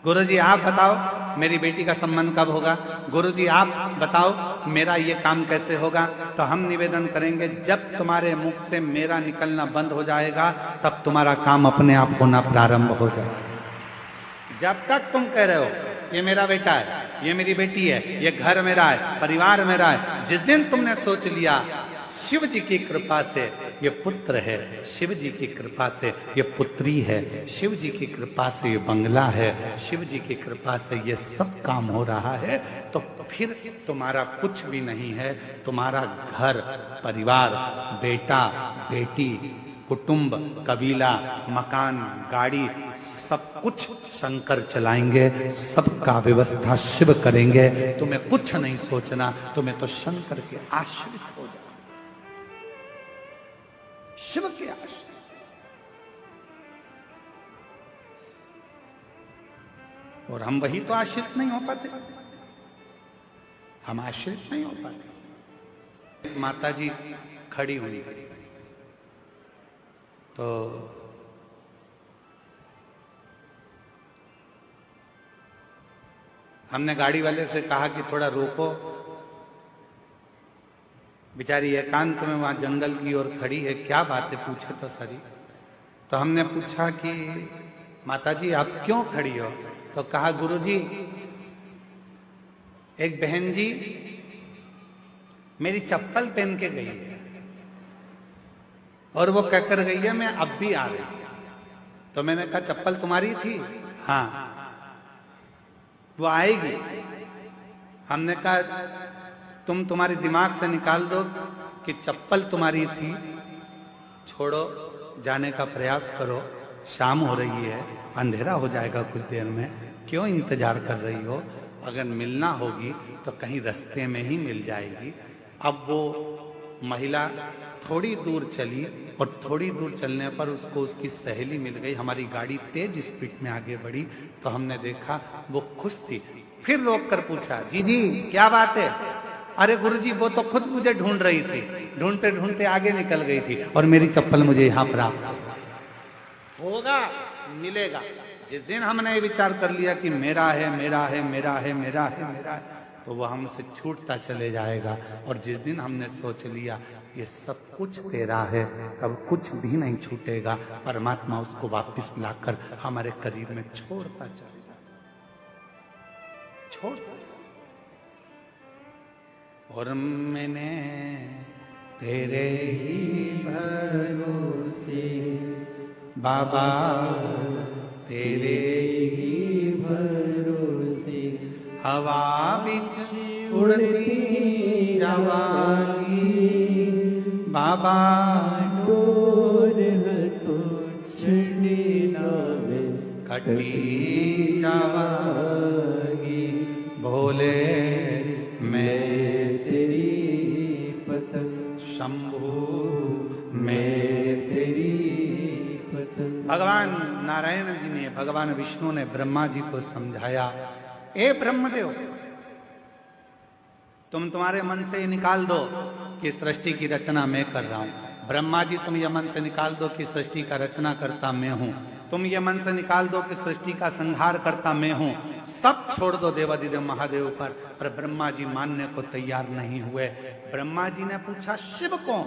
गुरुजी आप बताओ मेरी बेटी का संबंध कब होगा? गुरुजी आप बताओ मेरा ये काम कैसे होगा? तो हम निवेदन करेंगे जब तुम्हारे मुख से मेरा निकलना बंद हो जाएगा तब तुम्हारा काम अपने आप होना प्रारंभ हो जाएगा। जब तक तुम कह रहे हो ये मेरा बेटा है, ये मेरी बेटी है, ये घर मेरा है, परिवार मेरा है, जिस दिन तुमने सोच लिया शिव जी की कृपा से ये पुत्र है, शिव जी की कृपा से ये पुत्री है, शिव जी की कृपा से ये बंगला है, शिव जी की कृपा से ये सब काम हो रहा है, तो फिर तुम्हारा कुछ भी नहीं है। तुम्हारा घर, परिवार, बेटा, बेटी, कुटुंब, कबीला, मकान, गाड़ी, सब कुछ शंकर चलाएंगे, सबका व्यवस्था शिव करेंगे। तुम्हें कुछ नहीं सोचना, तुम्हें तो शंकर के आश्रित हो जाना, शिव के आश्रित। और हम वही तो आश्रित नहीं हो पाते। हम आश्रित नहीं हो पाते। माता जी खड़ी हुई तो हमने गाड़ी वाले से कहा कि थोड़ा रोको, बेचारी एकांत में वहां जंगल की ओर खड़ी है, क्या बात है पूछे तो सरी। तो हमने पूछा कि माता जी आप क्यों खड़ी हो? तो कहा गुरुजी एक बहन जी मेरी चप्पल पहन के गई है और वो कहकर गई है मैं अब भी आ रही। तो मैंने कहा चप्पल तुम्हारी थी? हाँ। वो आएगी? हमने कहा तुम्हारे दिमाग से निकाल दो कि चप्पल तुम्हारी थी, छोड़ो, जाने का प्रयास करो, शाम हो रही है, अंधेरा हो जाएगा कुछ देर में, क्यों इंतजार कर रही हो? अगर मिलना होगी तो कहीं रास्ते में ही मिल जाएगी। अब वो महिला थोड़ी दूर चली और थोड़ी दूर चलने पर उसको उसकी सहेली मिल गई। हमारी गाड़ी तेज स्पीड में आगे बढ़ी तो हमने देखा वो खुश थी। फिर रोक कर पूछा जी जी क्या बात है? अरे गुरुजी वो तो खुद मुझे ढूंढ रही थी, ढूंढते ढूंढते आगे निकल गई थी और मेरी चप्पल मुझे यहाँ प्राप्त होगा, मिलेगा। जिस दिन हमने ये विचार कर लिया कि मेरा है मेरा है मेरा है मेरा है मेरा है, तो वो हमसे छूटता चले जाएगा। और जिस दिन हमने सोच लिया ये सब कुछ तेरा है, तब कुछ भी नहीं छूटेगा। परमात्मा उसको वापस लाकर हमारे करीब में छोड़ता चलेगा, छोड़ता। और मैंने तेरे ही भरोसे बाबा, तेरे ही भरोसे हवा बिच उड़ती जवानी बाबा, डोर तो छड़ी नावे कटी जावागी। भोले मैं तेरी पतंग, शंभू मैं तेरी पतंग। भगवान नारायण जी ने, भगवान विष्णु ने ब्रह्मा जी को समझाया, ए ब्रह्मदेव तुम तुम्हारे मन से ये निकाल दो कि सृष्टि की रचना मैं कर रहा हूं। ब्रह्मा जी तुम ये मन से निकाल दो कि सृष्टि का रचना करता मैं हूं। तुम ये मन से निकाल दो कि सृष्टि का संहार करता मैं हूं। सब छोड़ दो देवादिदेव महादेव पर ब्रह्मा जी मानने को तैयार नहीं हुए। ब्रह्मा जी ने पूछा शिव कौन?